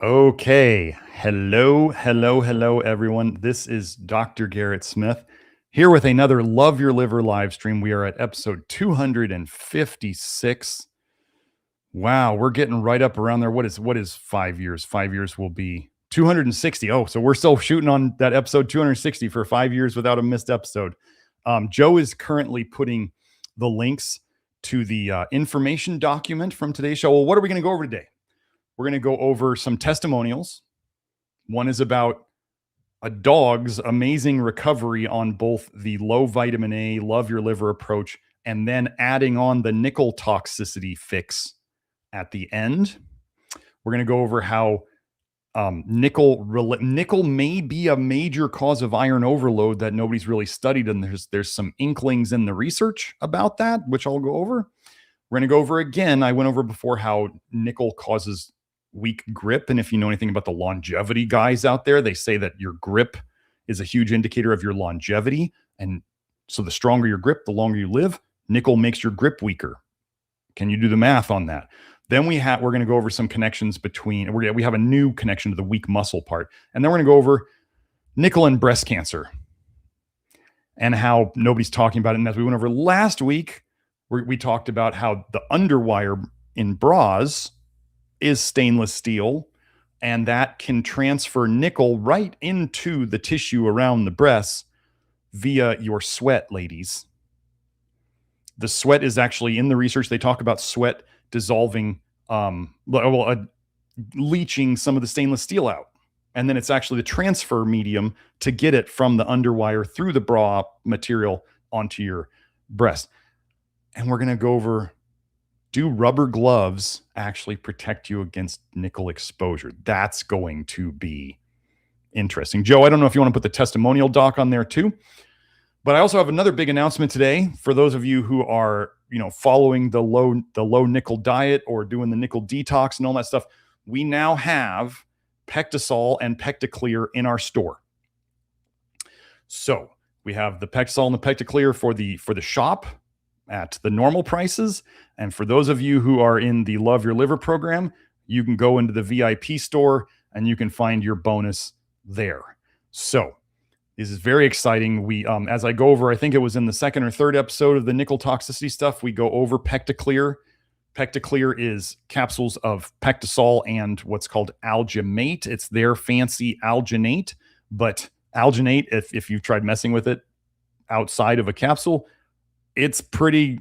Okay. Hello, everyone. This is Dr. Garrett Smith here with another Love Your Liver live stream. We are at episode 256. Wow, we're getting right up around there. What is 5 years? 5 years will be 260. Oh, so we're still shooting on that episode 260 for 5 years without a missed episode. Joe is currently putting the links to the information document from today's show. Well, what are we going to go over today? We're going to go over some testimonials. One is about a dog's amazing recovery on both the low vitamin A, love your liver approach, and then adding on the nickel toxicity fix at the end. We're going to go over how nickel may be a major cause of iron overload that nobody's really studied, and there's some inklings in the research about that, which I'll go over. We're going to go over again. I went over before how nickel causes weak grip. And if you know anything about the longevity guys out there, they say that your grip is a huge indicator of your longevity. And so the stronger your grip, the longer you live. Nickel makes your grip weaker. Can you do the math on that? Then we're going to go over some connections between, we have a new connection to the weak muscle part. And then we're going to go over nickel and breast cancer and how nobody's talking about it. And as we went over last week, we talked about how the underwire in bras is stainless steel, and that can transfer nickel right into the tissue around the breasts via your sweat, ladies. The sweat is actually, in the research, they talk about sweat dissolving, leaching some of the stainless steel out. And then it's actually the transfer medium to get it from the underwire through the bra material onto your breast. And we're going to go over, do rubber gloves actually protect you against nickel exposure? That's going to be interesting. Joe, I don't know if you want to put the testimonial doc on there too, but I also have another big announcement today for those of you who are, following the low nickel diet or doing the nickel detox and all that stuff. We now have PectaSol and PectaClear in our store. So we have the PectaSol and the PectaClear for the shop at the normal prices. And for those of you who are in the Love Your Liver program, you can go into the VIP store and you can find your bonus there. So this is very exciting. We, as I go over, I think it was in the second or third episode of the nickel toxicity stuff, we go over PectaClear. PectaClear is capsules of PectaSol and what's called alginate. It's their fancy alginate, but alginate, if you've tried messing with it outside of a capsule, it's pretty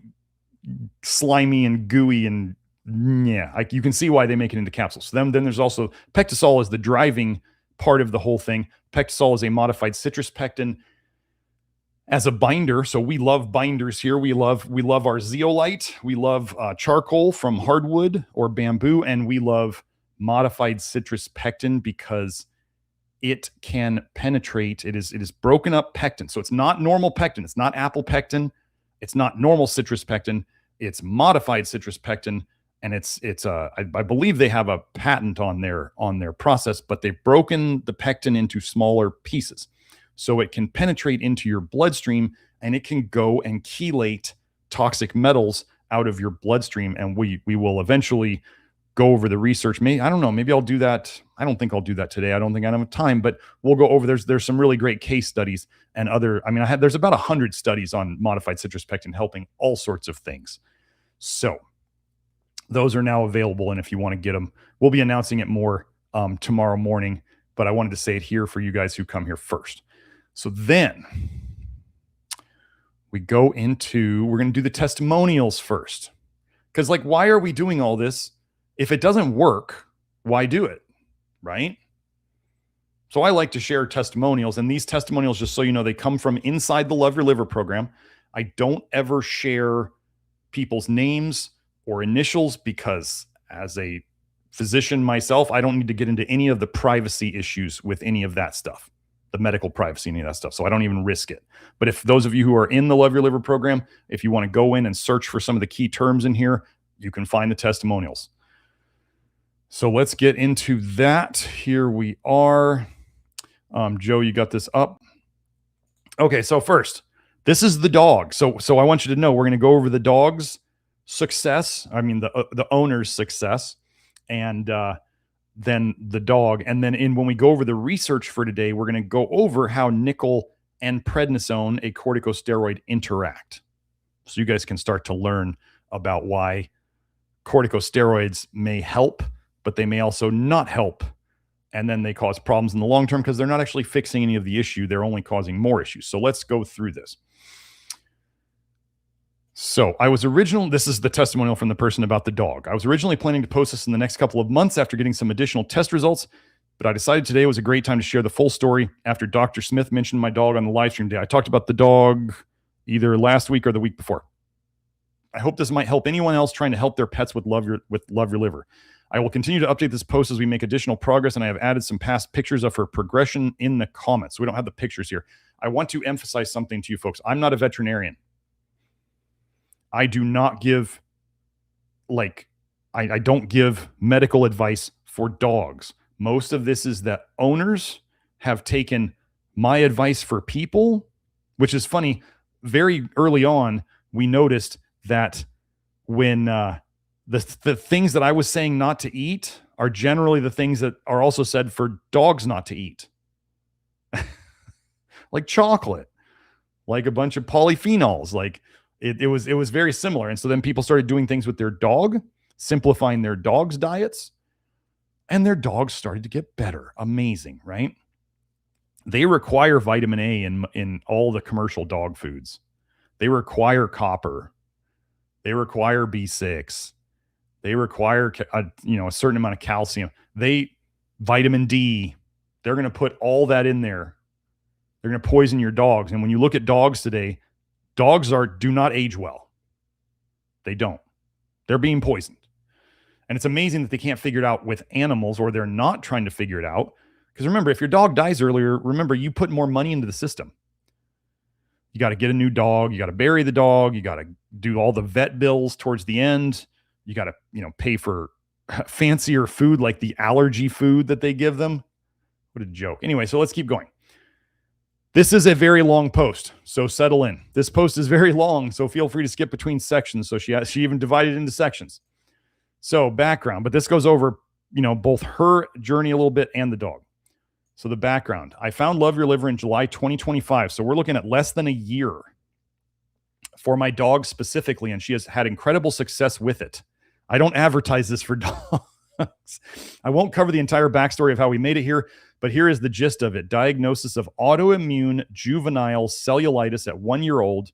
slimy and gooey, and you can see why they make it into capsules. Then there's also PectaSol is the driving part of the whole thing. PectaSol is a modified citrus pectin as a binder. So we love binders here. We love our zeolite. We love charcoal from hardwood or bamboo, and we love modified citrus pectin because it can penetrate. It is broken up pectin. So it's not normal pectin. It's not apple pectin. It's not normal citrus pectin. It's modified citrus pectin, and I believe they have a patent on their process, but they've broken the pectin into smaller pieces, so it can penetrate into your bloodstream and it can go and chelate toxic metals out of your bloodstream. And we will eventually go over the research. I don't know. Maybe I'll do that. I don't think I'll do that today. I don't think I have time, but we'll go over. There's some really great case studies and other. There's about 100 studies on modified citrus pectin helping all sorts of things. So those are now available, and if you want to get them, we'll be announcing it more tomorrow morning. But I wanted to say it here for you guys who come here first. So then we're going to do the testimonials first, because why are we doing all this? If it doesn't work, why do it, right? So I like to share testimonials, and these testimonials, just so you know, they come from inside the Love Your Liver program. I don't ever share people's names or initials because as a physician myself, I don't need to get into any of the privacy issues with any of that stuff, the medical privacy, any of that stuff. So I don't even risk it. But if those of you who are in the Love Your Liver program, if you want to go in and search for some of the key terms in here, you can find the testimonials. So let's get into that. Here we are. Joe, you got this up. Okay, so first, this is the dog. So I want you to know we're going to go over the dog's success. The owner's success, and than the dog. And then when we go over the research for today, we're going to go over how nickel and prednisone, a corticosteroid, interact. So you guys can start to learn about why corticosteroids may help, but they may also not help. And then they cause problems in the long term because they're not actually fixing any of the issue. They're only causing more issues. So let's go through this. So this is the testimonial from the person about the dog. I was originally planning to post this in the next couple of months after getting some additional test results, but I decided today was a great time to share the full story after Dr. Smith mentioned my dog on the live stream day. I talked about the dog either last week or the week before. I hope this might help anyone else trying to help their pets with Love Your Liver. I will continue to update this post as we make additional progress, and I have added some past pictures of her progression in the comments. We don't have the pictures here. I want to emphasize something to you folks. I'm not a veterinarian. I do not give, I don't give medical advice for dogs. Most of this is that owners have taken my advice for people, which is funny. Very early on, we noticed that when the things that I was saying not to eat are generally the things that are also said for dogs not to eat. Like chocolate, like a bunch of polyphenols, like it was very similar. And so then people started doing things with their dog, simplifying their dog's diets, and their dogs started to get better. Amazing, right? They require vitamin A in all the commercial dog foods. They require copper. They require B6. They require a certain amount of calcium. Vitamin D. They're going to put all that in there. They're going to poison your dogs. And when you look at dogs today, dogs do not age well. They don't. They're being poisoned. And it's amazing that they can't figure it out with animals, or they're not trying to figure it out. Because remember, if your dog dies earlier, you put more money into the system. You got to get a new dog. You got to bury the dog. You got to do all the vet bills towards the end. You got to, pay for fancier food, like the allergy food that they give them. What a joke. Anyway, so let's keep going. This is a very long post, so settle in. This post is very long, so feel free to skip between sections. So she even divided into sections. So background, but this goes over, both her journey a little bit and the dog. So the background, I found Love Your Liver in July 2025. So we're looking at less than a year for my dog specifically, and she has had incredible success with it. I don't advertise this for dogs. I won't cover the entire backstory of how we made it here, but here is the gist of it. Diagnosis of autoimmune juvenile cellulitis at 1 year old,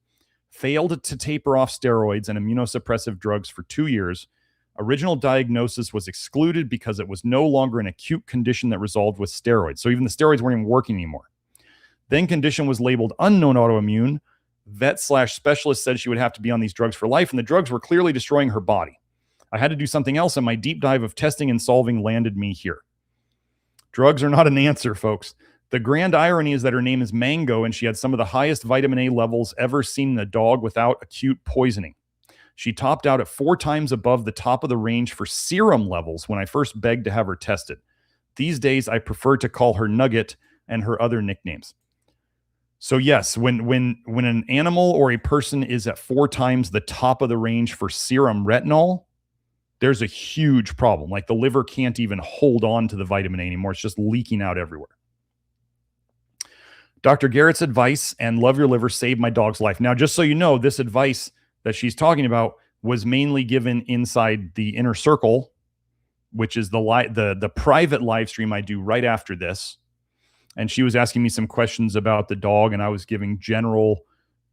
failed to taper off steroids and immunosuppressive drugs for 2 years. Original diagnosis was excluded because it was no longer an acute condition that resolved with steroids. So even the steroids weren't even working anymore. Then condition was labeled unknown autoimmune. Vet/specialist said she would have to be on these drugs for life, and the drugs were clearly destroying her body. I had to do something else, and my deep dive of testing and solving landed me here. Drugs are not an answer, folks. The grand irony is that her name is Mango, and she had some of the highest vitamin A levels ever seen in a dog without acute poisoning. She topped out at 4 times above the top of the range for serum levels when I first begged to have her tested. These days, I prefer to call her Nugget and her other nicknames. So yes, when an animal or a person is at 4 times the top of the range for serum retinol, there's a huge problem. Like the liver can't even hold on to the vitamin A anymore. It's just leaking out everywhere. Dr. Garrett's advice and Love Your Liver saved my dog's life. Now, just so you know, this advice that she's talking about was mainly given inside the Inner Circle, which is the private live stream I do right after this. And she was asking me some questions about the dog, and I was giving general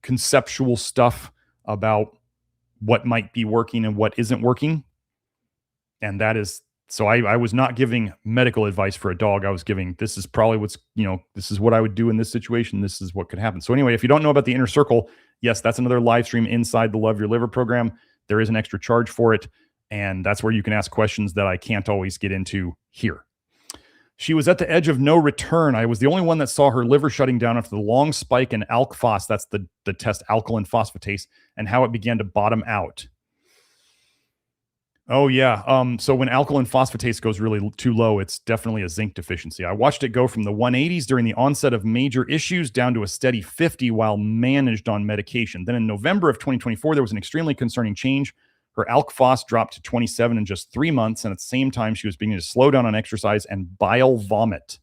conceptual stuff about what might be working and what isn't working. And that is, so I was not giving medical advice for a dog. I was giving, this is probably what's, this is what I would do in this situation. This is what could happen. So anyway, if you don't know about the Inner Circle, yes, that's another live stream inside the Love Your Liver program. There is an extra charge for it. And that's where you can ask questions that I can't always get into here. She was at the edge of no return. I was the only one that saw her liver shutting down after the long spike in ALK-phos, that's the test alkaline phosphatase, and how it began to bottom out. Oh, yeah. So when alkaline phosphatase goes really too low, it's definitely a zinc deficiency. I watched it go from the 180s during the onset of major issues down to a steady 50 while managed on medication. Then in November of 2024, there was an extremely concerning change. Her alk phos dropped to 27 in just 3 months, and at the same time, she was beginning to slow down on exercise and bile vomit.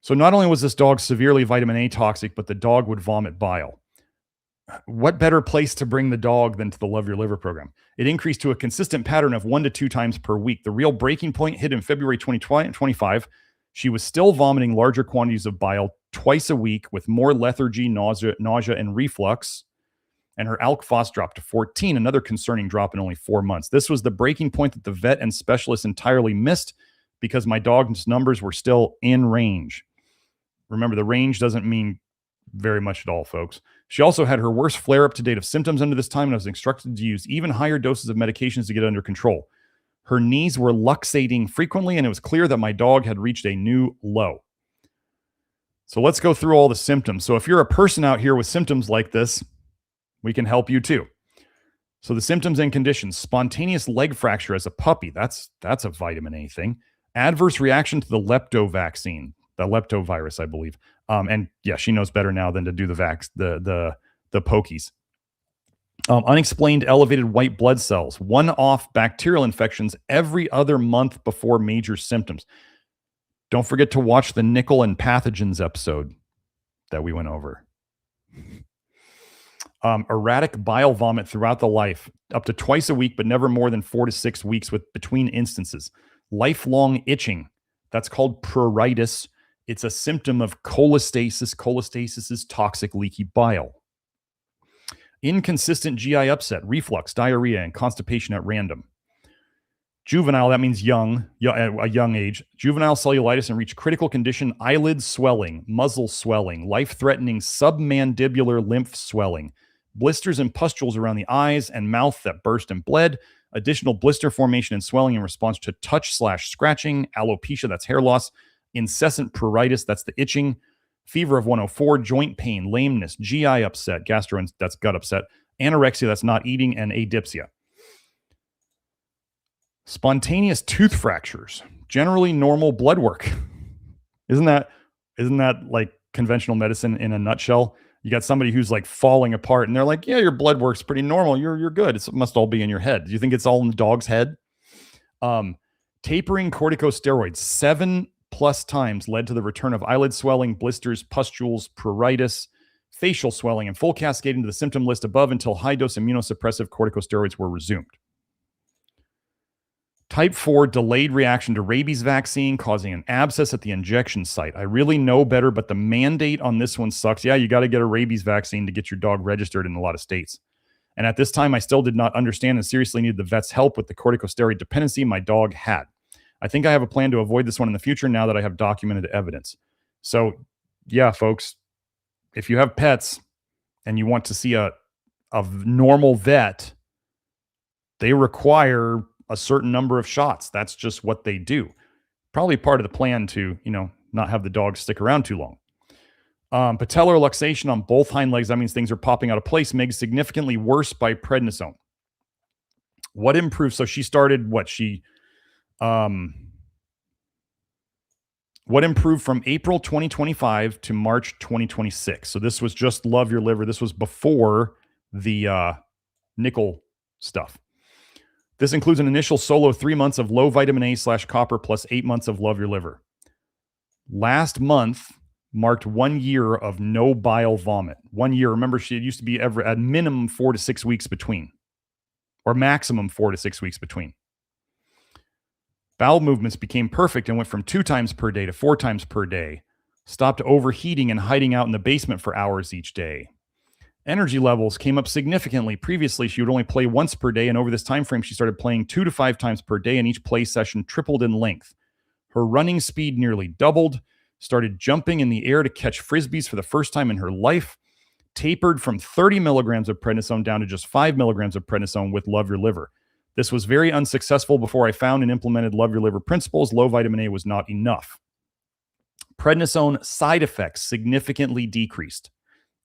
So not only was this dog severely vitamin A toxic, but the dog would vomit bile. What better place to bring the dog than to the Love Your Liver program? It increased to a consistent pattern of 1 to 2 times per week. The real breaking point hit in February 2025. She was still vomiting larger quantities of bile twice a week with more lethargy, nausea, and reflux. And her alk phos dropped to 14, another concerning drop in only 4 months. This was the breaking point that the vet and specialists entirely missed because my dog's numbers were still in range. Remember, the range doesn't mean very much at all, folks. She also had her worst flare-up to date of symptoms under this time and was instructed to use even higher doses of medications to get under control. Her knees were luxating frequently, and it was clear that my dog had reached a new low. So let's go through all the symptoms. So if you're a person out here with symptoms like this, we can help you too. So the symptoms and conditions: spontaneous leg fracture as a puppy. That's a vitamin A thing. Adverse reaction to the lepto vaccine, the leptovirus, I believe. And yeah, she knows better now than to do the pokies. Unexplained elevated white blood cells, one-off bacterial infections every other month before major symptoms. Don't forget to watch the nickel and pathogens episode that we went over. Erratic bile vomit throughout the life, up to twice a week, but never more than 4 to 6 weeks with between instances. Lifelong itching. That's called pruritus. It's a symptom of cholestasis. Cholestasis is toxic, leaky bile. Inconsistent GI upset, reflux, diarrhea, and constipation at random. Juvenile, that means young, a young age. Juvenile cellulitis and reach critical condition, eyelid swelling, muzzle swelling, life-threatening submandibular lymph swelling, blisters and pustules around the eyes and mouth that burst and bled, additional blister formation and swelling in response to touch/scratching, alopecia, that's hair loss, incessant pruritus, that's the itching, fever of 104, joint pain, lameness, GI upset, that's gut upset, anorexia, that's not eating, and adipsia. Spontaneous tooth fractures, generally normal blood work. Isn't that like conventional medicine in a nutshell? You got somebody who's like falling apart and they're like, yeah, your blood work's pretty normal. You're good. It must all be in your head. Do you think it's all in the dog's head? Tapering corticosteroids 7+ times led to the return of eyelid swelling, blisters, pustules, pruritus, facial swelling, and full cascade into the symptom list above until high-dose immunosuppressive corticosteroids were resumed. Type 4 delayed reaction to rabies vaccine causing an abscess at the injection site. I really know better, but the mandate on this one sucks. Yeah, you got to get a rabies vaccine to get your dog registered in a lot of states. And at this time, I still did not understand and seriously needed the vet's help with the corticosteroid dependency my dog had. I think I have a plan to avoid this one in the future now that I have documented evidence. So yeah, folks, if you have pets and you want to see a normal vet, they require a certain number of shots. That's just what they do. Probably part of the plan to, not have the dog stick around too long. Patellar luxation on both hind legs. That means things are popping out of place. Made significantly worse by prednisone. What improved? So she started what improved from April 2025 to March 2026. So this was just Love Your Liver. This was before the nickel stuff. This includes an initial solo 3 months of low vitamin A/copper plus 8 months of Love Your Liver. Last month marked 1 year of no bile vomit. 1 year. Remember, it used to be at minimum 4 to 6 weeks between, or maximum 4 to 6 weeks between. Bowel movements became perfect and went from 2 times per day to 4 times per day. Stopped overheating and hiding out in the basement for hours each day. Energy levels came up significantly. Previously, she would only play once per day, and over this time frame, she started playing 2 to 5 times per day, and each play session tripled in length. Her running speed nearly doubled, started jumping in the air to catch frisbees for the first time in her life, tapered from 30 milligrams of prednisone down to just 5 milligrams of prednisone with Love Your Liver. This was very unsuccessful. Before I found and implemented Love Your Liver principles, low vitamin A was not enough. Prednisone side effects significantly decreased.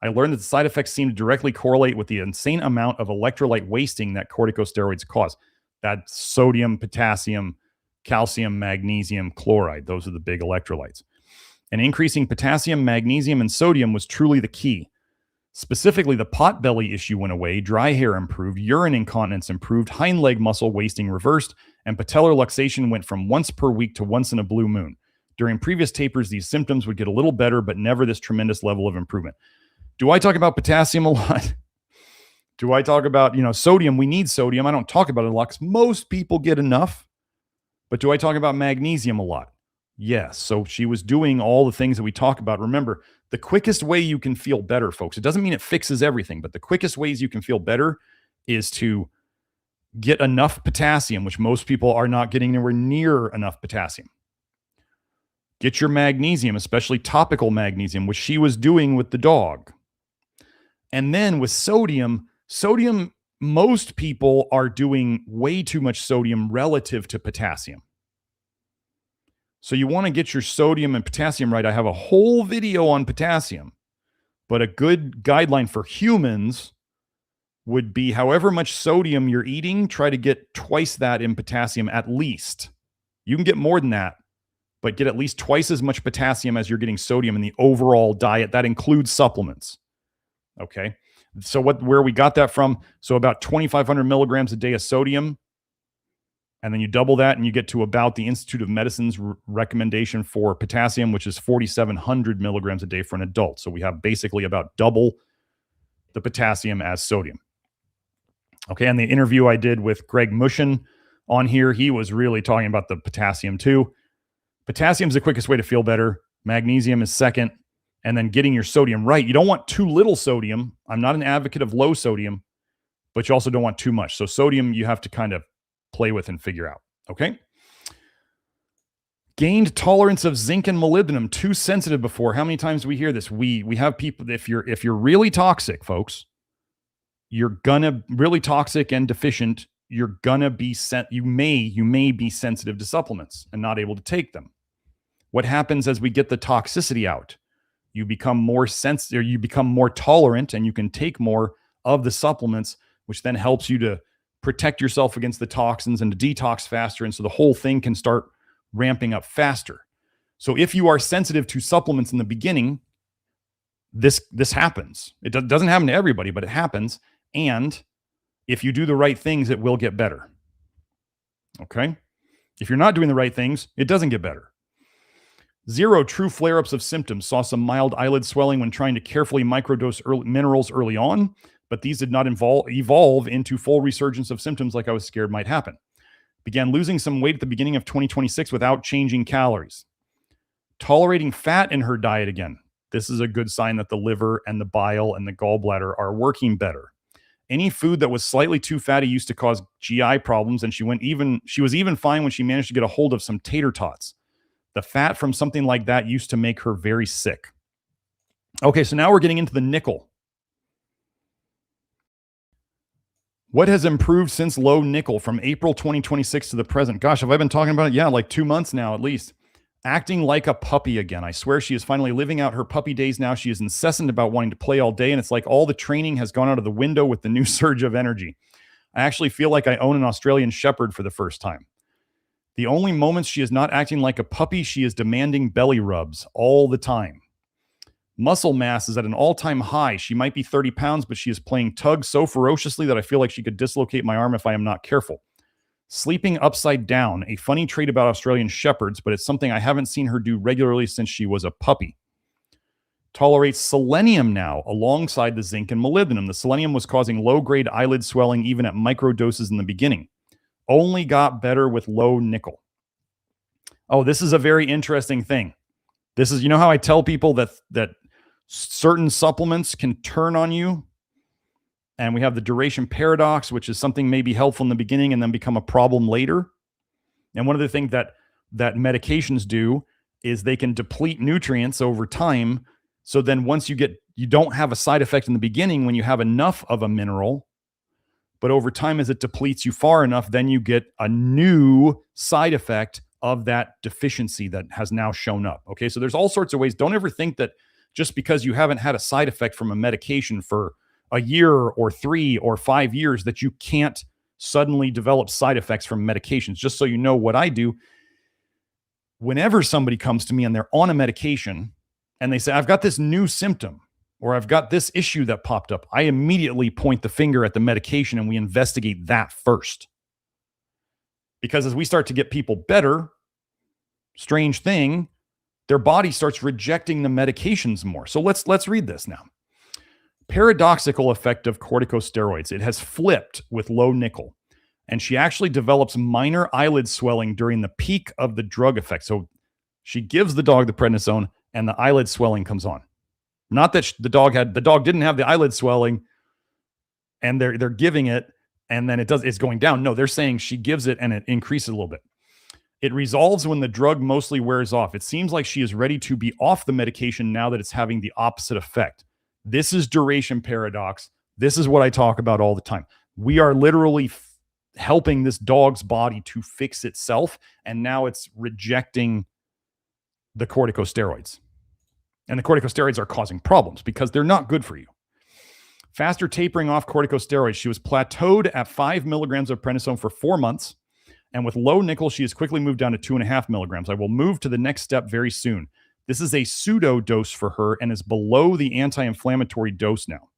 I learned that the side effects seem to directly correlate with the insane amount of electrolyte wasting that corticosteroids cause. That's sodium, potassium, calcium, magnesium, chloride. Those are the big electrolytes. And increasing potassium, magnesium, and sodium was truly the key. Specifically, the pot belly issue went away, dry hair improved, urine incontinence improved, hind leg muscle wasting reversed, and patellar luxation went from once per week to once in a blue moon. During previous tapers, these symptoms would get a little better, but never this tremendous level of improvement. Do I talk about potassium a lot? Do I talk about, sodium? We need sodium. I don't talk about it a lot because most people get enough. But do I talk about magnesium a lot? Yes. So she was doing all the things that we talk about. Remember, the quickest way you can feel better, folks, it doesn't mean it fixes everything, but the quickest ways you can feel better is to get enough potassium, which most people are not getting anywhere near enough potassium. Get your magnesium, especially topical magnesium, which she was doing with the dog. And then with sodium, most people are doing way too much sodium relative to potassium. So you want to get your sodium and potassium right. I have a whole video on potassium, but a good guideline for humans would be however much sodium you're eating, try to get twice that in potassium at least. You can get more than that, but get at least twice as much potassium as you're getting sodium in the overall diet. That includes supplements. Okay. So where we got that from? So about 2,500 milligrams a day of sodium. And then you double that and you get to about the Institute of Medicine's recommendation for potassium, which is 4,700 milligrams a day for an adult. So we have basically about double the potassium as sodium. Okay. And the interview I did with Greg Mushin on here, he was really talking about the potassium too. Potassium is the quickest way to feel better. Magnesium is second. And then getting your sodium right. You don't want too little sodium. I'm not an advocate of low sodium, but you also don't want too much. So sodium you have to kind of play with and figure out. Okay. Gained tolerance of zinc and molybdenum. Too sensitive before. How many times do we hear this? We have people, if you're really toxic, folks, you're gonna really toxic and deficient, you're gonna be you may be sensitive to supplements and not able to take them. What happens as we get the toxicity out? You become more sensitive, you become more tolerant, and you can take more of the supplements, which then helps you to protect yourself against the toxins and to detox faster. And so the whole thing can start ramping up faster. So if you are sensitive to supplements in the beginning, this happens. It doesn't happen to everybody, but it happens. And if you do the right things, it will get better. Okay. If you're not doing the right things, it doesn't get better. 0 true flare-ups of symptoms. Saw some mild eyelid swelling when trying to carefully microdose minerals early on, but these did not evolve into full resurgence of symptoms like I was scared might happen. Began losing some weight at the beginning of 2026 without changing calories. Tolerating fat in her diet again. This is a good sign that the liver and the bile and the gallbladder are working better. Any food that was slightly too fatty used to cause GI problems, and she was even fine when she managed to get a hold of some tater tots. The fat from something like that used to make her very sick. Okay, so now we're getting into the nickel. What has improved since low nickel from April 2026 to the present? Gosh, have I been talking about it? Yeah, like 2 months now at least. Acting like a puppy again. I swear she is finally living out her puppy days now. She is incessant about wanting to play all day, and it's like all the training has gone out of the window with the new surge of energy. I actually feel like I own an Australian Shepherd for the first time. The only moments she is not acting like a puppy, she is demanding belly rubs all the time. Muscle mass is at an all-time high. She might be 30 pounds, but she is playing tug so ferociously that I feel like she could dislocate my arm if I am not careful. Sleeping upside down, a funny trait about Australian Shepherds, but it's something I haven't seen her do regularly since she was a puppy. Tolerates selenium now alongside the zinc and molybdenum. The selenium was causing low-grade eyelid swelling even at microdoses in the beginning. Only got better with low nickel. Oh, this is a very interesting thing. This is, how I tell people that certain supplements can turn on you, and we have the duration paradox, which is something may be helpful in the beginning and then become a problem later. And one of the things that medications do is they can deplete nutrients over time. So then once you don't have a side effect in the beginning when you have enough of a mineral, but over time, as it depletes you far enough, then you get a new side effect of that deficiency that has now shown up. Okay, so there's all sorts of ways. Don't ever think that just because you haven't had a side effect from a medication for a year or 3 or 5 years that you can't suddenly develop side effects from medications. Just so you know what I do, whenever somebody comes to me and they're on a medication and they say, I've got this new symptom, or I've got this issue that popped up, I immediately point the finger at the medication and we investigate that first. Because as we start to get people better, strange thing, their body starts rejecting the medications more. So let's read this now. Paradoxical effect of corticosteroids. It has flipped with low nickel. And she actually develops minor eyelid swelling during the peak of the drug effect. So she gives the dog the prednisone and the eyelid swelling comes on. Not that the dog didn't have the eyelid swelling and they're giving it and then it's going down. No, they're saying she gives it and it increases a little bit. It resolves when the drug mostly wears off. It seems like she is ready to be off the medication now that it's having the opposite effect. This is duration paradox. This is what I talk about all the time. We are literally helping this dog's body to fix itself, and now it's rejecting the corticosteroids. And the corticosteroids are causing problems because they're not good for you. Faster tapering off corticosteroids. She was plateaued at 5 milligrams of prednisone for 4 months. And with low nickel, she has quickly moved down to 2.5 milligrams. I will move to the next step very soon. This is a pseudo dose for her and is below the anti-inflammatory dose now.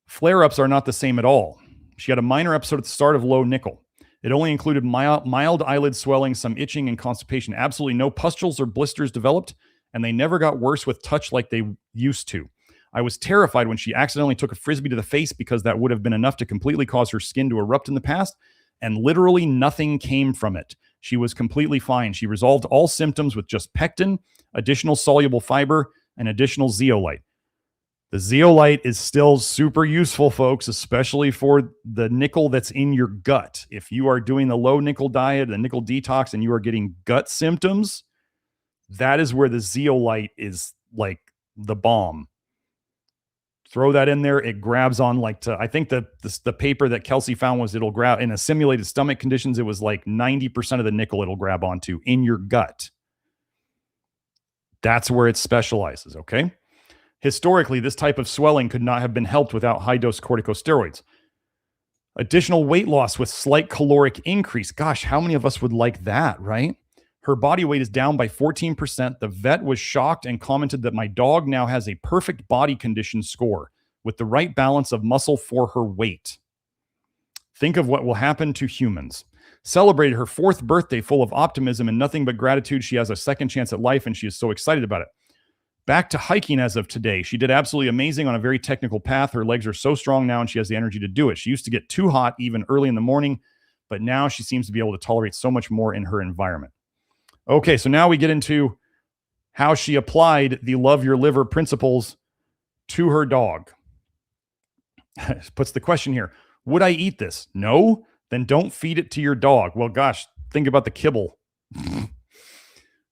Flare-ups are not the same at all. She had a minor episode at the start of low nickel. It only included mild eyelid swelling, some itching, and constipation. Absolutely no pustules or blisters developed, and they never got worse with touch like they used to. I was terrified when she accidentally took a Frisbee to the face because that would have been enough to completely cause her skin to erupt in the past, and literally nothing came from it. She was completely fine. She resolved all symptoms with just pectin, additional soluble fiber, and additional zeolite. The zeolite is still super useful, folks, especially for the nickel that's in your gut. If you are doing the low nickel diet, the nickel detox, and you are getting gut symptoms, that is where the zeolite is like the bomb. Throw that in there. It grabs on I think the paper that Kelsey found was it'll grab in a simulated stomach conditions. It was like 90% of the nickel it'll grab onto in your gut. That's where it specializes. Okay. Historically, this type of swelling could not have been helped without high-dose corticosteroids. Additional weight loss with slight caloric increase. Gosh, how many of us would like that, right? Her body weight is down by 14%. The vet was shocked and commented that my dog now has a perfect body condition score with the right balance of muscle for her weight. Think of what will happen to humans. Celebrated her 4th birthday full of optimism and nothing but gratitude. She has a second chance at life and she is so excited about it. Back to hiking as of today. She did absolutely amazing on a very technical path. Her legs are so strong now and she has the energy to do it. She used to get too hot even early in the morning, but now she seems to be able to tolerate so much more in her environment. Okay, so now we get into how she applied the love your liver principles to her dog. Puts the question here, would I eat this? No? Then don't feed it to your dog. Well, gosh, think about the kibble.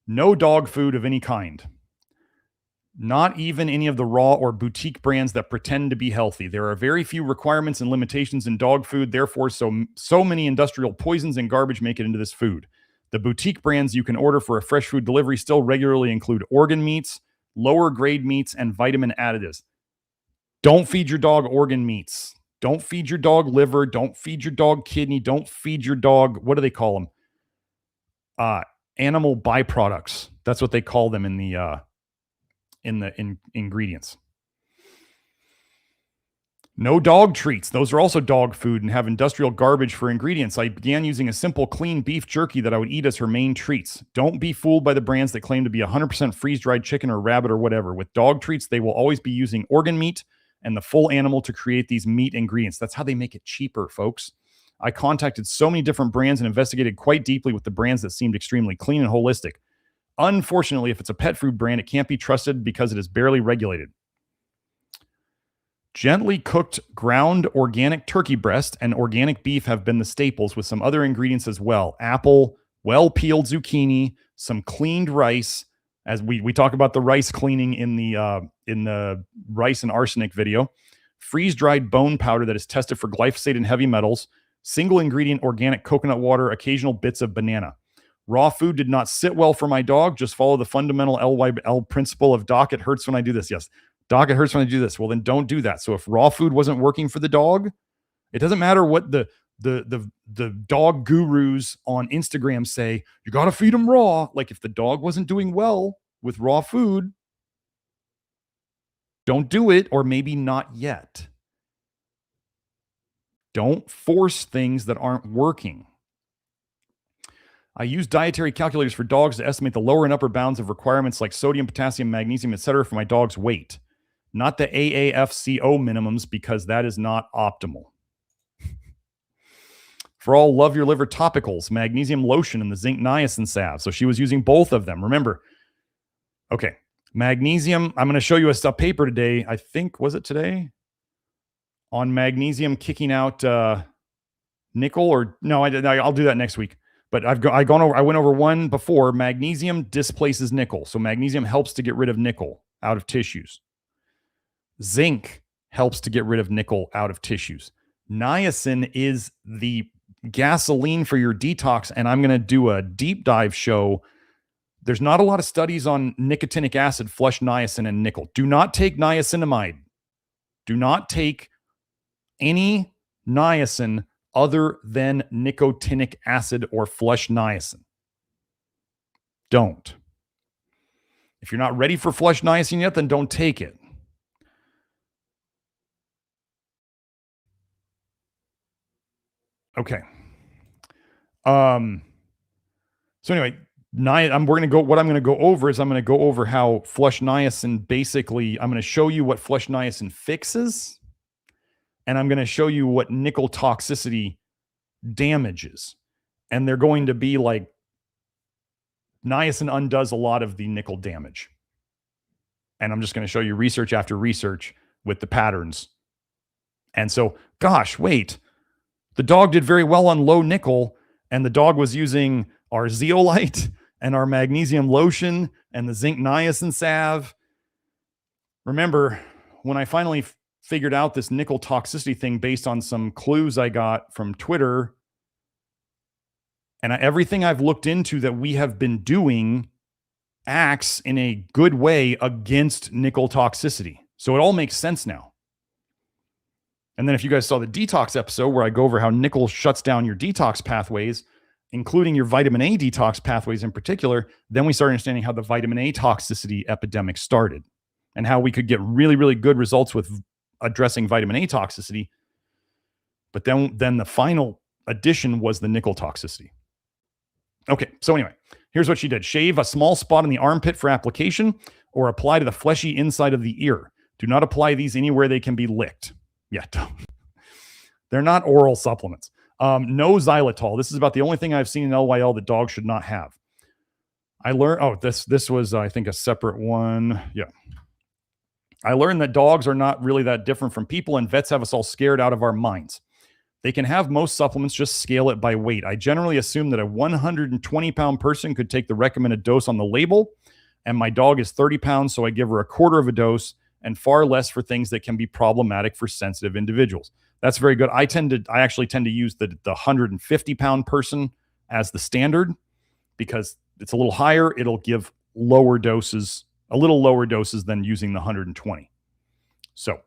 No dog food of any kind. Not even any of the raw or boutique brands that pretend to be healthy. There are very few requirements and limitations in dog food. Therefore, so many industrial poisons and garbage make it into this food. The boutique brands you can order for a fresh food delivery still regularly include organ meats, lower grade meats, and vitamin additives. Don't feed your dog organ meats. Don't feed your dog liver. Don't feed your dog kidney. Don't feed your dog, what do they call them? Animal byproducts. That's what they call them in the ingredients. No dog treats. Those are also dog food and have industrial garbage for ingredients. I began using a simple clean beef jerky that I would eat as her main treats. Don't be fooled by the brands that claim to be 100% freeze-dried chicken or rabbit or whatever. With dog treats, they will always be using organ meat and the full animal to create these meat ingredients. That's how they make it cheaper, folks. I contacted so many different brands and investigated quite deeply with the brands that seemed extremely clean and holistic. Unfortunately, if it's a pet food brand, it can't be trusted because it is barely regulated. Gently cooked ground organic turkey breast and organic beef have been the staples with some other ingredients as well. Apple, well-peeled zucchini, some cleaned rice. As we talk about the rice cleaning in the rice and arsenic video. Freeze-dried bone powder that is tested for glyphosate and heavy metals. Single ingredient organic coconut water, occasional bits of banana. Raw food did not sit well for my dog. Just follow the fundamental LYLL principle of Doc, it hurts when I do this. Yes. Doc, it hurts when I do this. Well, then don't do that. So if raw food wasn't working for the dog, it doesn't matter what the dog gurus on Instagram say, you got to feed them raw. Like if the dog wasn't doing well with raw food, Don't do it, or maybe not yet. Don't force things that aren't working. I use dietary calculators for dogs to estimate the lower and upper bounds of requirements like sodium, potassium, magnesium, etc. for my dog's weight, not the AAFCO minimums, because that is not optimal. For all Love Your Liver topicals, magnesium lotion and the zinc niacin salve. So she was using both of them. Remember, okay, magnesium. I'm going to show you a paper today. I think, was it today? On magnesium kicking out nickel, or no, I'll do that next week. But I went over one before. Magnesium displaces nickel. So magnesium helps to get rid of nickel out of tissues. Zinc helps to get rid of nickel out of tissues. Niacin is the gasoline for your detox, and I'm going to do a deep dive show. There's not a lot of studies on nicotinic acid, flush niacin, and nickel. Do not take niacinamide. Do not take any niacin other than nicotinic acid or flush niacin. Don't. If you're not ready for flush niacin yet, then don't take it. Okay. So anyway, what I'm going to go over is I'm going to go over how flush niacin, basically, I'm going to show you what flush niacin fixes, and I'm going to show you what nickel toxicity damages. And they're going to be like, niacin undoes a lot of the nickel damage. And I'm just going to show you research after research with the patterns. And so, gosh, wait, the dog did very well on low nickel, and the dog was using our zeolite and our magnesium lotion and the zinc niacin salve. Remember, when I finally figured out this nickel toxicity thing based on some clues I got from Twitter, and everything I've looked into that we have been doing acts in a good way against nickel toxicity. So it all makes sense now. And then if you guys saw the detox episode where I go over how nickel shuts down your detox pathways, including your vitamin A detox pathways in particular, then we started understanding how the vitamin A toxicity epidemic started and how we could get really, really good results with addressing vitamin A toxicity. But then the final addition was the nickel toxicity. Okay, so anyway, here's what she did. Shave a small spot in the armpit for application, or apply to the fleshy inside of the ear. Do not apply these anywhere they can be licked. Yeah, don't. They're not oral supplements. No xylitol. This is about the only thing I've seen in LYL that dogs should not have. I learned, this was, I think, a separate one. Yeah. I learned that dogs are not really that different from people, and vets have us all scared out of our minds. They can have most supplements, just scale it by weight. I generally assume that a 120-pound person could take the recommended dose on the label, and my dog is 30 pounds, so I give her a quarter of a dose, and far less for things that can be problematic for sensitive individuals. That's very good. I actually tend to use the 150-pound person as the standard, because it's a little higher. It'll give lower doses, a little lower doses than using the 120. So,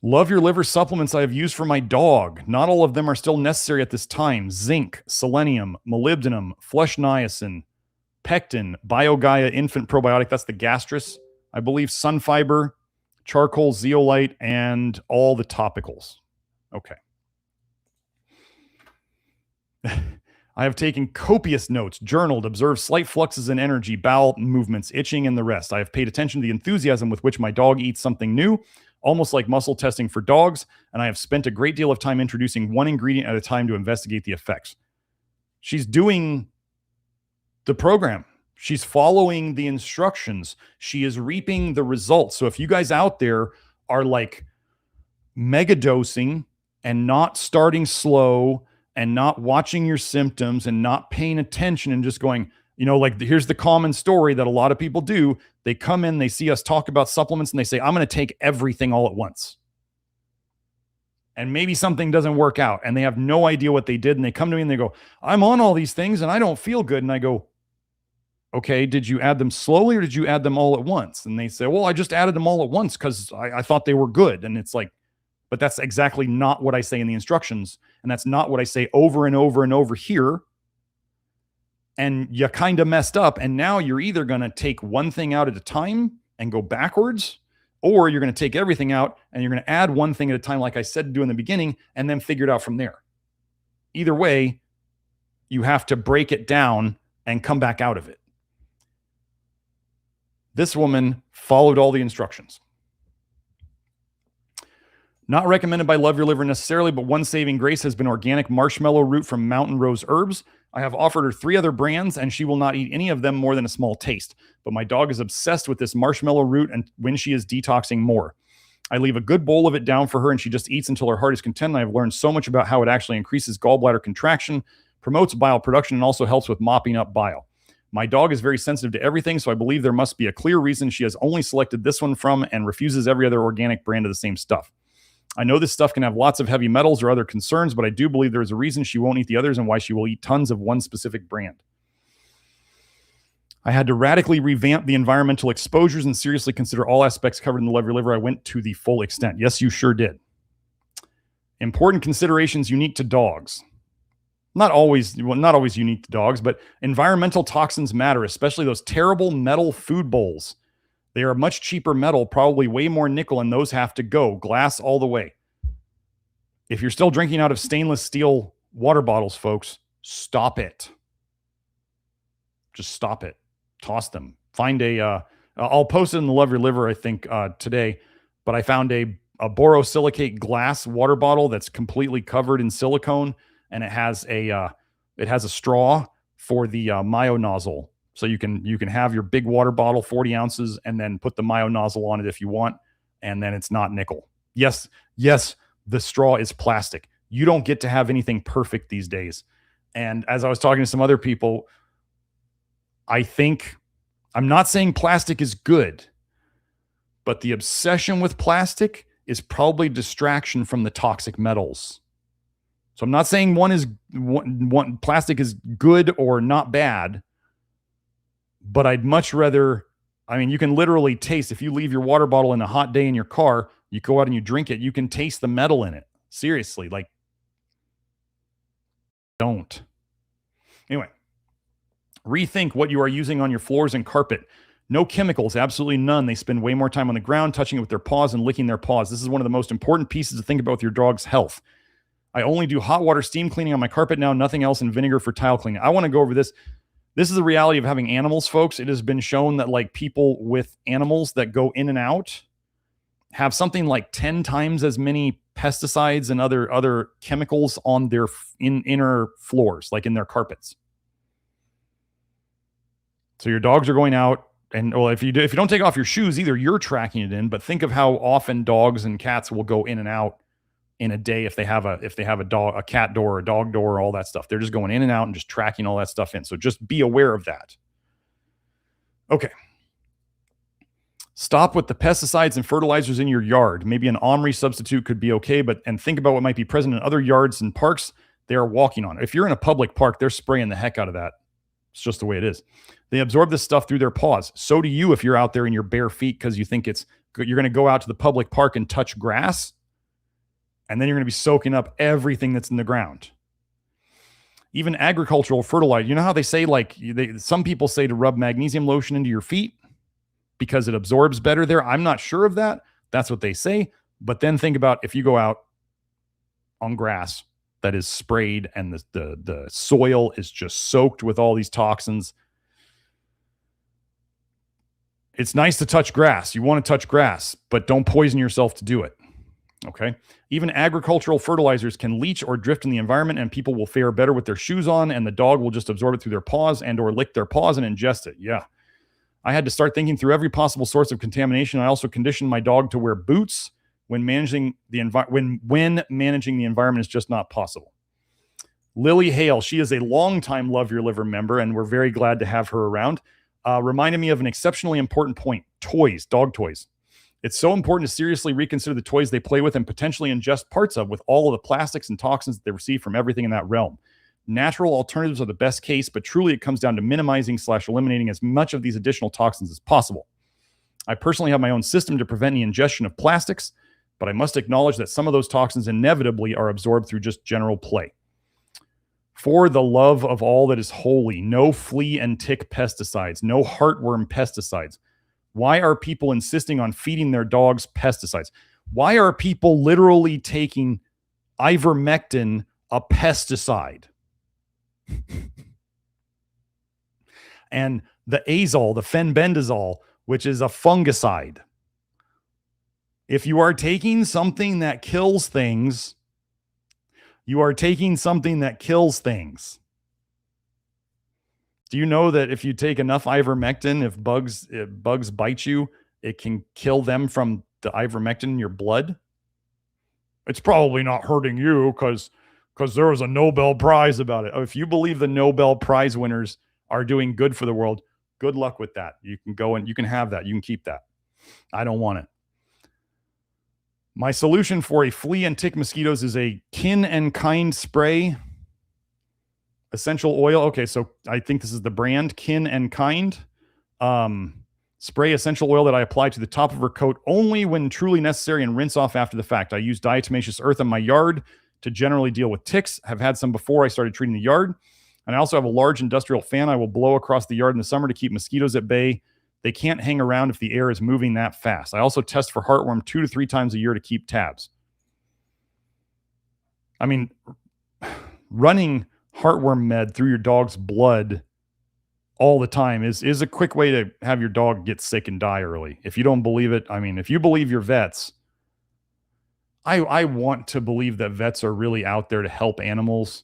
Love Your Liver supplements I have used for my dog. Not all of them are still necessary at this time. Zinc, selenium, molybdenum, flush niacin, pectin, BioGaia infant probiotic. That's the gastrus. I believe sunfiber, charcoal, zeolite, and all the topicals. Okay. I have taken copious notes, journaled, observed slight fluxes in energy, bowel movements, itching, and the rest. I have paid attention to the enthusiasm with which my dog eats something new, almost like muscle testing for dogs, and I have spent a great deal of time introducing one ingredient at a time to investigate the effects. She's doing the program. She's following the instructions. She is reaping the results. So if you guys out there are like mega dosing and not starting slow and not watching your symptoms and not paying attention and just going, like here's the common story that a lot of people do. They come in, they see us talk about supplements, and they say, I'm going to take everything all at once. And maybe something doesn't work out and they have no idea what they did. And they come to me and they go, I'm on all these things and I don't feel good. And I go, okay, did you add them slowly or did you add them all at once? And they say, well, I just added them all at once because I thought they were good. And it's like, but that's exactly not what I say in the instructions. And that's not what I say over and over and over here. And you kind of messed up. And now you're either going to take one thing out at a time and go backwards, or you're going to take everything out and you're going to add one thing at a time, like I said to do in the beginning, and then figure it out from there. Either way, you have to break it down and come back out of it. This woman followed all the instructions. Not recommended by Love Your Liver necessarily, but one saving grace has been organic marshmallow root from Mountain Rose Herbs. I have offered her 3 other brands, and she will not eat any of them more than a small taste. But my dog is obsessed with this marshmallow root and when she is detoxing more. I leave a good bowl of it down for her, and she just eats until her heart is content. And I've learned so much about how it actually increases gallbladder contraction, promotes bile production, and also helps with mopping up bile. My dog is very sensitive to everything, so I believe there must be a clear reason she has only selected this one from and refuses every other organic brand of the same stuff. I know this stuff can have lots of heavy metals or other concerns, but I do believe there is a reason she won't eat the others and why she will eat tons of one specific brand. I had to radically revamp the environmental exposures and seriously consider all aspects covered in the Love Your Liver. I went to the full extent. Yes, you sure did. Important considerations unique to dogs. Not always unique to dogs, but environmental toxins matter, especially those terrible metal food bowls. They are much cheaper metal, probably way more nickel, and those have to go. Glass all the way. If you're still drinking out of stainless steel water bottles, folks, stop it. Just stop it. Toss them. Find I'll post it in the Love Your Liver, I think, today, but I found a borosilicate glass water bottle that's completely covered in silicone, and it has a straw for the Myo nozzle. So you can have your big water bottle, 40 ounces, and then put the Myo nozzle on it if you want, and then it's not nickel. Yes, the straw is plastic. You don't get to have anything perfect these days. And as I was talking to some other people, I'm not saying plastic is good, but the obsession with plastic is probably distraction from the toxic metals. So I'm not saying one plastic is good or not bad, but I'd much rather, you can literally taste, if you leave your water bottle in a hot day in your car, you go out and you drink it, you can taste the metal in it. Seriously, don't. Anyway, rethink what you are using on your floors and carpet. No chemicals, absolutely none. They spend way more time on the ground, touching it with their paws and licking their paws. This is one of the most important pieces to think about with your dog's health. I only do hot water steam cleaning on my carpet now, nothing else, and vinegar for tile cleaning. I want to go over this. This is the reality of having animals, folks. It has been shown that people with animals that go in and out have something like 10 times as many pesticides and other chemicals on their inner floors, like in their carpets. So your dogs are going out, and if you don't take off your shoes either, you're tracking it in. But think of how often dogs and cats will go in and out in a day if they have a cat door, a dog door, all that stuff. They're just going in and out and just tracking all that stuff in. So just be aware of that. Okay. Stop with the pesticides and fertilizers in your yard. Maybe an Omri substitute could be okay, and think about what might be present in other yards and parks they are walking on. If you're in a public park, they're spraying the heck out of that. It's just the way it is. They absorb this stuff through their paws. So do you if you're out there in your bare feet because you think you're going to go out to the public park and touch grass, and then you're going to be soaking up everything that's in the ground. Even agricultural fertilizer. You know how they say, some people say to rub magnesium lotion into your feet because it absorbs better there? I'm not sure of that. That's what they say. But then think about if you go out on grass that is sprayed and the soil is just soaked with all these toxins. It's nice to touch grass. You want to touch grass, but don't poison yourself to do it. Okay. Even agricultural fertilizers can leach or drift in the environment, and people will fare better with their shoes on, and the dog will just absorb it through their paws and or lick their paws and ingest it. Yeah. I had to start thinking through every possible source of contamination. I also conditioned my dog to wear boots when managing the environment is just not possible. Lily Hale, she is a longtime Love Your Liver member, and we're very glad to have her around. Reminded me of an exceptionally important point. Toys, dog toys. It's so important to seriously reconsider the toys they play with and potentially ingest parts of, with all of the plastics and toxins that they receive from everything in that realm. Natural alternatives are the best case, but truly it comes down to minimizing/eliminating as much of these additional toxins as possible. I personally have my own system to prevent the ingestion of plastics, but I must acknowledge that some of those toxins inevitably are absorbed through just general play. For the love of all that is holy, no flea and tick pesticides, no heartworm pesticides. Why are people insisting on feeding their dogs pesticides? Why are people literally taking ivermectin, a pesticide, and the azole, the fenbendazole, which is a fungicide? If you are taking something that kills things, you are taking something that kills things. Do you know that if you take enough ivermectin, if bugs bite you, it can kill them from the ivermectin in your blood? It's probably not hurting you because there was a Nobel Prize about it. If you believe the Nobel Prize winners are doing good for the world, good luck with that. You can go and you can have that. You can keep that. I don't want it. My solution for a flea and tick mosquitoes is a Kin and Kind spray. Essential oil. Okay, so I think this is the brand, Kin and Kind. Spray essential oil that I apply to the top of her coat only when truly necessary and rinse off after the fact. I use diatomaceous earth in my yard to generally deal with ticks. I've had some before I started treating the yard. And I also have a large industrial fan I will blow across the yard in the summer to keep mosquitoes at bay. They can't hang around if the air is moving that fast. I also test for heartworm 2 to 3 times a year to keep tabs. I mean, running heartworm med through your dog's blood all the time is a quick way to have your dog get sick and die early. If you don't believe it, I mean, if you believe your vets, I want to believe that vets are really out there to help animals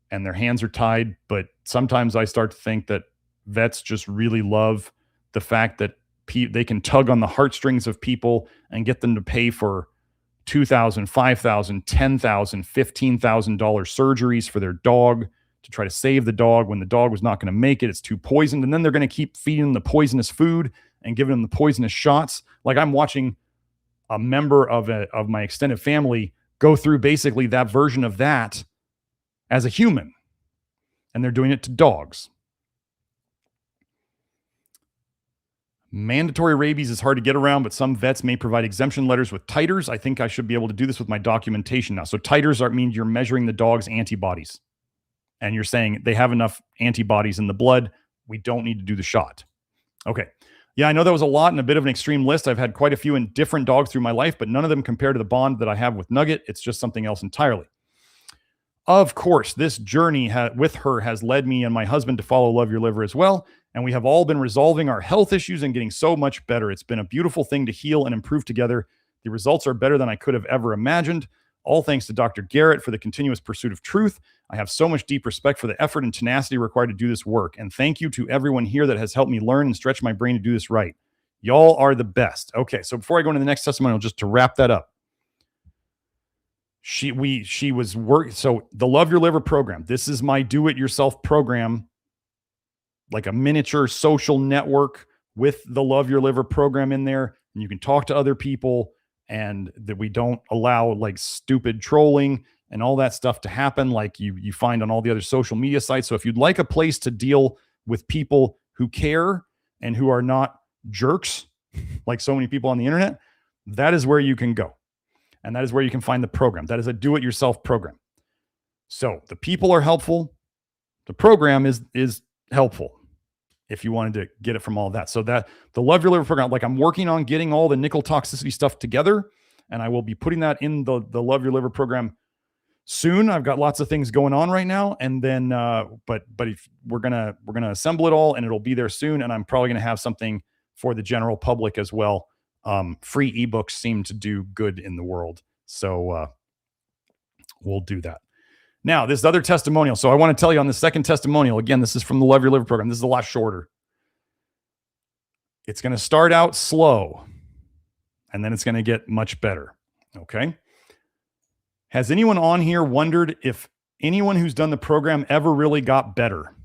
and their hands are tied. But sometimes I start to think that vets just really love the fact that they can tug on the heartstrings of people and get them to pay for $2,000, $5,000, $10,000, $15,000 surgeries for their dog to try to save the dog when the dog was not going to make it. It's too poisoned. And then they're going to keep feeding them the poisonous food and giving them the poisonous shots. Like I'm watching a member of my extended family go through basically that version of that as a human. And they're doing it to dogs. Mandatory rabies is hard to get around, but some vets may provide exemption letters with titers. I think I should be able to do this with my documentation now. So titers mean you're measuring the dog's antibodies. And you're saying they have enough antibodies in the blood. We don't need to do the shot. Okay. Yeah, I know that was a lot and a bit of an extreme list. I've had quite a few in different dogs through my life, but none of them compare to the bond that I have with Nugget. It's just something else entirely. Of course, this journey with her has led me and my husband to follow Love Your Liver as well. And we have all been resolving our health issues and getting so much better. It's been a beautiful thing to heal and improve together. The results are better than I could have ever imagined. All thanks to Dr. Garrett for the continuous pursuit of truth. I have so much deep respect for the effort and tenacity required to do this work. And thank you to everyone here that has helped me learn and stretch my brain to do this right. Y'all are the best. Okay, so before I go into the next testimonial, just to wrap that up. She was working. So the Love Your Liver program, this is my do-it-yourself program, like a miniature social network with the Love Your Liver program in there. And you can talk to other people and that we don't allow like stupid trolling and all that stuff to happen like you find on all the other social media sites. So if you'd like a place to deal with people who care and who are not jerks, like so many people on the internet, that is where you can go. And that is where you can find the program. That is a do-it-yourself program. So the people are helpful. The program is helpful if you wanted to get it from all of that. So that the Love Your Liver program, like I'm working on getting all the nickel toxicity stuff together, and I will be putting that in the Love Your Liver program soon. I've got lots of things going on right now. And then, but if we're going to assemble it all and it'll be there soon. And I'm probably going to have something for the general public as well. Free ebooks seem to do good in the world. So, we'll do that. Now, this other testimonial. So I want to tell you on the second testimonial, again, this is from the Love Your Liver program. This is a lot shorter. It's going to start out slow and then it's going to get much better. Okay. Has anyone on here wondered if anyone who's done the program ever really got better?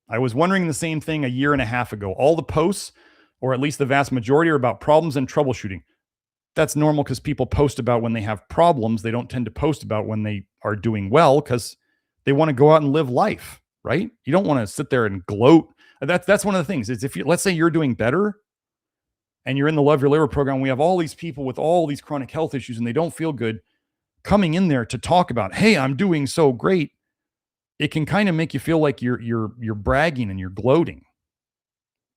I was wondering the same thing a year and a half ago. All the posts, or at least the vast majority, are about problems and troubleshooting. That's normal because people post about when they have problems. They don't tend to post about when they are doing well because they want to go out and live life, right? You don't want to sit there and gloat. That's one of the things is if you, let's say you're doing better and you're in the Love Your Liver program, we have all these people with all these chronic health issues and they don't feel good coming in there to talk about, hey, I'm doing so great. It can kind of make you feel like you're bragging and you're gloating.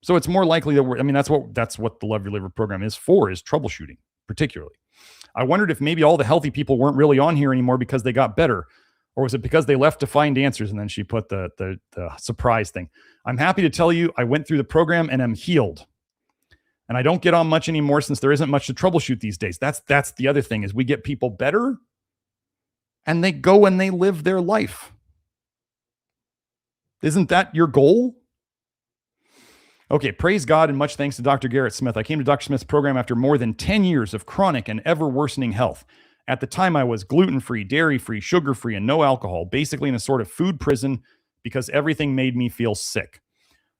So it's more likely that that's what the Love Your Liver program is for, is troubleshooting, particularly. I wondered if maybe all the healthy people weren't really on here anymore because they got better, or was it because they left to find answers? And then she put the surprise thing. I'm happy to tell you I went through the program and am healed. And I don't get on much anymore since there isn't much to troubleshoot these days. That's the other thing, is we get people better and they go and they live their life. Isn't that your goal? Okay, praise God and much thanks to Dr. Garrett Smith. I came to Dr. Smith's program after more than 10 years of chronic and ever worsening health. At the time, I was gluten-free, dairy-free, sugar-free, and no alcohol, basically in a sort of food prison because everything made me feel sick.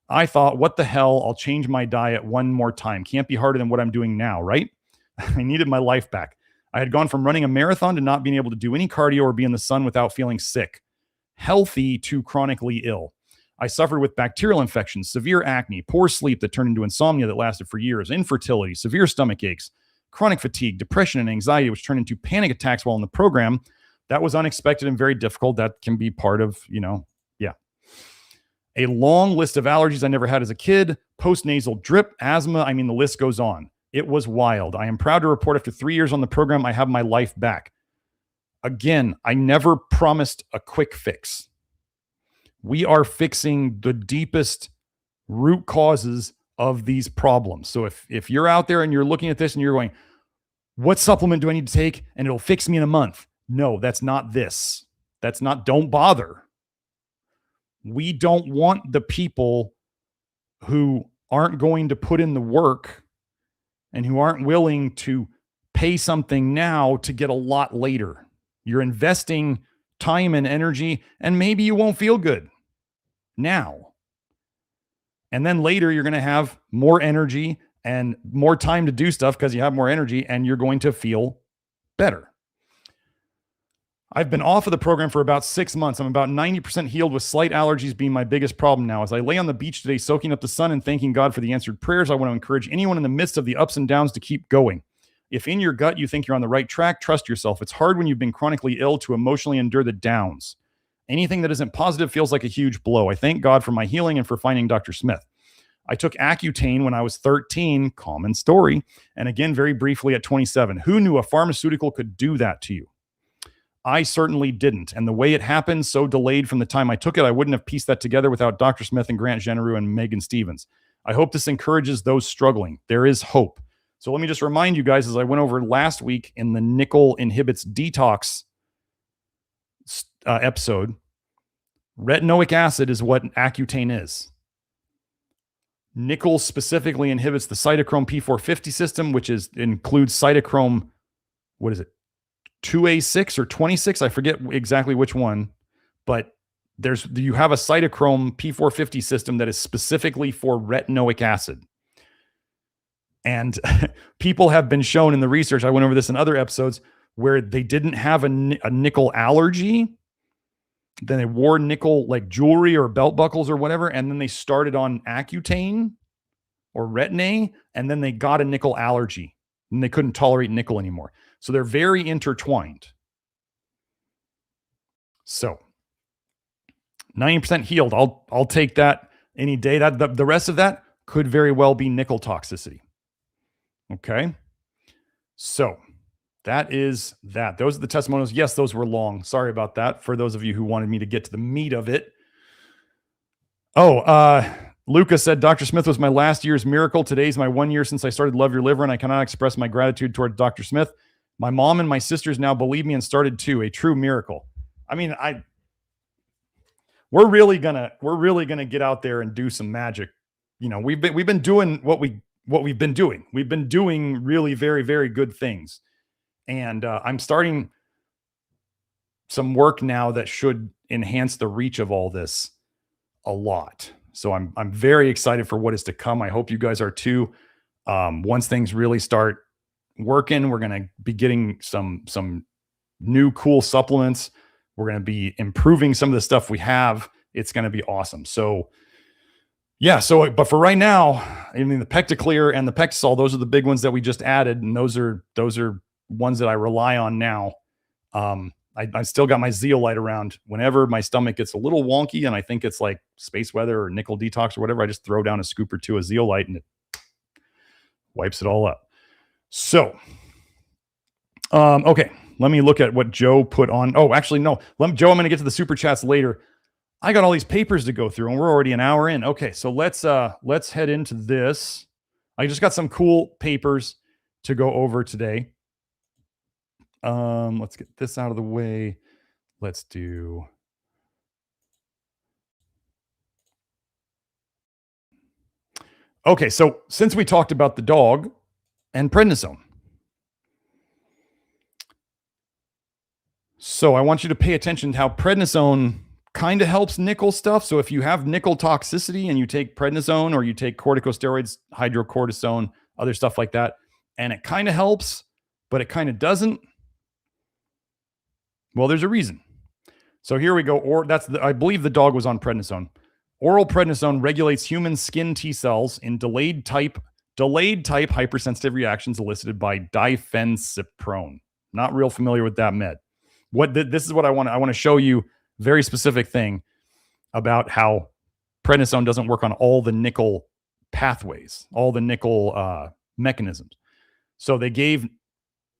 I thought, what the hell? I'll change my diet one more time. Can't be harder than what I'm doing now, right? I needed my life back. I had gone from running a marathon to not being able to do any cardio or be in the sun without feeling sick. Healthy to chronically ill. I suffered with bacterial infections, severe acne, poor sleep that turned into insomnia that lasted for years, infertility, severe stomach aches, chronic fatigue, depression, and anxiety, which turned into panic attacks while in the program. That was unexpected and very difficult. That can be part of, a long list of allergies I never had as a kid, post-nasal drip, asthma. I mean, the list goes on. It was wild. I am proud to report after 3 years on the program, I have my life back. Again, I never promised a quick fix. We are fixing the deepest root causes of these problems. So if you're out there and you're looking at this and you're going, what supplement do I need to take and it'll fix me in a month? No, that's not this. Don't bother. We don't want the people who aren't going to put in the work and who aren't willing to pay something now to get a lot later. You're investing time and energy, and maybe you won't feel good now. And then later you're going to have more energy and more time to do stuff because you have more energy and you're going to feel better. I've been off of the program for about 6 months. I'm about 90% healed, with slight allergies being my biggest problem now. As I lay on the beach today, soaking up the sun and thanking God for the answered prayers, I want to encourage anyone in the midst of the ups and downs to keep going. If in your gut you think you're on the right track, trust yourself. It's hard when you've been chronically ill to emotionally endure the downs. Anything that isn't positive feels like a huge blow. I thank God for my healing and for finding Dr. Smith. I took Accutane when I was 13, common story, and again very briefly at 27. Who knew a pharmaceutical could do that to you? I certainly didn't. And the way it happened, so delayed from the time I took it, I wouldn't have pieced that together without Dr. Smith and Grant Genereux and Megan Stevens. I hope this encourages those struggling. There is hope. So let me just remind you guys, as I went over last week in the nickel inhibits detox episode, retinoic acid is what Accutane is. Nickel specifically inhibits the cytochrome P450 system, which includes cytochrome, 2A6 or 26, I forget exactly which one, but you have a cytochrome P450 system that is specifically for retinoic acid. And people have been shown in the research, I went over this in other episodes, where they didn't have a nickel allergy, then they wore nickel like jewelry or belt buckles or whatever, and then they started on Accutane or Retin-A, and then they got a nickel allergy and they couldn't tolerate nickel anymore. So they're very intertwined. So 90% healed. I'll take that any day. That the rest of that could very well be nickel toxicity. Okay. So that is that. Those are the testimonials. Yes, those were long. Sorry about that. For those of you who wanted me to get to the meat of it. Luca said, Dr. Smith was my last year's miracle. Today's my 1 year since I started Love Your Liver, and I cannot express my gratitude toward Dr. Smith. My mom and my sisters now believe me and started too. A true miracle. I mean, we're really gonna get out there and do some magic. You know, we've been doing what we've been doing. We've been doing really very, very good things. And I'm starting some work now that should enhance the reach of all this a lot. So I'm very excited for what is to come. I hope you guys are too. Once things really start working, we're going to be getting some new cool supplements. We're going to be improving some of the stuff we have. It's going to be awesome. So yeah. So, but for right now, I mean, the PectaClear and the PectaSol, those are the big ones that we just added. And those are ones that I rely on now. I still got my zeolite around. Whenever my stomach gets a little wonky and I think it's like space weather or nickel detox or whatever, I just throw down a scoop or two of zeolite and it wipes it all up. So, okay, let me look at what Joe put on. Oh, actually, no. Joe, I'm going to get to the super chats later. I got all these papers to go through and we're already an hour in. Okay, so let's head into this. I just got some cool papers to go over today. Let's get this out of the way. Let's do. Okay, so since we talked about the dog and prednisone, so I want you to pay attention to how prednisone kind of helps nickel stuff. So if you have nickel toxicity and you take prednisone or you take corticosteroids, hydrocortisone, other stuff like that, and it kind of helps, but it kind of doesn't, well, there's a reason. So here we go. Or I believe the dog was on prednisone. Oral prednisone regulates human skin T cells in delayed type hypersensitive reactions elicited by diphencyprone. Not real familiar with that med. This is what I want to show you. Very specific thing about how prednisone doesn't work on all the nickel pathways, all the nickel mechanisms. So they gave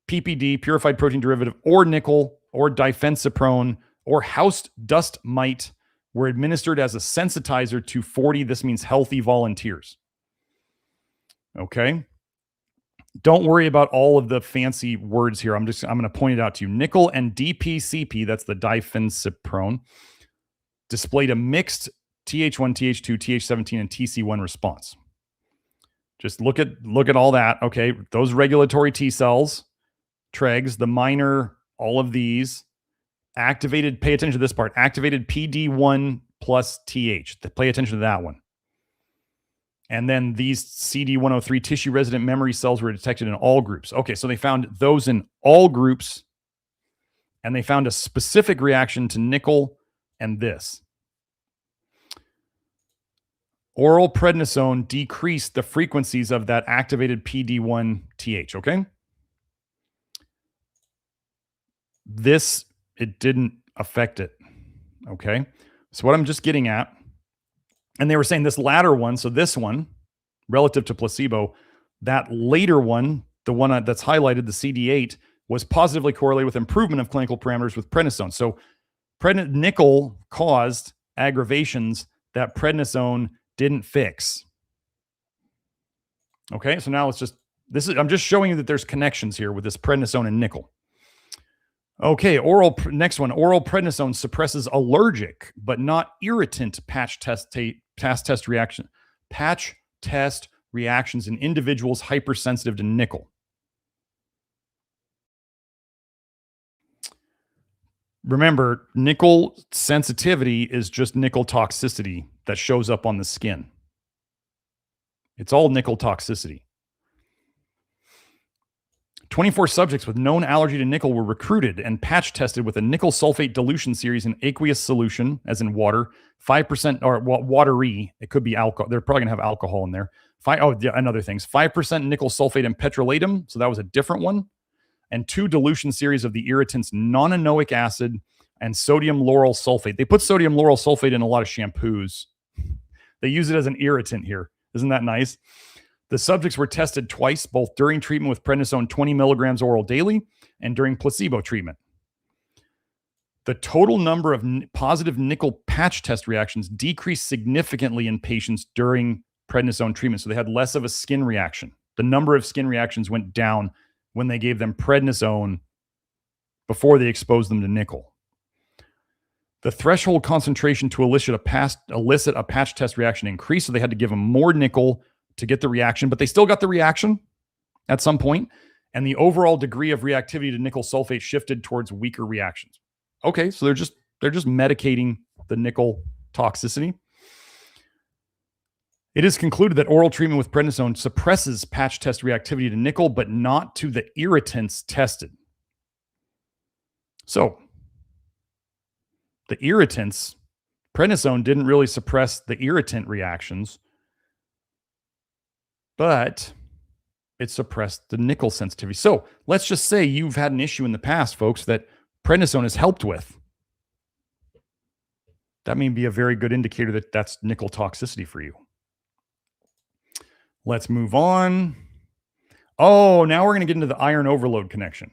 PPD, purified protein derivative, or nickel, or diphencyprone, or house dust mite were administered as a sensitizer to 40. This means healthy volunteers. Okay. Don't worry about all of the fancy words here. I'm going to point it out to you. Nickel and DPCP, that's the diphencyprone, displayed a mixed TH1, TH2, TH17, and TC1 response. Just look at all that. Okay, those regulatory T cells, TREGs, the minor, all of these activated. Pay attention to this part. Activated PD1 plus TH. Pay attention to that one. And then these CD103 tissue resident memory cells were detected in all groups. Okay, so they found those in all groups, and they found a specific reaction to nickel and this. Oral prednisone decreased the frequencies of that activated PD1-TH, okay? This, it didn't affect it, okay? So what I'm just getting at, and they were saying this latter one, so this one, relative to placebo, that later one, the one that's highlighted, the CD8, was positively correlated with improvement of clinical parameters with prednisone. So nickel caused aggravations that prednisone didn't fix. Okay, so now I'm just showing you that there's connections here with this prednisone and nickel. Okay, next one. Oral prednisone suppresses allergic but not irritant patch test reactions in individuals hypersensitive to nickel. Remember, nickel sensitivity is just nickel toxicity that shows up on the skin. It's all nickel toxicity. 24 subjects with known allergy to nickel were recruited and patch tested with a nickel sulfate dilution series in aqueous solution, as in water, 5% or watery. It could be alcohol. They're probably going to have alcohol in there. And other things. 5% nickel sulfate and petrolatum. So that was a different one. And 2 dilution series of the irritants nonanoic acid and sodium lauryl sulfate. They put sodium lauryl sulfate in a lot of shampoos. They use it as an irritant here. Isn't that nice? The subjects were tested twice, both during treatment with prednisone 20 milligrams oral daily and during placebo treatment. The total number of positive nickel patch test reactions decreased significantly in patients during prednisone treatment. So they had less of a skin reaction. The number of skin reactions went down when they gave them prednisone before they exposed them to nickel. The threshold concentration to elicit a patch test reaction increased, so they had to give them more nickel to get the reaction, but they still got the reaction at some point, and the overall degree of reactivity to nickel sulfate shifted towards weaker reactions. Okay, so they're just medicating the nickel toxicity. It is concluded that oral treatment with prednisone suppresses patch test reactivity to nickel, but not to the irritants tested. So, the irritants, prednisone didn't really suppress the irritant reactions, but it suppressed the nickel sensitivity. So let's just say you've had an issue in the past, folks, that prednisone has helped with, that may be a very good indicator that that's nickel toxicity for you. Let's move on. Oh, now we're going to get into the iron overload connection.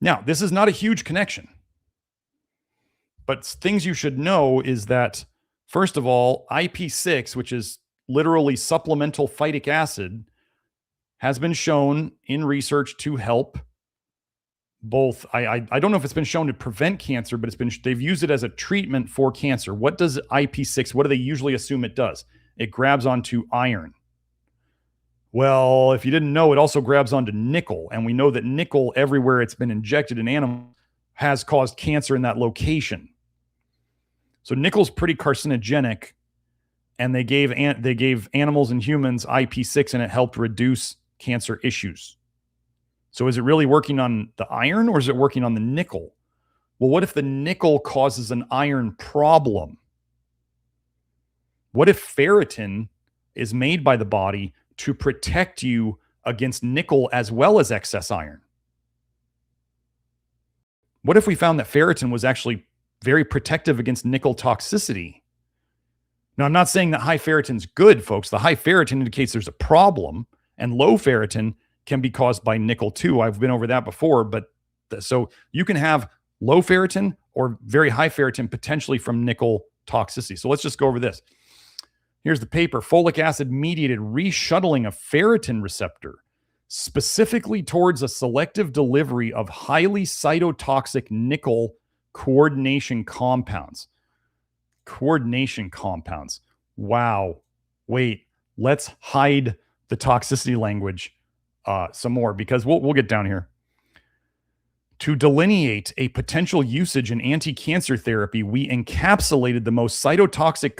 Now, this is not a huge connection, but things you should know is that, first of all, IP6, which is literally supplemental phytic acid, has been shown in research to help both. I don't know if it's been shown to prevent cancer, but they've used it as a treatment for cancer. What does IP6, what do they usually assume it does? It grabs onto iron. Well, if you didn't know, it also grabs onto nickel. And we know that nickel, everywhere it's been injected in animals, has caused cancer in that location. So nickel's pretty carcinogenic. And they gave animals and humans IP6, and it helped reduce cancer issues. So is it really working on the iron, or is it working on the nickel? Well, what if the nickel causes an iron problem? What if ferritin is made by the body to protect you against nickel as well as excess iron? What if we found that ferritin was actually very protective against nickel toxicity? Now, I'm not saying that high ferritin's good, folks. The high ferritin indicates there's a problem, and low ferritin can be caused by nickel too. I've been over that before, but so you can have low ferritin or very high ferritin potentially from nickel toxicity. So let's just go over this. Here's the paper: folic acid mediated reshuttling of ferritin receptor, specifically towards a selective delivery of highly cytotoxic nickel coordination compounds. Coordination compounds. Wow. Wait, let's hide the toxicity language some more, because we'll get down here. To delineate a potential usage in anti-cancer therapy, we encapsulated the most cytotoxic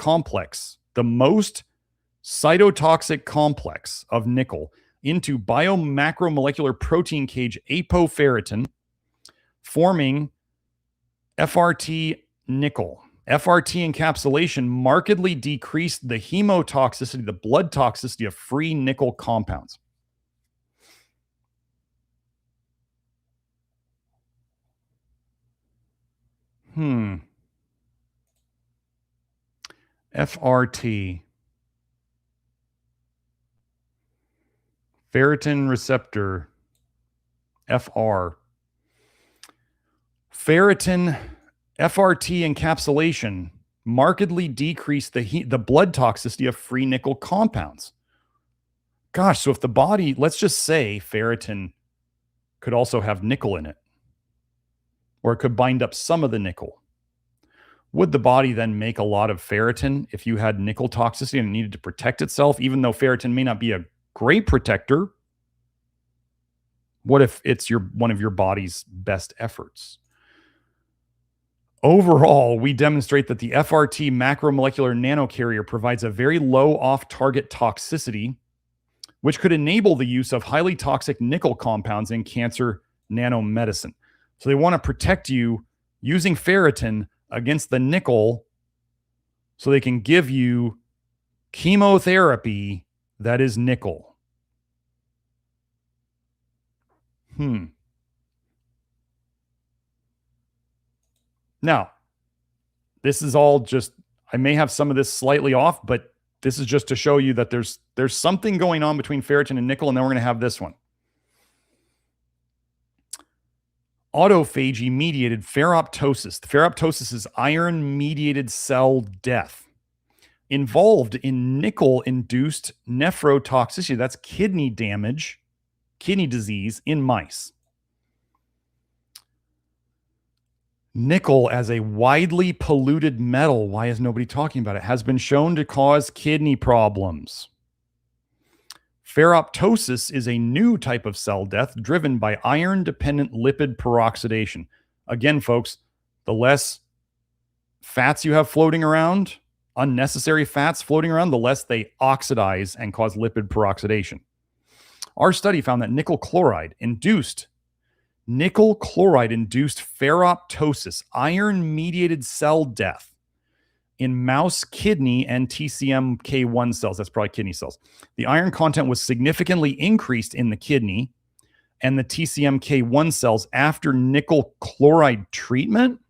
complex of nickel into biomacromolecular protein cage apoferritin, forming FRT nickel. FRT encapsulation markedly decreased the hemotoxicity, the blood toxicity of free nickel compounds. FRT. Ferritin receptor. FR. Ferritin FRT encapsulation markedly decreased the blood toxicity of free nickel compounds. Gosh, so if the body, let's just say ferritin could also have nickel in it, or it could bind up some of the nickel. Would the body then make a lot of ferritin if you had nickel toxicity and it needed to protect itself, even though ferritin may not be a great protector? What if it's one of your body's best efforts? Overall, we demonstrate that the FRT macromolecular nanocarrier provides a very low off-target toxicity, which could enable the use of highly toxic nickel compounds in cancer nanomedicine. So they want to protect you using ferritin against the nickel so they can give you chemotherapy that is nickel. Now, this is all just, I may have some of this slightly off, but this is just to show you that there's something going on between ferritin and nickel, and then we're going to have this one. Autophagy-mediated ferroptosis. Ferroptosis is iron-mediated cell death involved in nickel-induced nephrotoxicity. That's kidney damage, kidney disease in mice. Nickel as a widely polluted metal, why is nobody talking about it, has been shown to cause kidney problems. Ferroptosis is a new type of cell death driven by iron-dependent lipid peroxidation. Again, folks, the less fats you have floating around, unnecessary fats floating around, the less they oxidize and cause lipid peroxidation. Our study found that nickel chloride induced ferroptosis, iron-mediated cell death, in mouse kidney and TCMK1 cells. That's probably kidney cells. The iron content was significantly increased in the kidney, and the TCMK1 cells after nickel chloride treatment.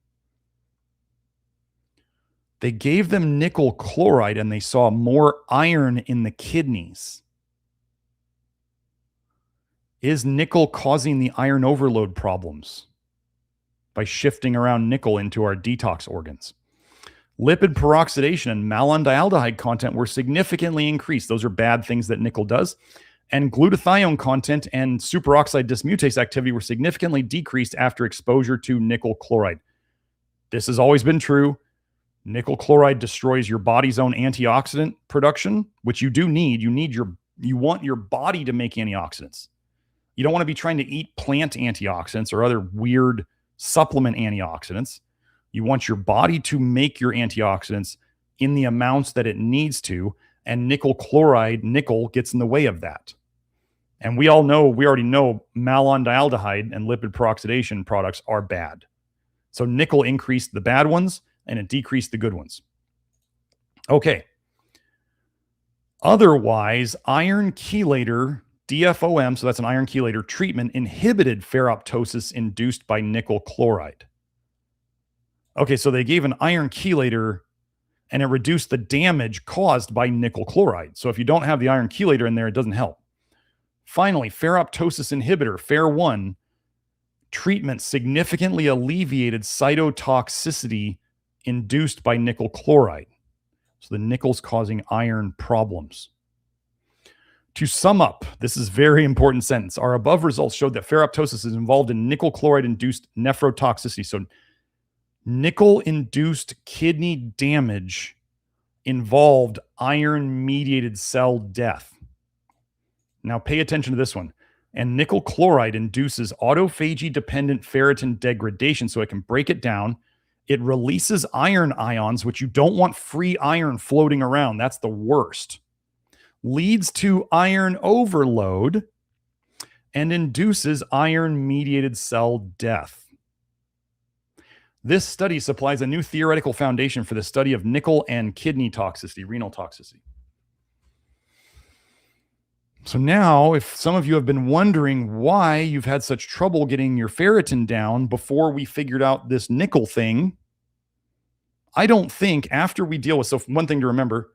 They gave them nickel chloride and they saw more iron in the kidneys. Is nickel causing the iron overload problems by shifting around nickel into our detox organs? Lipid peroxidation and malondialdehyde content were significantly increased. Those are bad things that nickel does. And glutathione content and superoxide dismutase activity were significantly decreased after exposure to nickel chloride. This has always been true. Nickel chloride destroys your body's own antioxidant production, which you do need. You want your body to make antioxidants. You don't want to be trying to eat plant antioxidants or other weird supplement antioxidants. You want your body to make your antioxidants in the amounts that it needs to, and nickel gets in the way of that. And we already know malondialdehyde and lipid peroxidation products are bad. So nickel increased the bad ones and it decreased the good ones. Okay. Otherwise, iron chelator DFOM, so that's an iron chelator treatment, inhibited ferroptosis induced by nickel chloride. Okay, so they gave an iron chelator and it reduced the damage caused by nickel chloride. So if you don't have the iron chelator in there, it doesn't help. Finally, ferroptosis inhibitor, FER1, treatment significantly alleviated cytotoxicity induced by nickel chloride. So the nickel's causing iron problems. To sum up, this is a very important sentence. Our above results showed that ferroptosis is involved in nickel chloride-induced nephrotoxicity. So nickel-induced kidney damage involved iron-mediated cell death. Now pay attention to this one. And nickel chloride induces autophagy-dependent ferritin degradation, so it can break it down. It releases iron ions, which you don't want free iron floating around. That's the worst. Leads to iron overload and induces iron-mediated cell death. This study supplies a new theoretical foundation for the study of nickel and kidney toxicity, renal toxicity. So now, if some of you have been wondering why you've had such trouble getting your ferritin down before we figured out this nickel thing, I don't think after we deal with, so one thing to remember,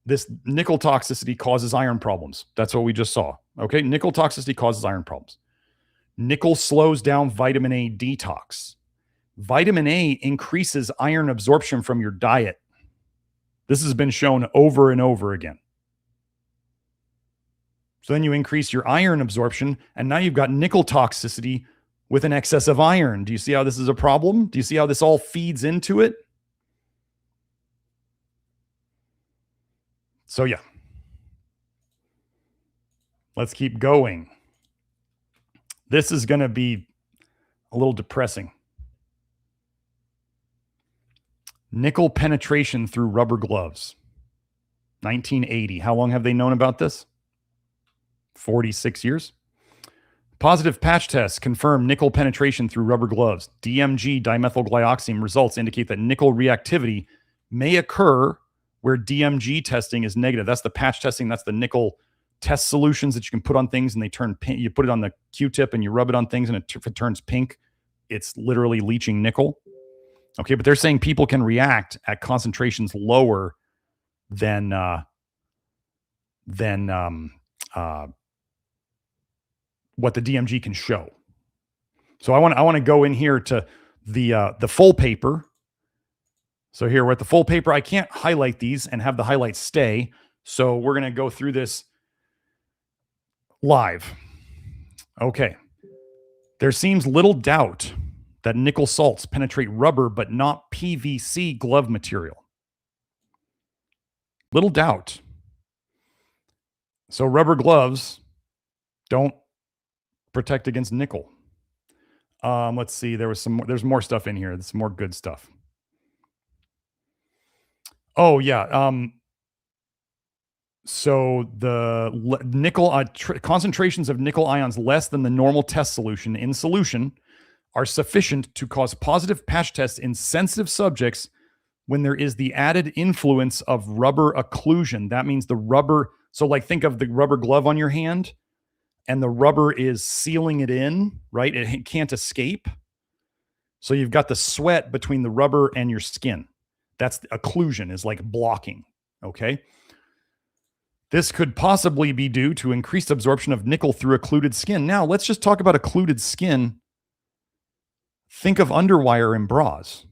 this nickel toxicity causes iron problems. That's what we just saw. Okay, nickel toxicity causes iron problems. Nickel slows down vitamin A detox. Vitamin A increases iron absorption from your diet. This has been shown over and over again. So then you increase your iron absorption, and now you've got nickel toxicity with an excess of iron. Do you see how this is a problem? Do you see how this all feeds into it? So yeah, let's keep going. This is going to be a little depressing. Nickel penetration through rubber gloves. 1980. How long have they known about this? 46 years. Positive patch tests confirm nickel penetration through rubber gloves. DMG dimethylglyoxime results indicate that nickel reactivity may occur where DMG testing is negative. That's the patch testing. That's the nickel test solutions that you can put on things and they turn pink. You put it on the Q-tip and you rub it on things and if it turns pink, it's literally leaching nickel. Okay, but they're saying people can react at concentrations lower than what the DMG can show. So I want to go in here to the full paper. So here we're at the full paper. I can't highlight these and have the highlights stay. So we're going to go through this live. Okay. There seems little doubt that nickel salts penetrate rubber, but not PVC glove material. Little doubt. So rubber gloves don't protect against nickel. Let's see. There's more stuff in here. There's some more good stuff. Oh yeah. So the nickel concentrations of nickel ions less than the normal test solution in solution are sufficient to cause positive patch tests in sensitive subjects when there is the added influence of rubber occlusion. That means the rubber. So like think of the rubber glove on your hand. and the rubber is sealing it in, right? It can't escape. So you've got the sweat between the rubber and your skin. That's the occlusion, is like blocking. Okay. This could possibly be due to increased absorption of nickel through occluded skin. Now, let's just talk about occluded skin. Think of underwire in bras.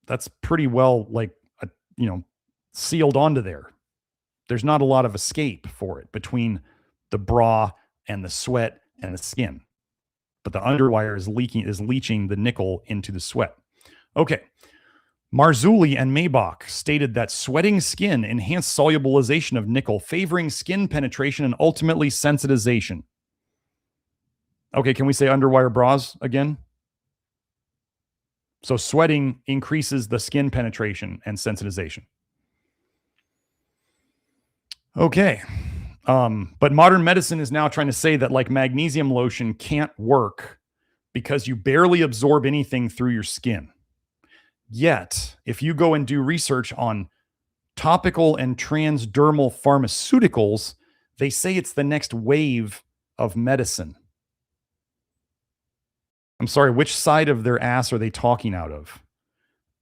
That's pretty well sealed onto there. There's not a lot of escape for it between the bra and the sweat and the skin. But the underwire is leaching the nickel into the sweat. Okay. Marzulli and Maybach stated that sweating skin enhanced solubilization of nickel, favoring skin penetration and ultimately sensitization. Okay, can we say underwire bras again? So sweating increases the skin penetration and sensitization. Okay. But modern medicine is now trying to say that like magnesium lotion can't work because you barely absorb anything through your skin. Yet, if you go and do research on topical and transdermal pharmaceuticals, they say it's the next wave of medicine. I'm sorry, which side of their ass are they talking out of?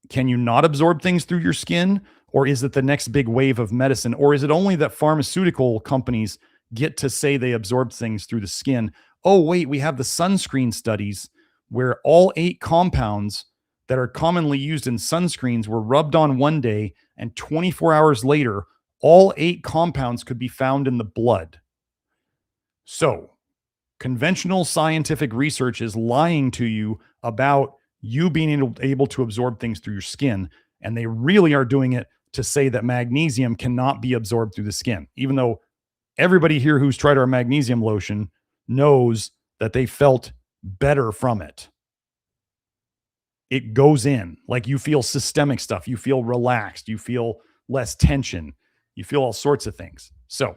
Can you not absorb things through your skin? Or is it the next big wave of medicine? Or is it only that pharmaceutical companies get to say they absorb things through the skin? Oh, wait, we have the sunscreen studies where all 8 compounds that are commonly used in sunscreens were rubbed on one day, and 24 hours later, all 8 compounds could be found in the blood. So, conventional scientific research is lying to you about you being able to absorb things through your skin, and they really are doing it to say that magnesium cannot be absorbed through the skin, even though everybody here who's tried our magnesium lotion knows that they felt better from it. It goes in, like you feel systemic stuff, you feel relaxed, you feel less tension, you feel all sorts of things. So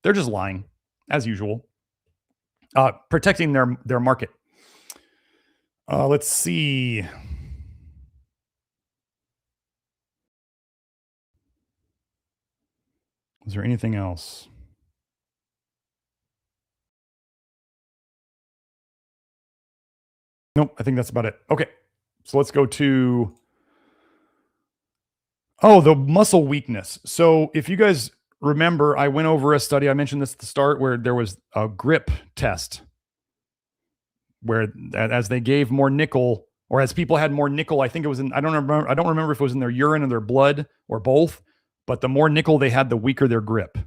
they're just lying, as usual, protecting their market. Let's see. Is there anything else? Nope, I think that's about it. Okay, so let's go to, the muscle weakness. So if you guys remember, I went over a study, I mentioned this at the start, where there was a grip test where as they gave more nickel, or as people had more nickel, I think it was in, I don't remember if it was in their urine or their blood or both, but the more nickel they had, the weaker their grip.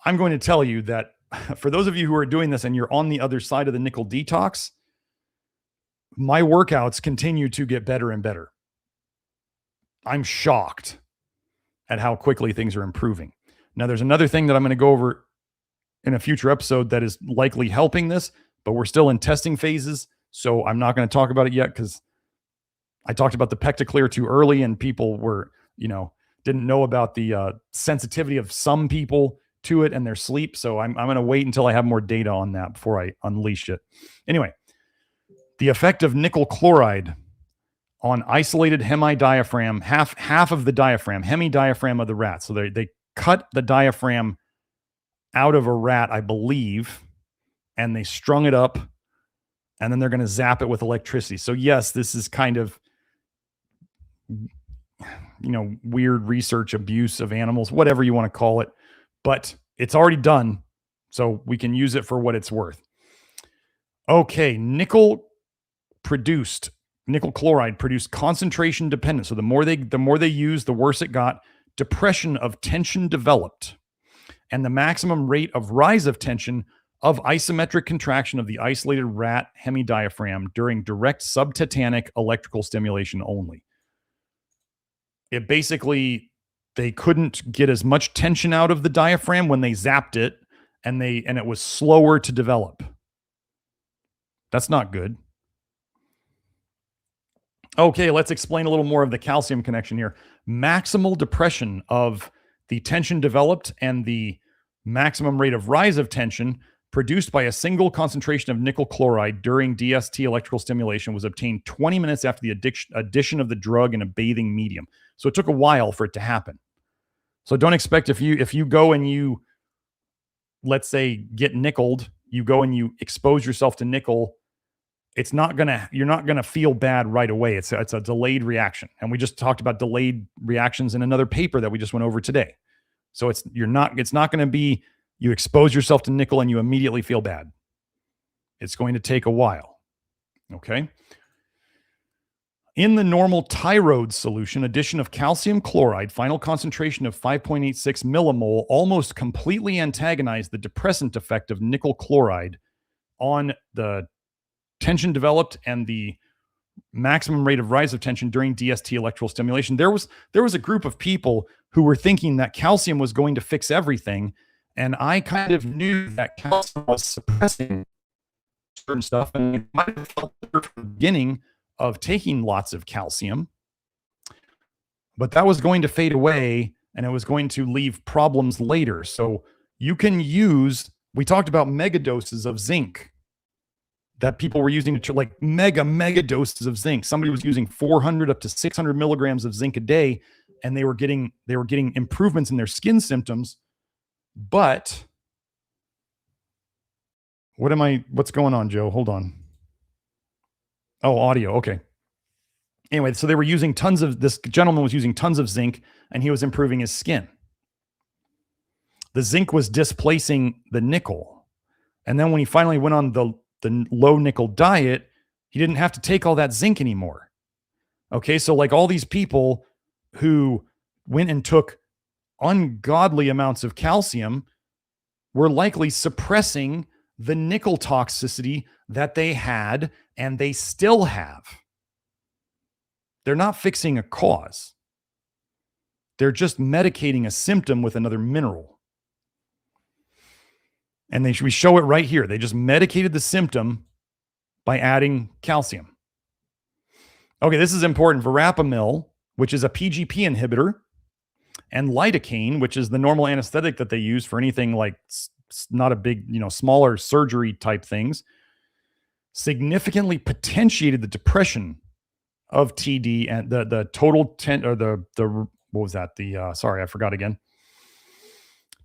I'm going to tell you that for those of you who are doing this and you're on the other side of the nickel detox, my workouts continue to get better and better. I'm shocked at how quickly things are improving. Now, there's another thing that I'm going to go over in a future episode that is likely helping this, but we're still in testing phases. So I'm not going to talk about it yet because I talked about the PectaClear too early and people were, didn't know about the sensitivity of some people to it and their sleep. So I'm going to wait until I have more data on that before I unleash it. Anyway, the effect of nickel chloride on isolated hemidiaphragm, half of the diaphragm, hemidiaphragm of the rat. So they cut the diaphragm out of a rat, I believe, and they strung it up, and then they're going to zap it with electricity. So yes, this is kind of, weird research abuse of animals, whatever you want to call it, but it's already done. So we can use it for what it's worth. Okay. Nickel chloride produced concentration dependent. So the more they use, the worse it got. Depression of tension developed, and the maximum rate of rise of tension of isometric contraction of the isolated rat hemidiaphragm during direct subtetanic electrical stimulation only. It basically, they couldn't get as much tension out of the diaphragm when they zapped it, and it was slower to develop. That's not good. Okay, let's explain a little more of the calcium connection here. Maximal depression of the tension developed and the maximum rate of rise of tension produced by a single concentration of nickel chloride during DST electrical stimulation was obtained 20 minutes after the addition of the drug in a bathing medium. So it took a while for it to happen. So don't expect if you go and you let's say, get nickeled, you go and you expose yourself to nickel, you're not gonna feel bad right away. It's a delayed reaction. And we just talked about delayed reactions in another paper that we just went over today. So it's not gonna be you expose yourself to nickel and you immediately feel bad. It's going to take a while. Okay. In the normal Tyrode solution, addition of calcium chloride, final concentration of 5.86 millimole, almost completely antagonized the depressant effect of nickel chloride on the tension developed and the maximum rate of rise of tension during DST electrical stimulation. There was a group of people who were thinking that calcium was going to fix everything, and I kind of knew that calcium was suppressing certain stuff, and it might have felt better from the beginning of taking lots of calcium, but that was going to fade away and it was going to leave problems later. So you can use, we talked about mega doses of zinc that people were using to like mega doses of zinc. Somebody was using 400 up to 600 milligrams of zinc a day, and they were getting improvements in their skin symptoms. But what's going on, Joe? Hold on. Oh, audio. Okay. Anyway, so this gentleman was using tons of zinc and he was improving his skin. The zinc was displacing the nickel. And then when he finally went on the low nickel diet, he didn't have to take all that zinc anymore. Okay. So like all these people who went and took ungodly amounts of calcium were likely suppressing the nickel toxicity that they had and they still have. They're not fixing a cause. They're just medicating a symptom with another mineral. And we show it right here. They just medicated the symptom by adding calcium. Okay, this is important. Verapamil, which is a PGP inhibitor, and lidocaine, which is the normal anesthetic that they use for anything like not a big, smaller surgery type things, significantly potentiated the depression of TD and the total what was that? Sorry, I forgot again.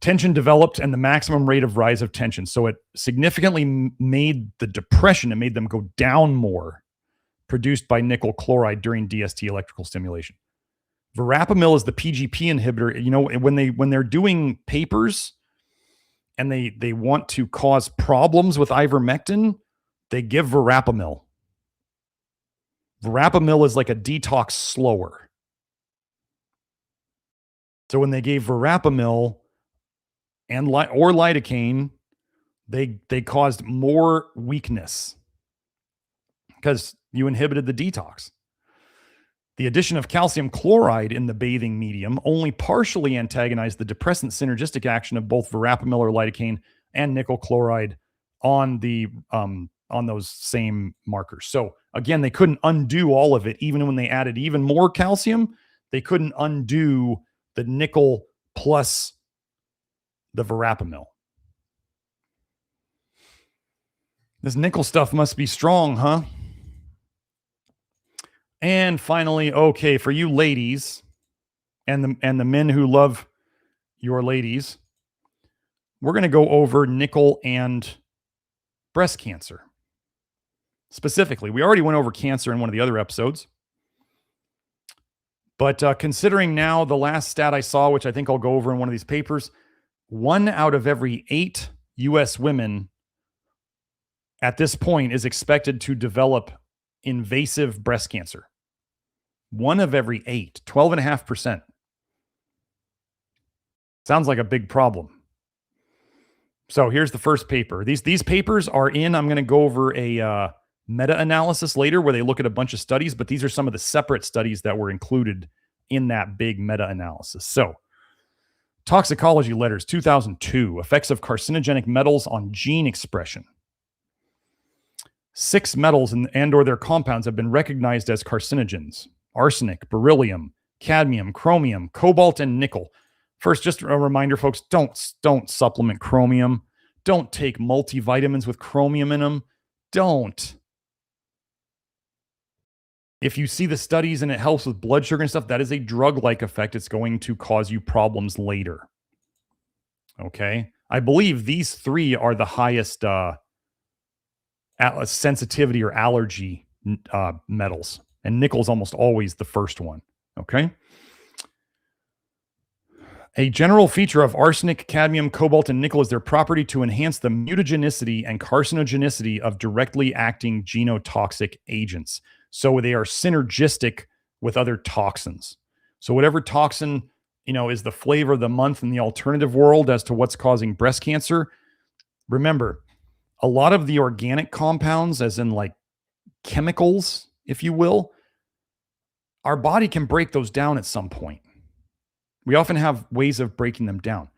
Tension developed and the maximum rate of rise of tension. So it significantly made the depression, it made them go down more, produced by nickel chloride during DST electrical stimulation. Verapamil is the PGP inhibitor. When they're doing papers and they want to cause problems with ivermectin, they give verapamil. Verapamil is like a detox slower. So when they gave verapamil or lidocaine, they caused more weakness because you inhibited the detox. The addition of calcium chloride in the bathing medium only partially antagonized the depressant synergistic action of both verapamil or lidocaine and nickel chloride on those same markers. So again, they couldn't undo all of it. Even when they added even more calcium, they couldn't undo the nickel plus the verapamil. This nickel stuff must be strong, huh? And finally, okay, for you ladies and the men who love your ladies, we're going to go over nickel and breast cancer. Specifically, we already went over cancer in one of the other episodes. But considering now the last stat I saw, which I think I'll go over in one of these papers, 1 out of every 8 U.S. women at this point is expected to develop invasive breast cancer. 1 of every 8, 12.5%. Sounds like a big problem. So here's the first paper. These papers are in, I'm going to go over a meta-analysis later where they look at a bunch of studies, but these are some of the separate studies that were included in that big meta-analysis. So Toxicology Letters, 2002, effects of carcinogenic metals on gene expression. 6 metals and or their compounds have been recognized as carcinogens: arsenic, beryllium, cadmium, chromium, cobalt, and nickel. First, just a reminder, folks, don't supplement chromium. Don't take multivitamins with chromium in them. Don't. If you see the studies and it helps with blood sugar and stuff, that is a drug-like effect. It's going to cause you problems later. Okay? I believe these three are the highest sensitivity or allergy metals. And nickel is almost always the first one. Okay. A general feature of arsenic, cadmium, cobalt, and nickel is their property to enhance the mutagenicity and carcinogenicity of directly acting genotoxic agents. So they are synergistic with other toxins. So whatever toxin, is the flavor of the month in the alternative world as to what's causing breast cancer, remember, a lot of the organic compounds, as in like chemicals, if you will, our body can break those down at some point. We often have ways of breaking them down.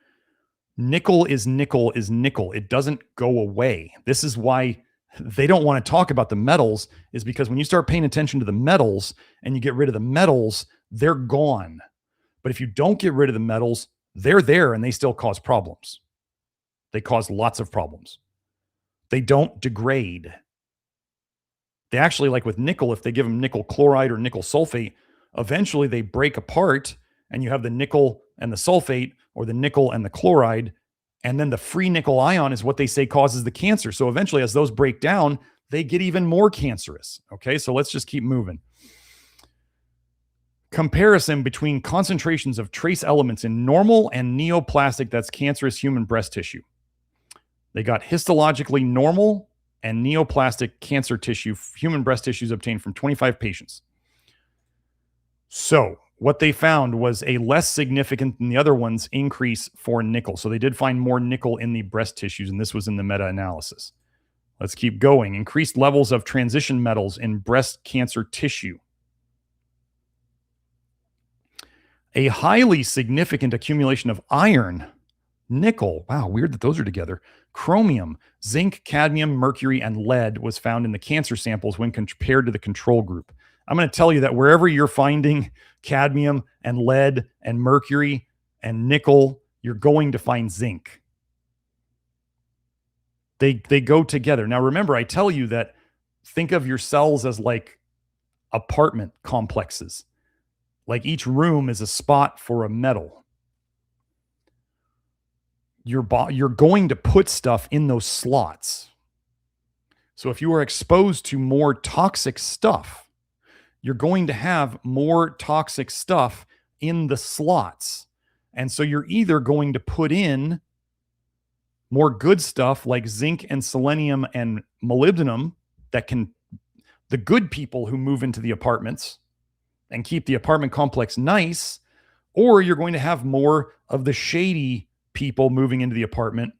Nickel is nickel is nickel. It doesn't go away. This is why they don't want to talk about the metals, is because when you start paying attention to the metals and you get rid of the metals, they're gone. But if you don't get rid of the metals, they're there and they still cause problems. They cause lots of problems. They don't degrade. They actually, like with nickel, if they give them nickel chloride or nickel sulfate, eventually they break apart and you have the nickel and the sulfate, or the nickel and the chloride, and then the free nickel ion is what they say causes the cancer. So eventually, as those break down, they get even more cancerous. Okay, so let's just keep moving. Comparison between concentrations of trace elements in normal and neoplastic, that's cancerous human breast tissue. They got histologically normal and neoplastic cancer tissue, human breast tissues obtained from 25 patients. So what they found was a less significant than the other ones increase for nickel. So they did find more nickel in the breast tissues, and this was in the meta-analysis. Let's keep going. Increased levels of transition metals in breast cancer tissue. A highly significant accumulation of iron, nickel, wow, weird that those are together, chromium, zinc, cadmium, mercury, and lead was found in the cancer samples when compared to the control group. I'm going to tell you that wherever you're finding cadmium and lead and mercury and nickel, you're going to find zinc. They go together. Now, remember, I tell you that think of your cells as like apartment complexes. Like each room is a spot for a metal. You're going to put stuff in those slots. So if you are exposed to more toxic stuff, you're going to have more toxic stuff in the slots. And so you're either going to put in more good stuff like zinc and selenium and molybdenum that can, the good people who move into the apartments and keep the apartment complex nice, or you're going to have more of the shady people moving into the apartment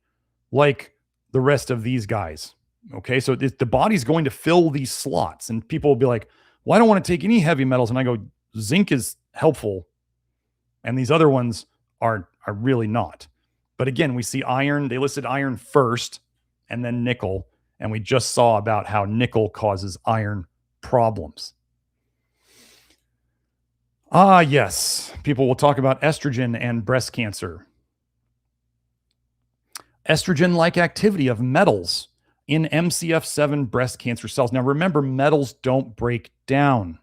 like the rest of these guys. Okay, so the body's going to fill these slots, and people will be like, well, I don't want to take any heavy metals. And I go, zinc is helpful. And these other ones are really not. But again, we see iron. They listed iron first and then nickel. And we just saw about how nickel causes iron problems. Ah, yes. People will talk about estrogen and breast cancer. Estrogen-like activity of metals in MCF7 breast cancer cells. Now, remember, metals don't break down.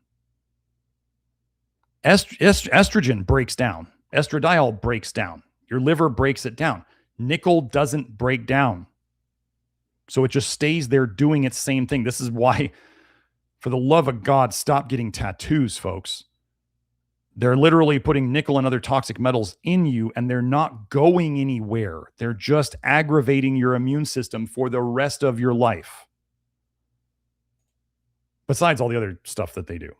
Estrogen breaks down. Estradiol breaks down. Your liver breaks it down. Nickel doesn't break down. So it just stays there doing its same thing. This is why, for the love of God, stop getting tattoos, folks. They're literally putting nickel and other toxic metals in you, and they're not going anywhere. They're just aggravating your immune system for the rest of your life. Besides all the other stuff that they do.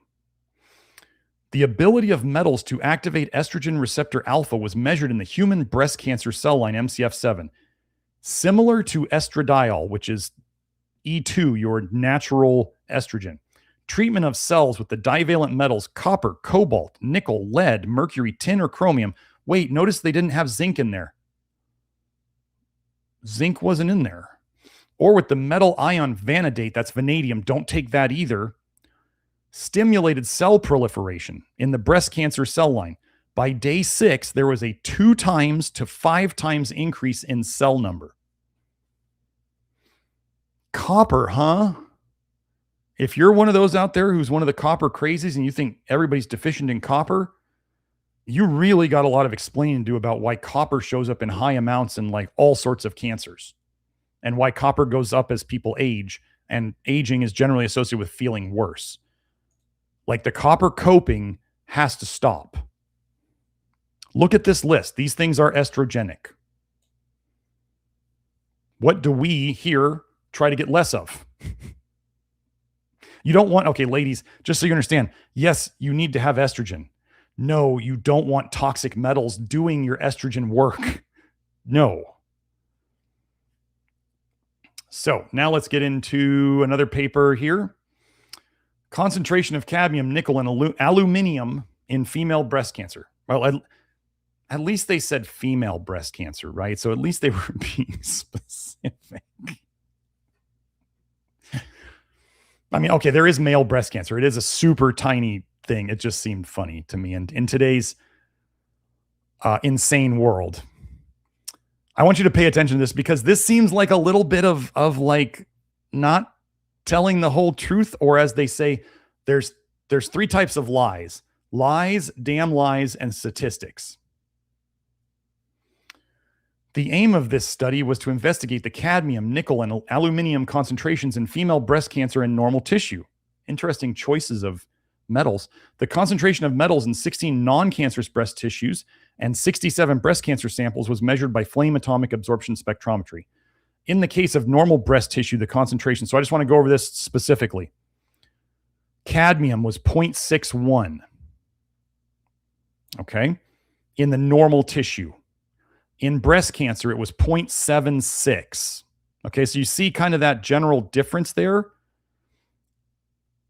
The ability of metals to activate estrogen receptor alpha was measured in the human breast cancer cell line MCF7. Similar to estradiol, which is E2, your natural estrogen. Treatment of cells with the divalent metals copper, cobalt, nickel, lead, mercury, tin, or chromium. Wait, notice they didn't have zinc in there. Zinc wasn't in there. Or with the metal ion vanadate, that's vanadium. Don't take that either. Stimulated cell proliferation in the breast cancer cell line. By day 6, there was a 2 times to 5 times increase in cell number. Copper, huh? If you're one of those out there who's one of the copper crazies and you think everybody's deficient in copper, you really got a lot of explaining to do about why copper shows up in high amounts in like all sorts of cancers, and why copper goes up as people age, and aging is generally associated with feeling worse. Like the copper coping has to stop. Look at this list. These things are estrogenic. What do we here try to get less of? You don't want, okay, ladies, just so you understand, yes, you need to have estrogen. No, you don't want toxic metals doing your estrogen work. No. So now let's get into another paper here. Concentration of cadmium, nickel, and aluminium in female breast cancer. Well, at least they said female breast cancer, right? So at least they were being specific. I mean, okay, there is male breast cancer. It is a super tiny thing. It just seemed funny to me. And in today's insane world, I want you to pay attention to this, because this seems like a little bit of like not telling the whole truth, or as they say, there's three types of lies: lies, damn lies, and statistics. The aim of this study was to investigate the cadmium, nickel, and aluminium concentrations in female breast cancer in normal tissue. Interesting choices of metals. The concentration of metals in 16 non-cancerous breast tissues and 67 breast cancer samples was measured by flame atomic absorption spectrometry. In the case of normal breast tissue, the concentration, so I just want to go over this specifically. Cadmium was 0.61. Okay. In the normal tissue. In breast cancer, it was 0.76. Okay, so you see kind of that general difference there.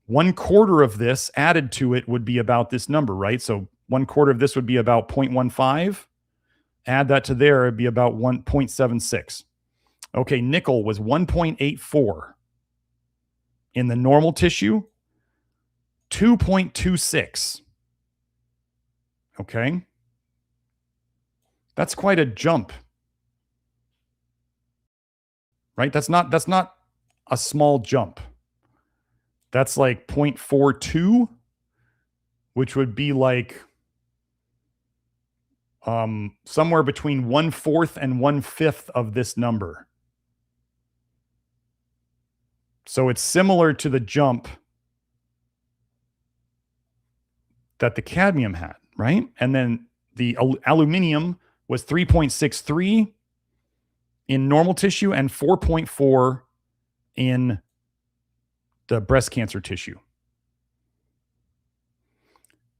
1/4 of this added to it would be about this number, right? So 1/4 of this would be about 0.15. Add that to there, it'd be about 1.76. Okay, nickel was 1.84. In the normal tissue, 2.26. Okay. That's quite a jump, right? That's not a small jump. That's like 0.42, which would be like somewhere between 1/4 and 1/5 of this number. So it's similar to the jump that the cadmium had, right? And then the aluminium was 3.63 in normal tissue and 4.4 in the breast cancer tissue.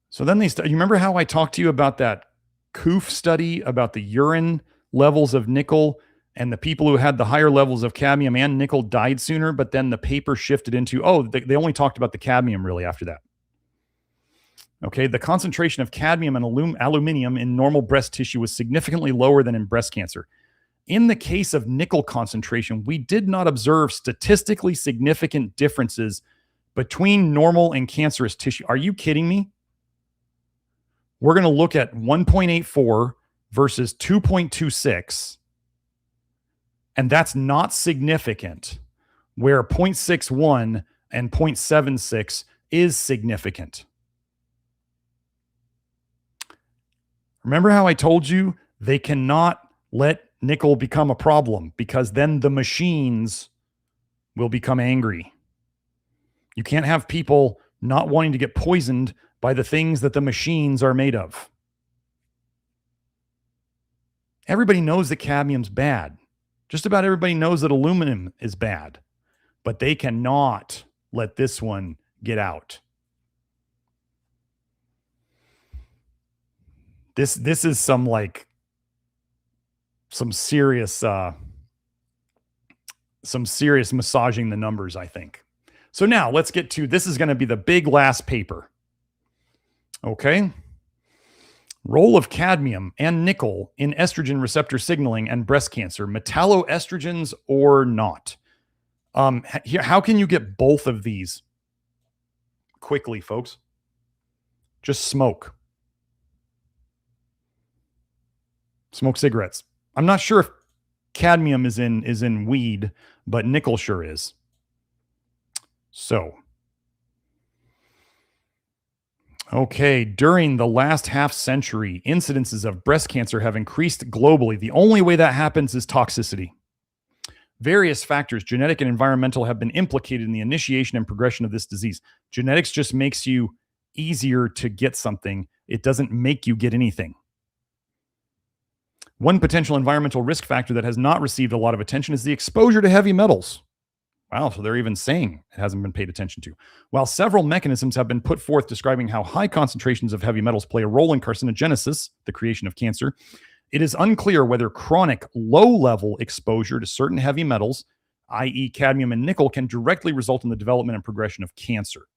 So then you remember how I talked to you about that COOF study about the urine levels of nickel, and the people who had the higher levels of cadmium and nickel died sooner, but then the paper shifted into, they only talked about the cadmium really after that. Okay, the concentration of cadmium and aluminium in normal breast tissue was significantly lower than in breast cancer. In the case of nickel concentration, we did not observe statistically significant differences between normal and cancerous tissue. Are you kidding me? We're going to look at 1.84 versus 2.26, and that's not significant, where 0.61 and 0.76 is significant. Remember how I told you they cannot let nickel become a problem, because then the machines will become angry. You can't have people not wanting to get poisoned by the things that the machines are made of. Everybody knows that cadmium's bad. Just about everybody knows that aluminum is bad, but they cannot let this one get out. This is some serious massaging the numbers, I think. So now let's get to, this is going to be the big last paper. Okay. Role of cadmium and nickel in estrogen receptor signaling and breast cancer, metalloestrogens or not. How can you get both of these quickly, folks? Just smoke. Smoke cigarettes. I'm not sure if cadmium is in weed, but nickel sure is. So, Okay, during the last half century, incidences of breast cancer have increased globally. The only way that happens is toxicity. Various factors, genetic and environmental, have been implicated in the initiation and progression of this disease. Genetics just makes you easier to get something, it doesn't make you get anything. One potential environmental risk factor that has not received a lot of attention is the exposure to heavy metals. Wow, so they're even saying it hasn't been paid attention to. While several mechanisms have been put forth describing how high concentrations of heavy metals play a role in carcinogenesis, the creation of cancer, it is unclear whether chronic low-level exposure to certain heavy metals, i.e. cadmium and nickel, can directly result in the development and progression of cancer.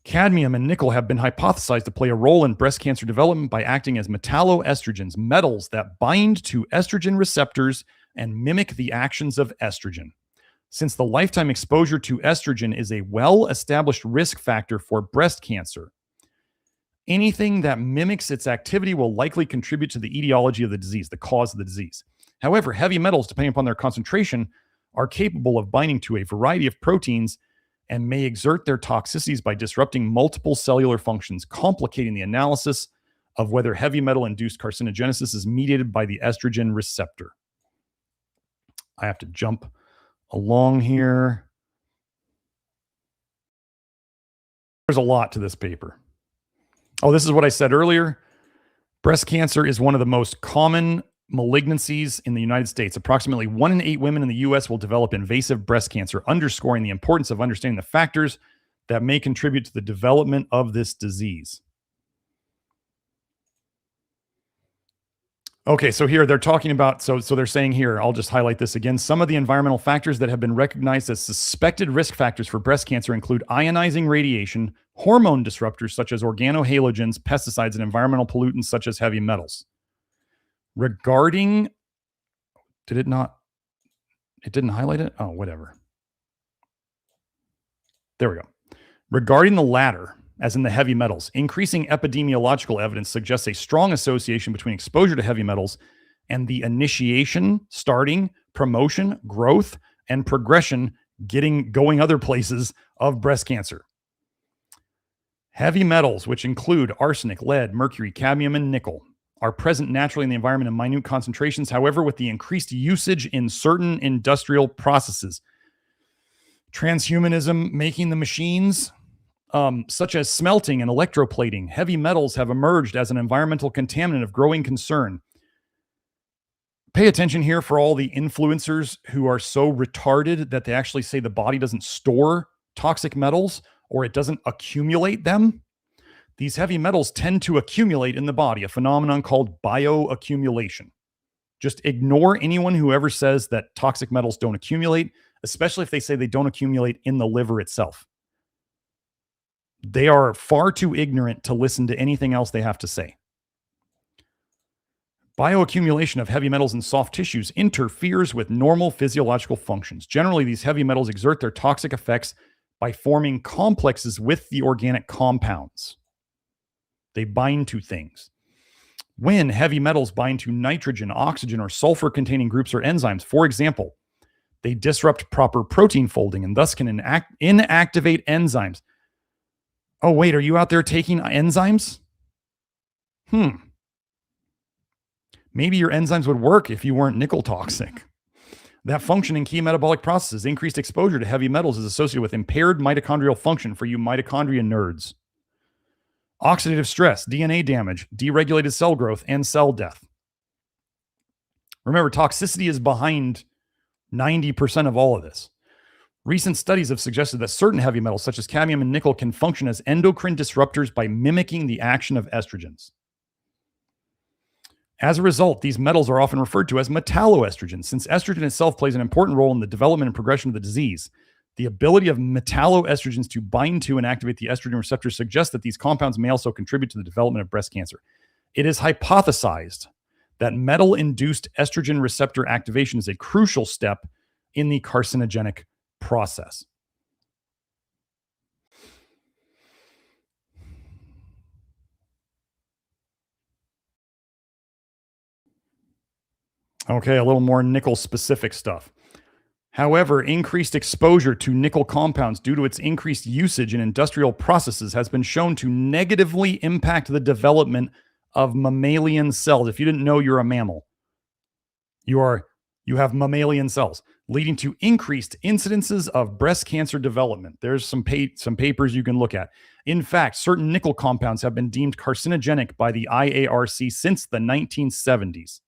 Cadmium and nickel have been hypothesized to play a role in breast cancer development by acting as metalloestrogens, metals that bind to estrogen receptors and mimic the actions of estrogen. Since the lifetime exposure to estrogen is a well-established risk factor for breast cancer, anything that mimics its activity will likely contribute to the etiology of the disease, the cause of the disease. However, heavy metals, depending upon their concentration, are capable of binding to a variety of proteins and may exert their toxicities by disrupting multiple cellular functions, complicating the analysis of whether heavy metal-induced carcinogenesis is mediated by the estrogen receptor. I have to jump along here. There's a lot to this paper. Oh, this is what I said earlier. Breast cancer is one of the most common malignancies in the United States. Approximately 1 in 8 women in the U.S. will develop invasive breast cancer, underscoring the importance of understanding the factors that may contribute to the development of this disease. Okay, so here they're talking about, so they're saying here, I'll just highlight this again. Some of the environmental factors that have been recognized as suspected risk factors for breast cancer include ionizing radiation, hormone disruptors such as organohalogens, pesticides, and environmental pollutants such as heavy metals. Regarding, it didn't highlight it? Oh, whatever. There we go. Regarding the latter, as in the heavy metals, increasing epidemiological evidence suggests a strong association between exposure to heavy metals and the initiation, starting, promotion, growth, and progression, going other places of breast cancer. Heavy metals, which include arsenic, lead, mercury, cadmium, and nickel, are present naturally in the environment in minute concentrations. However, with the increased usage in certain industrial processes, transhumanism, making the machines, such as smelting and electroplating, heavy metals have emerged as an environmental contaminant of growing concern. Pay attention here for all the influencers who are so retarded that they actually say the body doesn't store toxic metals or it doesn't accumulate them. These heavy metals tend to accumulate in the body, a phenomenon called bioaccumulation. Just ignore anyone who ever says that toxic metals don't accumulate, especially if they say they don't accumulate in the liver itself. They are far too ignorant to listen to anything else they have to say. Bioaccumulation of heavy metals in soft tissues interferes with normal physiological functions. Generally, these heavy metals exert their toxic effects by forming complexes with the organic compounds. They bind to things. When heavy metals bind to nitrogen, oxygen, or sulfur-containing groups or enzymes, for example, they disrupt proper protein folding and thus can inactivate enzymes. Oh, wait, are you out there taking enzymes? Maybe your enzymes would work if you weren't nickel toxic. That function in key metabolic processes, increased exposure to heavy metals, is associated with impaired mitochondrial function for you mitochondria nerds. Oxidative stress, DNA damage, deregulated cell growth, and cell death. Remember, toxicity is behind 90% of all of this. Recent studies have suggested that certain heavy metals, such as cadmium and nickel, can function as endocrine disruptors by mimicking the action of estrogens. As a result, these metals are often referred to as metalloestrogens. Since estrogen itself plays an important role in the development and progression of the disease, the ability of metalloestrogens to bind to and activate the estrogen receptor suggests that these compounds may also contribute to the development of breast cancer. It is hypothesized that metal-induced estrogen receptor activation is a crucial step in the carcinogenic process. Okay, a little more nickel specific stuff. However, increased exposure to nickel compounds due to its increased usage in industrial processes has been shown to negatively impact the development of mammalian cells. If you didn't know you're a mammal, you have mammalian cells, leading to increased incidences of breast cancer development. There's some papers you can look at. In fact, certain nickel compounds have been deemed carcinogenic by the IARC since the 1970s.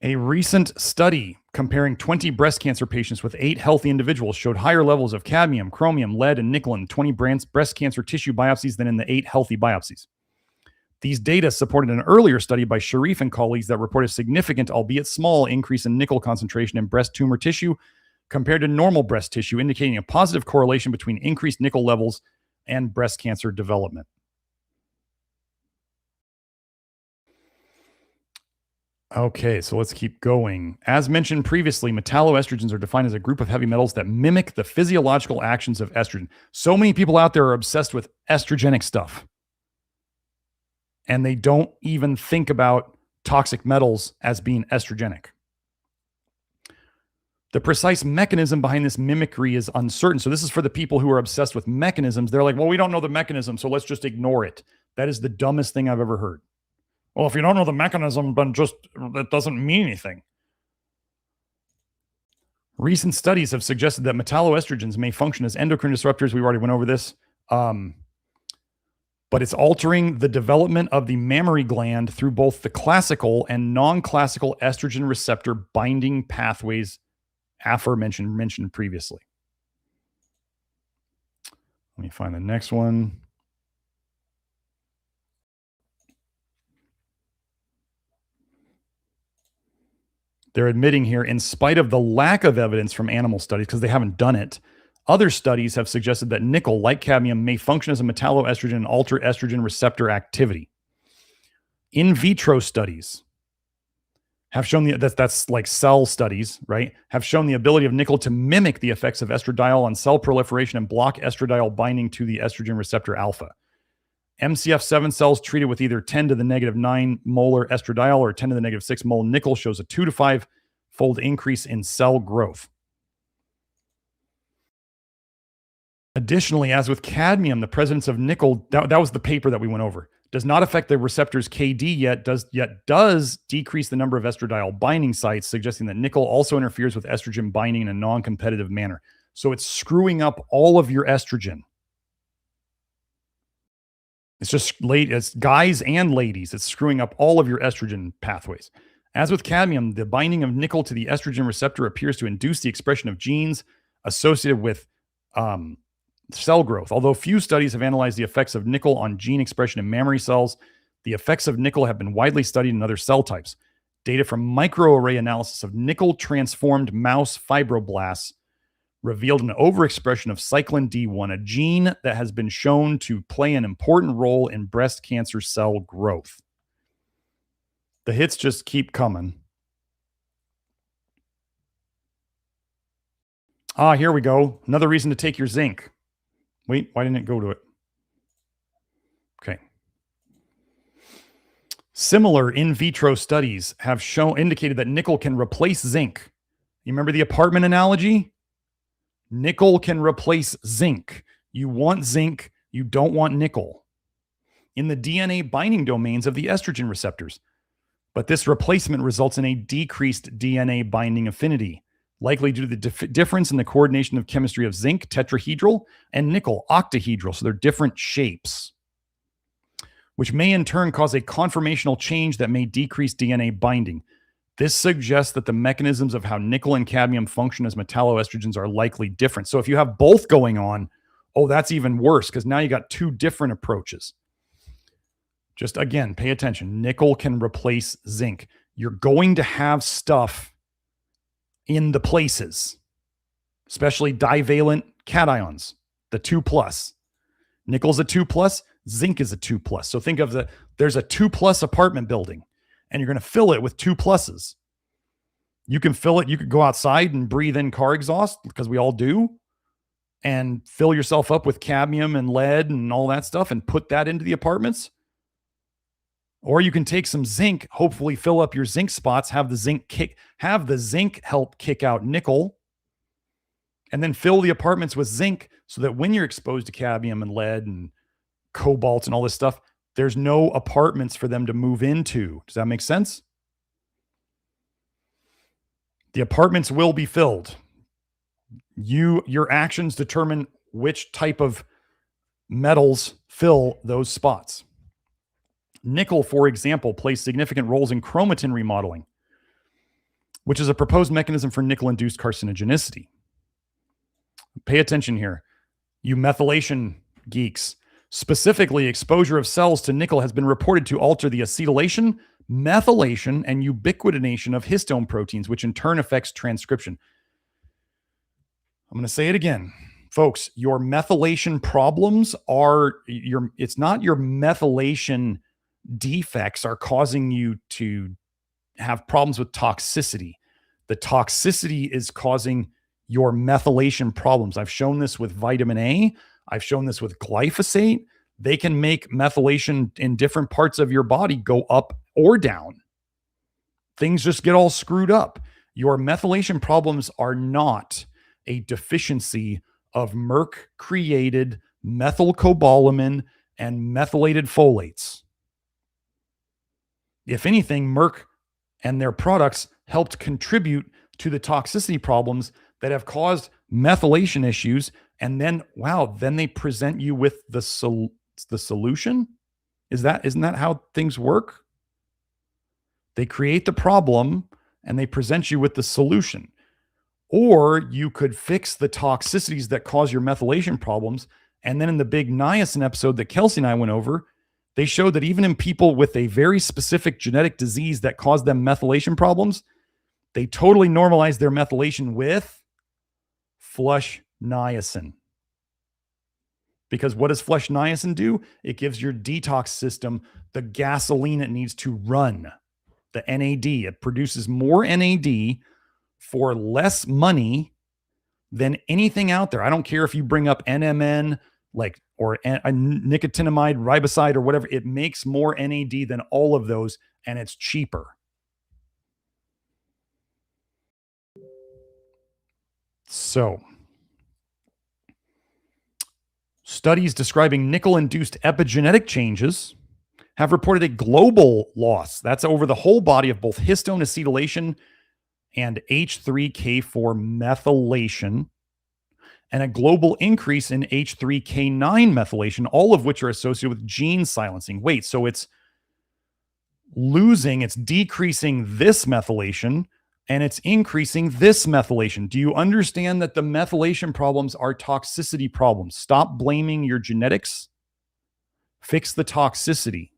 A recent study comparing 20 breast cancer patients with 8 healthy individuals showed higher levels of cadmium, chromium, lead, and nickel in 20 breast cancer tissue biopsies than in the 8 healthy biopsies. These data supported an earlier study by Sharif and colleagues that reported a significant, albeit small, increase in nickel concentration in breast tumor tissue compared to normal breast tissue, indicating a positive correlation between increased nickel levels and breast cancer development. Okay, so let's keep going. As mentioned previously, metalloestrogens are defined as a group of heavy metals that mimic the physiological actions of estrogen. So many people out there are obsessed with estrogenic stuff, and they don't even think about toxic metals as being estrogenic. The precise mechanism behind this mimicry is uncertain. So this is for the people who are obsessed with mechanisms. They're like, well, we don't know the mechanism, so let's just ignore it. That is the dumbest thing I've ever heard. Well, if you don't know the mechanism, then that doesn't mean anything. Recent studies have suggested that metalloestrogens may function as endocrine disruptors. We already went over this. But it's altering the development of the mammary gland through both the classical and non-classical estrogen receptor binding pathways mentioned previously. Let me find the next one. They're admitting here, in spite of the lack of evidence from animal studies, because they haven't done it, other studies have suggested that nickel, like cadmium, may function as a metalloestrogen and alter estrogen receptor activity. In vitro studies have shown that's like cell studies, right? Have shown the ability of nickel to mimic the effects of estradiol on cell proliferation and block estradiol binding to the estrogen receptor alpha. MCF7 cells treated with either 10 to the negative 9 molar estradiol or 10 to the negative 6 mole nickel shows a 2 to 5 fold increase in cell growth. Additionally, as with cadmium, the presence of nickel, that was the paper that we went over, does not affect the receptor's KD yet does decrease the number of estradiol binding sites, suggesting that nickel also interferes with estrogen binding in a non-competitive manner. So it's screwing up all of your estrogen. It's guys and ladies. It's screwing up all of your estrogen pathways. As with cadmium, the binding of nickel to the estrogen receptor appears to induce the expression of genes associated with cell growth. Although few studies have analyzed the effects of nickel on gene expression in mammary cells, the effects of nickel have been widely studied in other cell types. Data from microarray analysis of nickel-transformed mouse fibroblasts revealed an overexpression of cyclin D1, a gene that has been shown to play an important role in breast cancer cell growth. The hits just keep coming. Here we go. Another reason to take your zinc. Wait, why didn't it go to it? Okay. Similar in vitro studies have indicated that nickel can replace zinc. You remember the apartment analogy? Nickel can replace zinc. You want zinc, you don't want nickel in the DNA binding domains of the estrogen receptors. But this replacement results in a decreased DNA binding affinity, likely due to the difference in the coordination of chemistry of zinc, tetrahedral, and nickel, octahedral. So they're different shapes, which may in turn cause a conformational change that may decrease DNA binding. This suggests that the mechanisms of how nickel and cadmium function as metalloestrogens are likely different. So if you have both going on, that's even worse, because now you got two different approaches. Just again, pay attention. Nickel can replace zinc. You're going to have stuff in the places, especially divalent cations, the 2+. Nickel's a 2+, zinc is a 2+. So think of there's a 2+ apartment building, and you're going to fill it with 2+. You can fill it. You could go outside and breathe in car exhaust, because we all do, and fill yourself up with cadmium and lead and all that stuff and put that into the apartments. Or you can take some zinc, hopefully fill up your zinc spots, have the zinc help kick out nickel, and then fill the apartments with zinc so that when you're exposed to cadmium and lead and cobalt and all this stuff, there's no apartments for them to move into. Does that make sense? The apartments will be filled. Your actions determine which type of metals fill those spots. Nickel, for example, plays significant roles in chromatin remodeling, which is a proposed mechanism for nickel-induced carcinogenicity. Pay attention here, you methylation geeks. Specifically, exposure of cells to nickel has been reported to alter the acetylation, methylation, and ubiquitination of histone proteins, which in turn affects transcription. I'm going to say it again. Folks, your methylation problems are it's not your methylation defects are causing you to have problems with toxicity. The toxicity is causing your methylation problems. I've shown this with vitamin A. I've shown this with glyphosate. They can make methylation in different parts of your body go up or down. Things just get all screwed up. Your methylation problems are not a deficiency of Merck-created methylcobalamin and methylated folates. If anything, Merck and their products helped contribute to the toxicity problems that have caused methylation issues. And then, wow, then they present you with the solution? Isn't that how things work? They create the problem and they present you with the solution. Or you could fix the toxicities that cause your methylation problems. And then in the big niacin episode that Kelsey and I went over, they showed that even in people with a very specific genetic disease that caused them methylation problems, they totally normalized their methylation with flush niacin. Because what does flush niacin do? It gives your detox system the gasoline it needs to run, the NAD. It produces more NAD for less money than anything out there. I don't care if you bring up NMN, or a nicotinamide riboside or whatever. It makes more NAD than all of those, and it's cheaper. So, studies describing nickel-induced epigenetic changes have reported a global loss. That's over the whole body of both histone acetylation and H3K4 methylation, and a global increase in H3K9 methylation, all of which are associated with gene silencing. Wait, so it's decreasing this methylation, and it's increasing this methylation. Do you understand that the methylation problems are toxicity problems? Stop blaming your genetics. Fix the toxicity.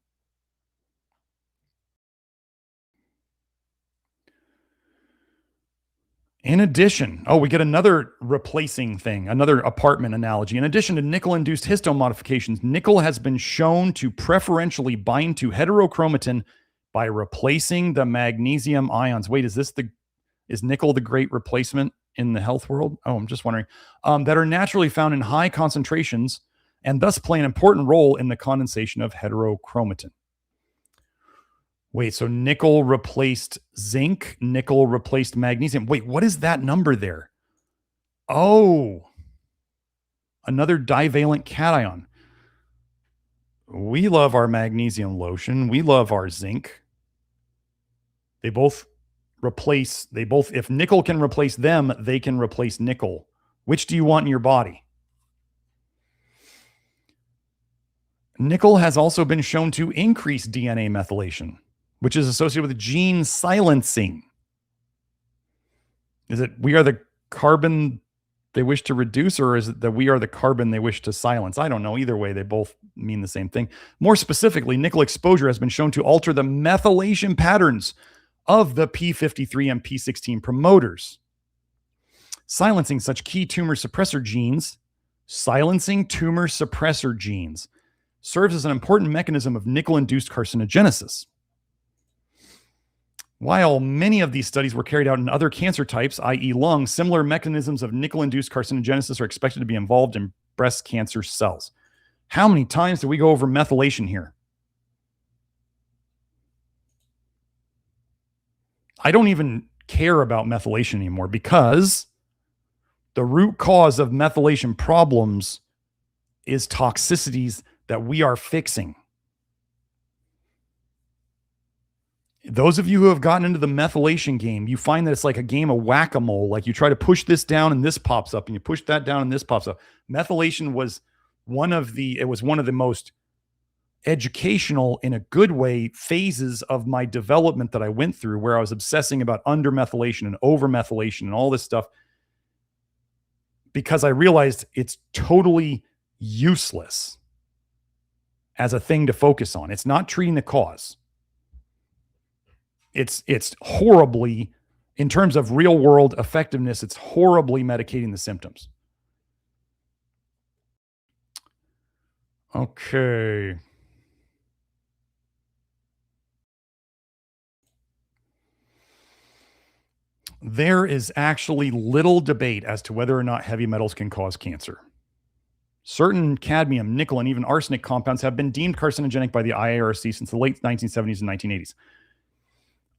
In addition, we get another replacing thing, another apartment analogy. In addition to nickel-induced histone modifications, nickel has been shown to preferentially bind to heterochromatin by replacing the magnesium ions. Wait, is nickel the great replacement in the health world? Oh, I'm just wondering. That are naturally found in high concentrations and thus play an important role in the condensation of heterochromatin. Wait, so nickel replaced zinc, nickel replaced magnesium. Wait, what is that number there? Oh, another divalent cation. We love our magnesium lotion. We love our zinc. If nickel can replace them, they can replace nickel. Which do you want in your body? Nickel has also been shown to increase DNA methylation, which is associated with gene silencing. Is it we are the carbon they wish to reduce, or is it that we are the carbon they wish to silence? I don't know. Either way, they both mean the same thing. More specifically, nickel exposure has been shown to alter the methylation patterns of the P53 and P16 promoters. Silencing tumor suppressor genes serves as an important mechanism of nickel-induced carcinogenesis. While many of these studies were carried out in other cancer types, i.e. lung, similar mechanisms of nickel-induced carcinogenesis are expected to be involved in breast cancer cells. How many times do we go over methylation here? I don't even care about methylation anymore because the root cause of methylation problems is toxicities that we are fixing. Those of you who have gotten into the methylation game, you find that it's like a game of whack-a-mole. Like you try to push this down and this pops up, and you push that down and this pops up. Methylation was one of the most educational, in a good way, phases of my development that I went through, where I was obsessing about undermethylation and overmethylation and all this stuff, because I realized it's totally useless as a thing to focus on. It's not treating the cause. It's horribly, in terms of real world effectiveness, it's horribly medicating the symptoms. Okay. There is actually little debate as to whether or not heavy metals can cause cancer. Certain cadmium, nickel, and even arsenic compounds have been deemed carcinogenic by the IARC since the late 1970s and 1980s.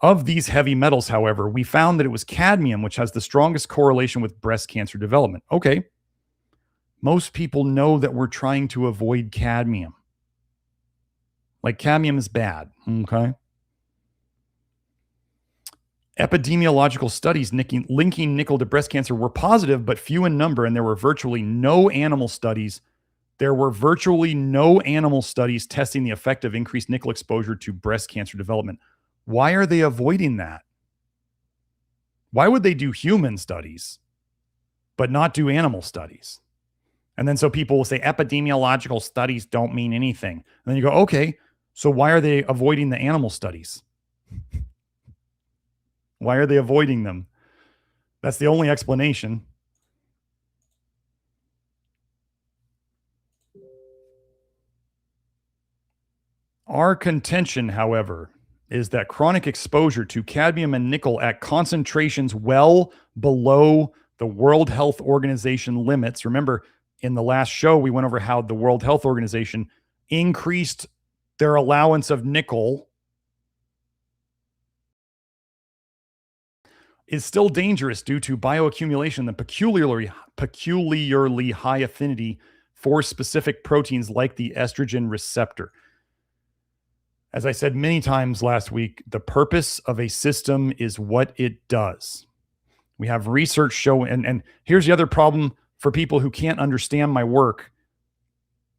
Of these heavy metals, however, we found that it was cadmium which has the strongest correlation with breast cancer development. Okay. Most people know that we're trying to avoid cadmium. Like cadmium is bad. Okay. Epidemiological studies linking nickel to breast cancer were positive, but few in number, and there were virtually no animal studies. There were virtually no animal studies testing the effect of increased nickel exposure to breast cancer development. Why are they avoiding that? Why would they do human studies, but not do animal studies? And then so people will say epidemiological studies don't mean anything. And then you go, okay, so why are they avoiding the animal studies? Why are they avoiding them? That's the only explanation. Our contention, however, is that chronic exposure to cadmium and nickel at concentrations well below the World Health Organization limits. Remember, in the last show, we went over how the World Health Organization increased their allowance of nickel, is still dangerous due to bioaccumulation and peculiarly high affinity for specific proteins like the estrogen receptor. As I said many times last week, the purpose of a system is what it does. We have research showing, and here's the other problem for people who can't understand my work,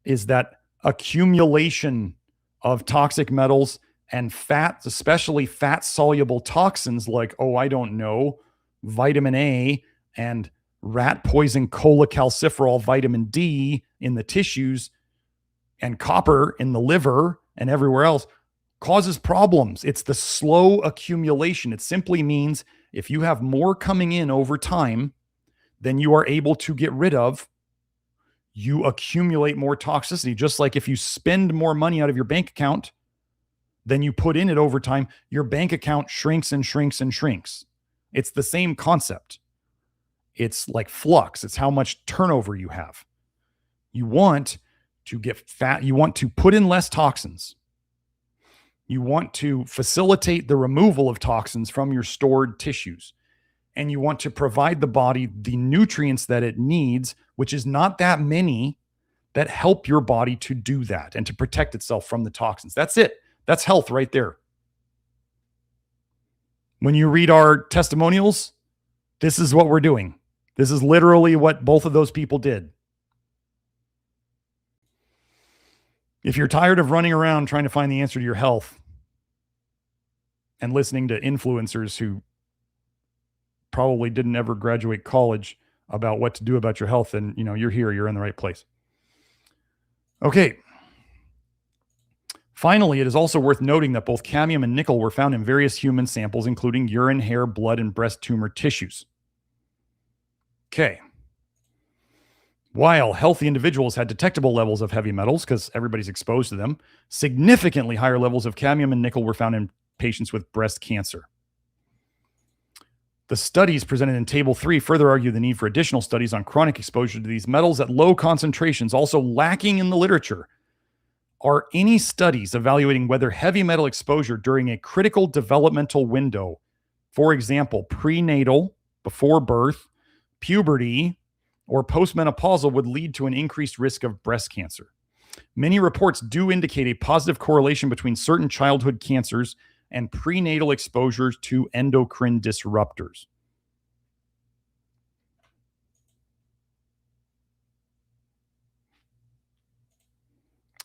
is that accumulation of toxic metals and fats, especially fat-soluble toxins like, I don't know, vitamin A and rat poison cholecalciferol vitamin D in the tissues and copper in the liver and everywhere else, causes problems. It's the slow accumulation. It simply means if you have more coming in over time than you are able to get rid of, you accumulate more toxicity. Just like if you spend more money out of your bank account than you put in it over time, your bank account shrinks and shrinks and shrinks. It's the same concept. It's like flux. It's how much turnover you have. You want to get fat. You want to put in less toxins. You want to facilitate the removal of toxins from your stored tissues. And you want to provide the body the nutrients that it needs, which is not that many, that help your body to do that and to protect itself from the toxins. That's it. That's health right there. When you read our testimonials, this is what we're doing. This is literally what both of those people did. If you're tired of running around trying to find the answer to your health and listening to influencers who probably didn't ever graduate college about what to do about your health, and you're here, you're in the right place. Okay. Finally, it is also worth noting that both cadmium and nickel were found in various human samples, including urine, hair, blood, and breast tumor tissues. Okay. While healthy individuals had detectable levels of heavy metals, because everybody's exposed to them, significantly higher levels of cadmium and nickel were found in patients with breast cancer. The studies presented in Table 3 further argue the need for additional studies on chronic exposure to these metals at low concentrations. Also lacking in the literature are any studies evaluating whether heavy metal exposure during a critical developmental window For example, prenatal, before birth, puberty, or postmenopausal would lead to an increased risk of breast cancer. Many reports do indicate a positive correlation between certain childhood cancers and prenatal exposures to endocrine disruptors.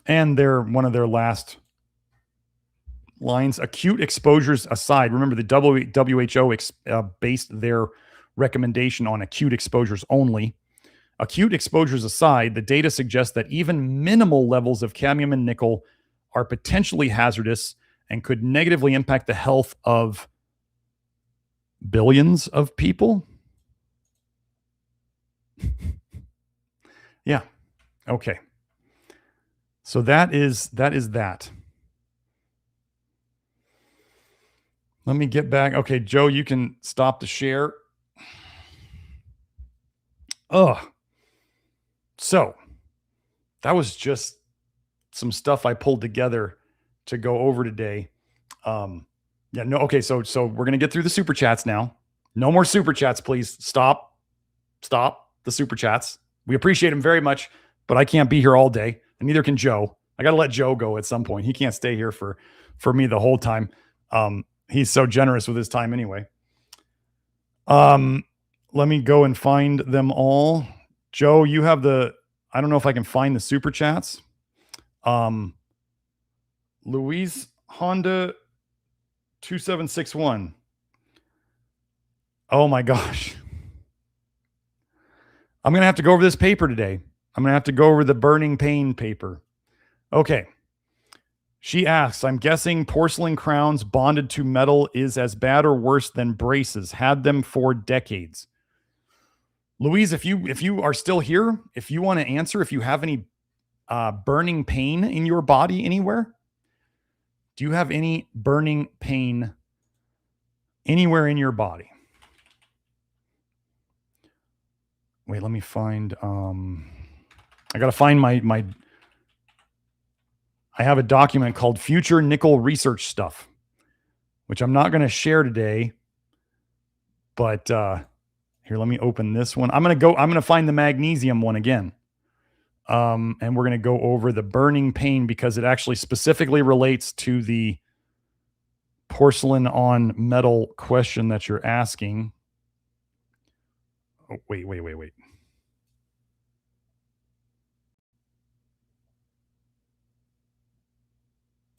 And one of their last lines, acute exposures aside, remember the WHO based their recommendation on acute exposures only. Acute exposures aside, the data suggests that even minimal levels of cadmium and nickel are potentially hazardous and could negatively impact the health of billions of people. Yeah. Okay. So that is that. Let me get back. Okay, Joe, you can stop the share. So that was just some stuff I pulled together to go over today. Okay. So we're gonna get through the super chats now. No more super chats, please. Stop the super chats. We appreciate them very much, but I can't be here all day, and neither can Joe. I got to let Joe go at some point. He can't stay here for me the whole time. He's so generous with his time anyway. Let me go and find them all. Joe, you have I don't know if I can find the super chats. Louise Honda 2761. Oh my gosh. I'm going to have to go over this paper today. I'm going to have to go over the burning pain paper. Okay. She asks, I'm guessing porcelain crowns bonded to metal is as bad or worse than braces. Had them for decades. Louise, if you are still here, if you want to answer, if you have any burning pain in your body anywhere, do you have any burning pain anywhere in your body? Wait, let me find, I got to find my, I have a document called Future Nickel Research Stuff, which I'm not going to share today, but here, let me open this one. I'm going to find the magnesium one again. And we're going to go over the burning pain because it actually specifically relates to the porcelain on metal question that you're asking. Oh, wait.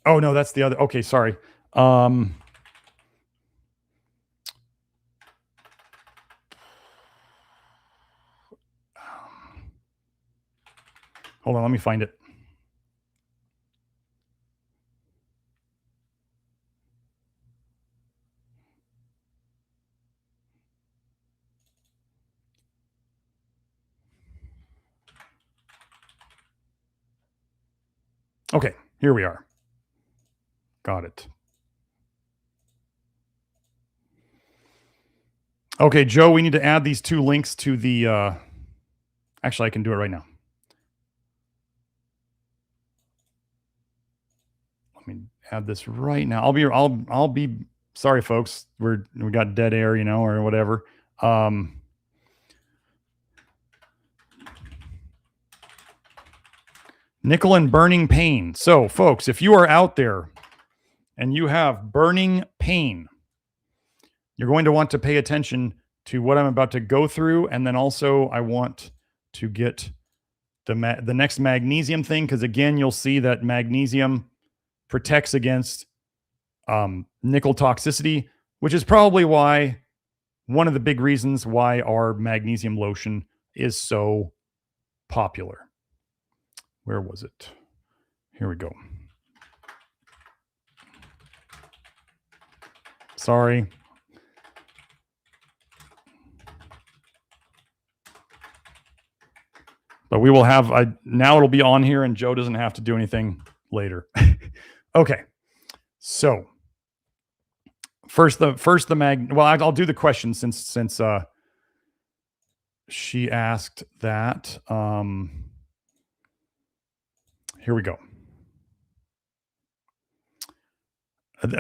Oh, no, that's the other. Okay, sorry. Hold on, let me find it. Okay, here we are. Got it. Okay, Joe, we need to add these two links to the, actually, I can do it right now. Let me add this right now. I'll be sorry, folks. We got dead air, or whatever. Nickel and burning pain. So, folks, if you are out there and you have burning pain, you're going to want to pay attention to what I'm about to go through. And then also I want to get the next magnesium thing, because again, you'll see that magnesium protects against nickel toxicity, which is probably why one of the big reasons why our magnesium lotion is so popular. Where was it? Here we go. Sorry. But we will have, now it'll be on here and Joe doesn't have to do anything later. Okay. So first I'll do the question since she asked that. Here we go.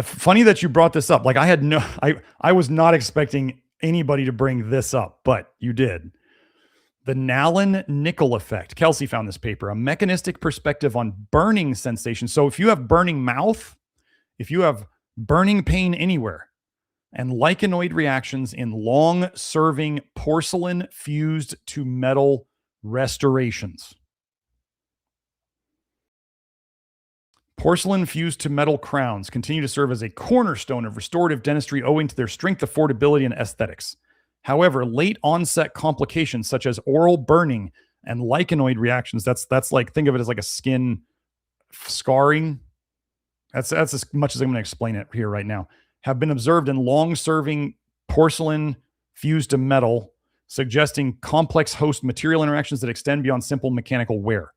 Funny that you brought this up. Like I was not expecting anybody to bring this up, but you did. The Nalin nickel effect. Kelsey found this paper, a mechanistic perspective on burning sensation. So if you have burning mouth, if you have burning pain anywhere, and lichenoid reactions in long-serving porcelain fused to metal restorations. Porcelain fused to metal crowns continue to serve as a cornerstone of restorative dentistry owing to their strength, affordability, and aesthetics. However, late onset complications such as oral burning and lichenoid reactions, that's like, think of it as like a skin scarring. That's as much as I'm going to explain it here right now, have been observed in long-serving porcelain fused to metal, suggesting complex host material interactions that extend beyond simple mechanical wear.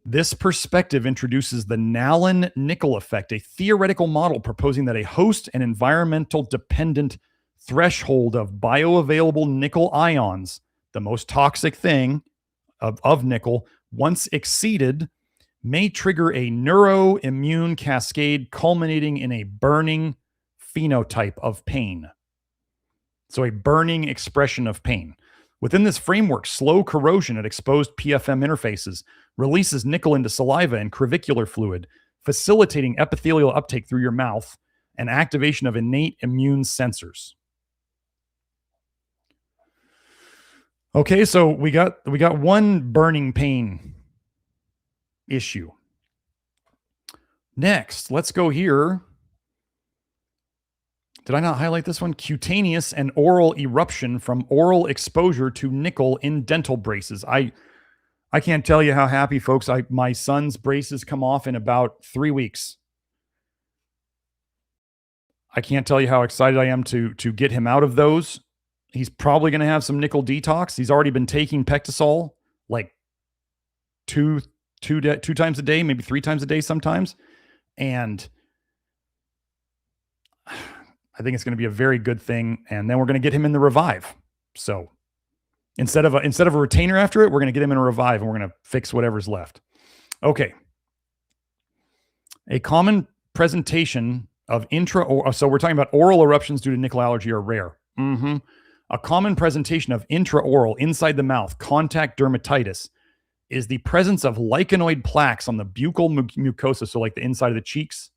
This perspective introduces the Nalin nickel effect, a theoretical model proposing that a host and environmental dependent threshold of bioavailable nickel ions, the most toxic thing of nickel, once exceeded, may trigger a neuroimmune cascade culminating in a burning phenotype of pain. So a burning expression of pain. Within this framework, slow corrosion at exposed PFM interfaces releases nickel into saliva and crevicular fluid, facilitating epithelial uptake through your mouth and activation of innate immune sensors. Okay, so we got one burning pain issue. Next, let's go here. Did I not highlight this one? Cutaneous and oral eruption from oral exposure to nickel in dental braces. I can't tell you how happy, folks. My son's braces come off in about 3 weeks. I can't tell you how excited I am to get him out of those. He's probably going to have some nickel detox. He's already been taking PectaSol like two times a day, maybe 3 times a day sometimes. And I think it's going to be a very good thing. And then we're going to get him in the Revive. So instead of a retainer after it, we're going to get him in a Revive and we're going to fix whatever's left. Okay. A common presentation of so we're talking about oral eruptions due to nickel allergy are rare. A common presentation of intraoral, inside the mouth, contact dermatitis is the presence of lichenoid plaques on the buccal mucosa, so like the inside of the cheeks,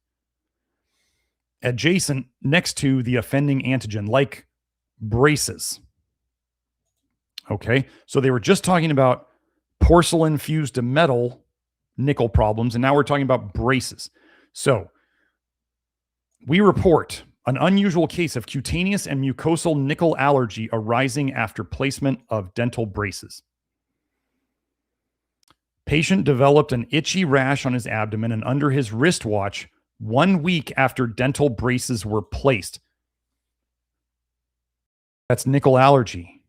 adjacent next to the offending antigen, like braces. Okay, so they were just talking about porcelain fused to metal nickel problems, and now we're talking about braces. So we report an unusual case of cutaneous and mucosal nickel allergy arising after placement of dental braces. Patient developed an itchy rash on his abdomen and under his wristwatch 1 week after dental braces were placed. That's nickel allergy.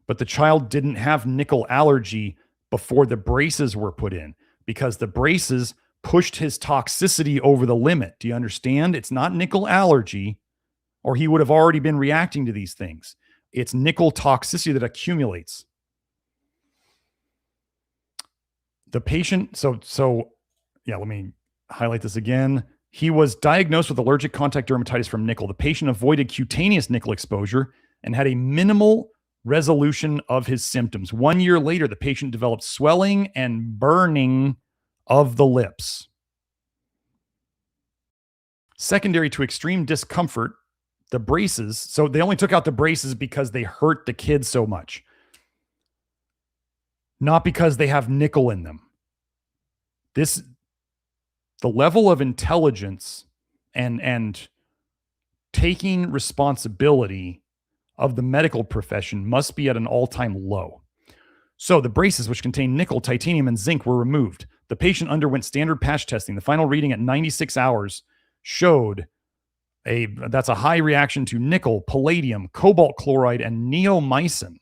But the child didn't have nickel allergy before the braces were put in because the braces pushed his toxicity over the limit. Do you understand? It's not nickel allergy, or he would have already been reacting to these things. It's nickel toxicity that accumulates. The patient, so yeah, let me highlight this again. He was diagnosed with allergic contact dermatitis from nickel. The patient avoided cutaneous nickel exposure and had a minimal resolution of his symptoms. 1 year later, the patient developed swelling and burning of the lips. Secondary to extreme discomfort, the braces, so they only took out the braces because they hurt the kid so much, not because they have nickel in them. The level of intelligence and taking responsibility of the medical profession must be at an all-time low. So the braces, which contain nickel, titanium, and zinc, were removed. The patient underwent standard patch testing. The final reading at 96 hours showed that's a high reaction to nickel, palladium, cobalt chloride, and neomycin.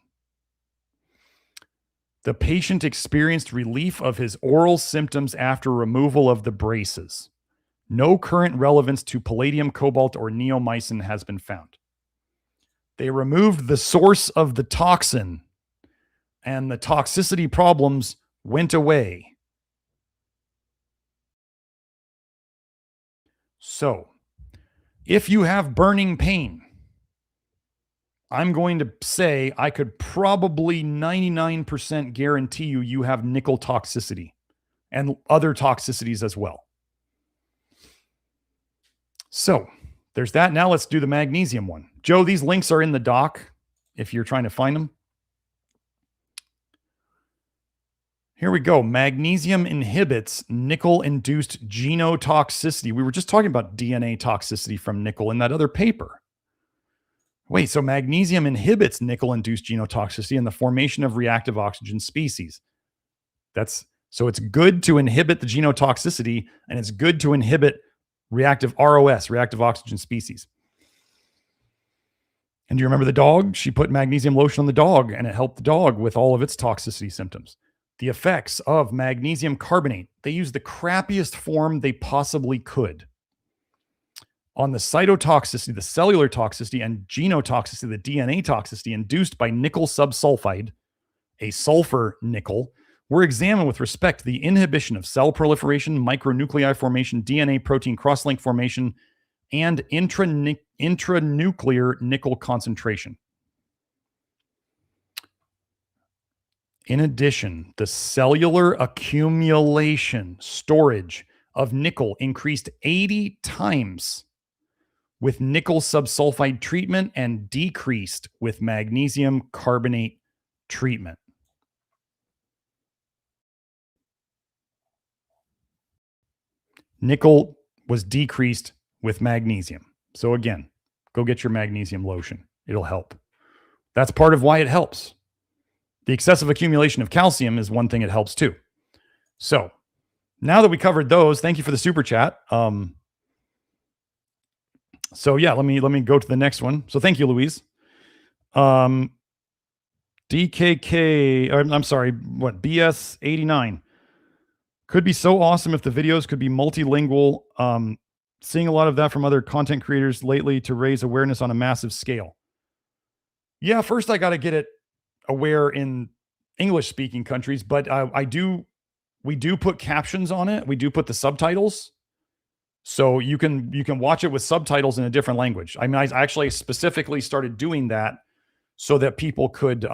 The patient experienced relief of his oral symptoms after removal of the braces. No current relevance to palladium, cobalt, or neomycin has been found. They removed the source of the toxin, and the toxicity problems went away. So if you have burning pain, I'm going to say I could probably 99% guarantee you have nickel toxicity and other toxicities as well. So there's that. Now let's do the magnesium one. Joe, these links are in the doc if you're trying to find them. Here we go. Magnesium inhibits nickel-induced genotoxicity. We were just talking about DNA toxicity from nickel in that other paper. Wait, so magnesium inhibits nickel-induced genotoxicity and the formation of reactive oxygen species. So it's good to inhibit the genotoxicity, and it's good to inhibit reactive ROS, reactive oxygen species. And do you remember the dog? She put magnesium lotion on the dog, and it helped the dog with all of its toxicity symptoms. The effects of magnesium carbonate, they used the crappiest form they possibly could on the cytotoxicity, the cellular toxicity, and genotoxicity, the DNA toxicity induced by nickel subsulfide, a sulfur nickel, were examined with respect to the inhibition of cell proliferation, micronuclei formation, DNA protein cross-link formation, and intranuclear nickel concentration. In addition, the cellular accumulation, storage of nickel increased 80 times with nickel subsulfide treatment and decreased with magnesium carbonate treatment. Nickel was decreased with magnesium. So again, go get your magnesium lotion. It'll help. That's part of why it helps. The excessive accumulation of calcium is one thing it helps too. So now that we covered those, thank you for the super chat. So yeah, let me go to the next one. So thank you, Louise. DKK, I'm sorry, what, BS89. Could be so awesome if the videos could be multilingual. Seeing a lot of that from other content creators lately to raise awareness on a massive scale. Yeah, first I got to get it aware in English speaking countries, but we do put captions on it. We do put the subtitles. So you can watch it with subtitles in a different language. I mean, I actually specifically started doing that so that people could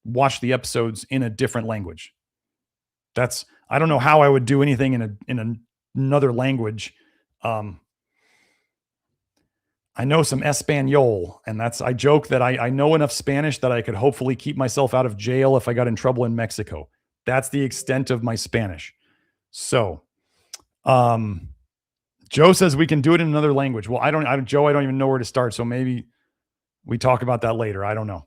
watch the episodes in a different language. I don't know how I would do anything in another language. I know some Espanol, and I joke that I know enough Spanish that I could hopefully keep myself out of jail if I got in trouble in Mexico. That's the extent of my Spanish. So, Joe says we can do it in another language. Well, Joe, I don't even know where to start. So maybe we talk about that later. I don't know.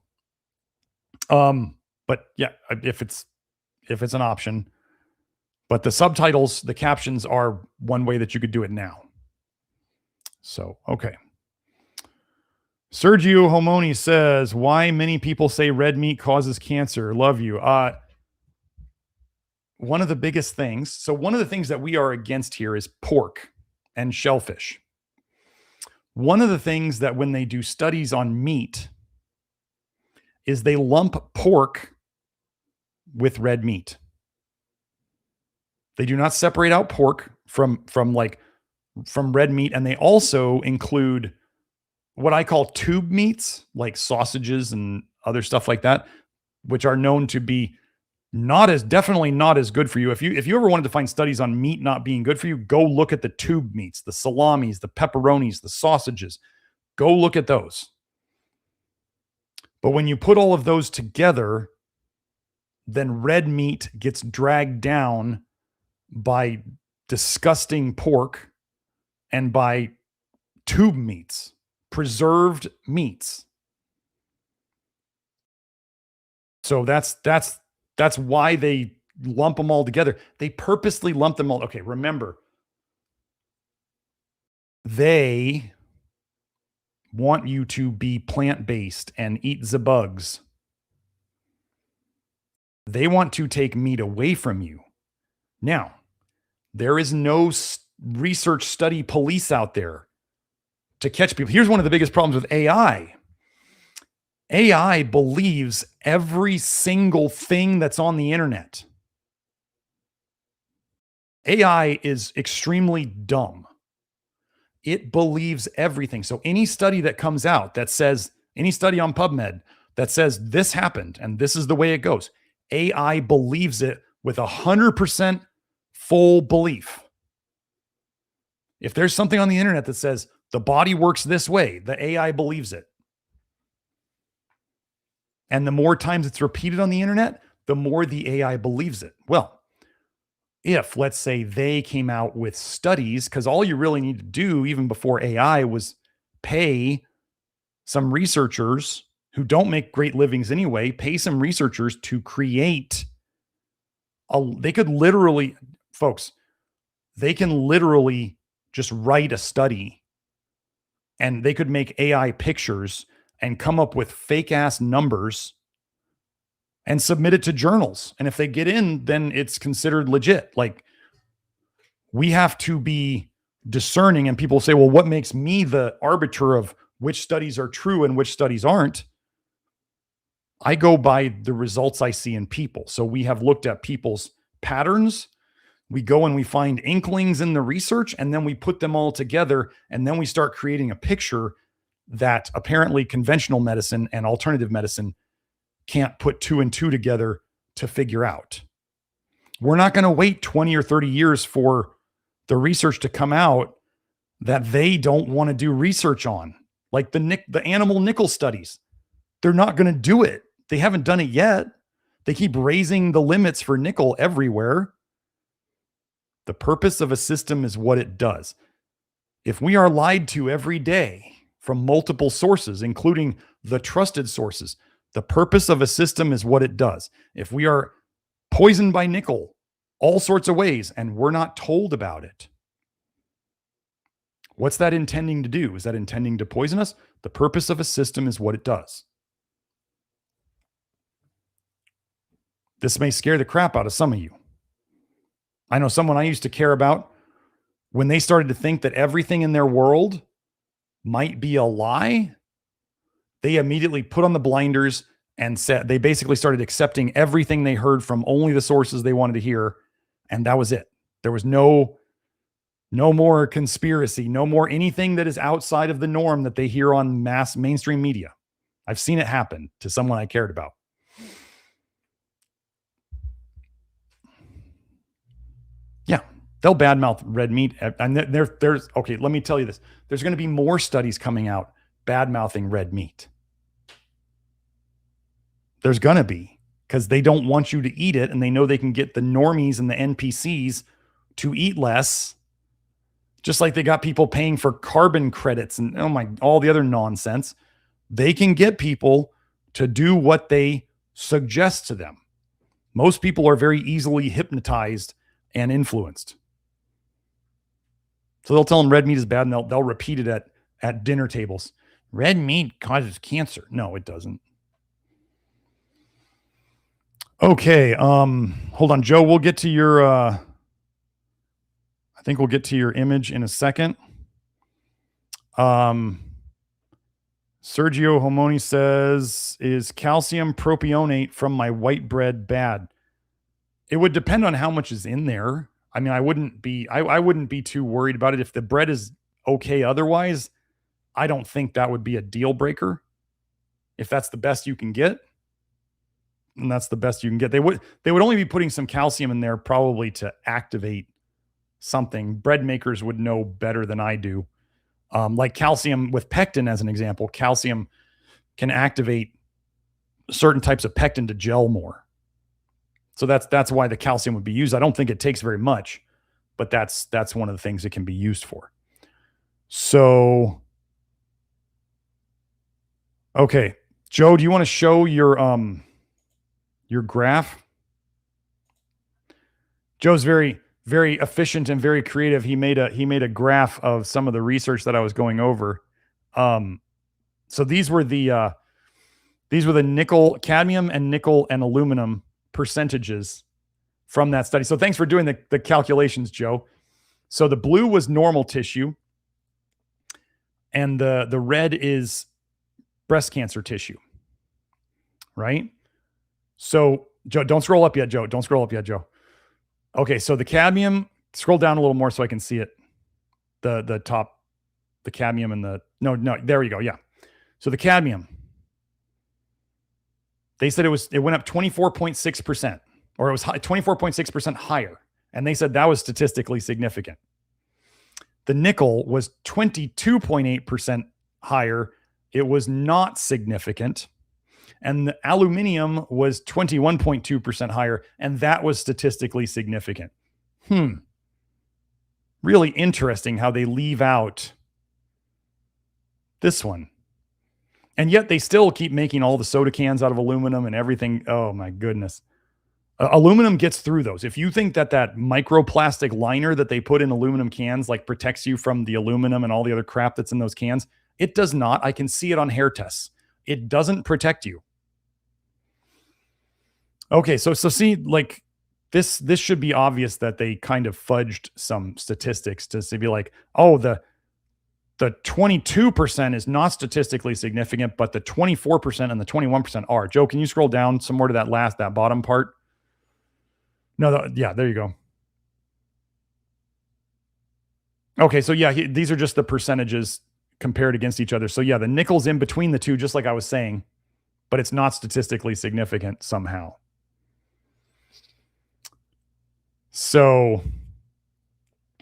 But yeah, if it's an option, but the subtitles, the captions are one way that you could do it now. So, okay. Sergio Homoni says, why many people say red meat causes cancer? Love you. One of the biggest things, so one of the things that we are against here is pork and shellfish. One of the things that when they do studies on meat is they lump pork with red meat. They do not separate out pork from red meat, and they also include what I call tube meats, like sausages and other stuff like that, which are known to be definitely not as good for you. If you ever wanted to find studies on meat not being good for you, go look at the tube meats, the salamis, the pepperonis, the sausages. Go look at those. But when you put all of those together, then red meat gets dragged down by disgusting pork and by tube meats, preserved meats. So that's why they lump them all together. They purposely lump them all. Okay, remember, they want you to be plant-based and eat the bugs. They want to take meat away from you. Now, there is no research study police out there to catch people. Here's one of the biggest problems with AI. AI believes every single thing that's on the internet. AI is extremely dumb. It believes everything. So any study that comes out that says, any study on PubMed that says this happened and this is the way it goes, AI believes it with 100% full belief. If there's something on the internet that says the body works this way, the AI believes it. And the more times it's repeated on the internet, the more the AI believes it. Well, if, let's say, they came out with studies, because all you really need to do, even before AI, was pay some researchers who don't make great livings anyway, pay some researchers to create they could literally, folks, they can literally just write a study and they could make AI pictures and come up with fake ass numbers and submit it to journals. And if they get in, then it's considered legit. Like, we have to be discerning. And people say, well, what makes me the arbiter of which studies are true and which studies aren't? I go by the results I see in people. So we have looked at people's patterns. We go and we find inklings in the research, and then we put them all together, and then we start creating a picture that apparently conventional medicine and alternative medicine can't put 2 and 2 together to figure out. We're not going to wait 20 or 30 years for the research to come out that they don't want to do research on, like the animal nickel studies. They're not going to do it. They haven't done it yet. They keep raising the limits for nickel everywhere. The purpose of a system is what it does. If we are lied to every day from multiple sources, including the trusted sources, the purpose of a system is what it does. If we are poisoned by nickel all sorts of ways and we're not told about it, what's that intending to do? Is that intending to poison us? The purpose of a system is what it does. This may scare the crap out of some of you. I know someone I used to care about, when they started to think that everything in their world might be a lie, they immediately put on the blinders and said, they basically started accepting everything they heard from only the sources they wanted to hear. And that was it. There was no more conspiracy, no more anything that is outside of the norm that they hear on mainstream media. I've seen it happen to someone I cared about. Yeah, they'll badmouth red meat. And there's okay, let me tell you this. There's going to be more studies coming out badmouthing red meat. There's going to be, because they don't want you to eat it, and they know they can get the normies and the NPCs to eat less, just like they got people paying for carbon credits and all the other nonsense. They can get people to do what they suggest to them. Most people are very easily hypnotized and influenced. So they'll tell them red meat is bad, and they'll repeat it at dinner tables. Red meat causes cancer. No, it doesn't. Okay, hold on, Joe. We'll get to your I think we'll get to your image in a second. Sergio Homoni says, is calcium propionate from my white bread bad? It would depend on how much is in there. I mean, I wouldn't be too worried about it. If the bread is okay otherwise, I don't think that would be a deal breaker. If that's the best you can get, and that's the best you can get. They would only be putting some calcium in there probably to activate something. Bread makers would know better than I do. Like calcium with pectin, as an example, calcium can activate certain types of pectin to gel more. So that's why the calcium would be used. I don't think it takes very much, but that's one of the things it can be used for. So, okay, Joe, do you want to show your graph? Joe's very, very efficient and very creative. He made a graph of some of the research that I was going over. So these were the nickel, cadmium, and nickel and aluminum percentages from that study. So thanks for doing the calculations, Joe. So the blue was normal tissue, and the red is breast cancer tissue, right? So Joe, don't scroll up yet, Joe. Don't scroll up yet, Joe. Okay, so the cadmium, scroll down a little more so I can see it. The top the cadmium and the, no, there you go. Yeah. So the cadmium, they said it went up 24.6%, or it was 24.6% higher. And they said that was statistically significant. The nickel was 22.8% higher. It was not significant. And the aluminium was 21.2% higher, and that was statistically significant. Really interesting how they leave out this one. And yet they still keep making all the soda cans out of aluminum and everything. Oh my goodness. Aluminum gets through those. If you think that microplastic liner that they put in aluminum cans like protects you from the aluminum and all the other crap that's in those cans, it does not. I can see it on hair tests. It doesn't protect you. Okay, so see, like this should be obvious that they kind of fudged some statistics to be like, oh, the 22% is not statistically significant, but the 24% and the 21% are. Joe, can you scroll down some more to that bottom part? No, yeah, there you go. Okay, so yeah, these are just the percentages compared against each other. So yeah, the nickel's in between the two, just like I was saying, but it's not statistically significant somehow. So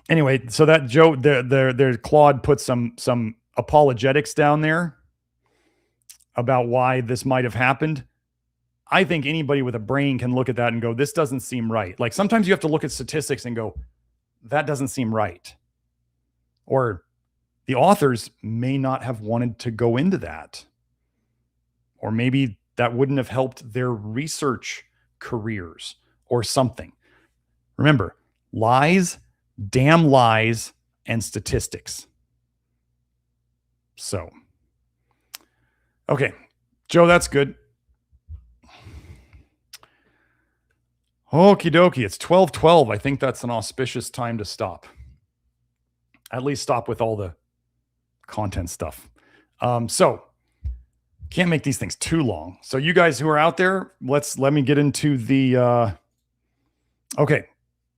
anyway, so that Joe, their Claude put some apologetics down there about why this might have happened. I think anybody with a brain can look at that and go, this doesn't seem right. Like sometimes you have to look at statistics and go, that doesn't seem right. Or the authors may not have wanted to go into that. Or maybe that wouldn't have helped their research careers or something. Remember, lies, damn lies, and statistics. So, okay, Joe, that's good. Okie dokie, it's 12:12. I think that's an auspicious time to stop. At least stop with all the content stuff. So can't make these things too long. So you guys who are out there, let me get into the okay.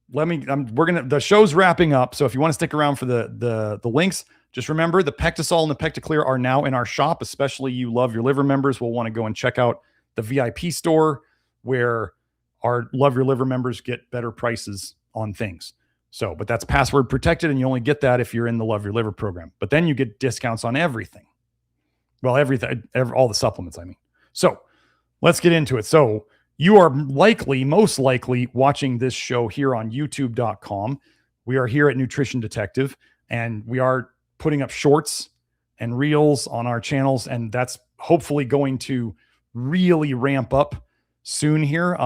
The show's wrapping up. So if you want to stick around for the links, just remember the PectaSol and the PectaClear are now in our shop. Especially you Love Your Liver members will want to go and check out the VIP store where our Love Your Liver members get better prices on things. So, but that's password protected, and you only get that if you're in the Love Your Liver program. But then you get discounts on everything. Well, all the supplements, I mean. So let's get into it. So you are most likely watching this show here on youtube.com. We are here at Nutrition Detective, and we are putting up shorts and reels on our channels, and that's hopefully going to really ramp up soon here.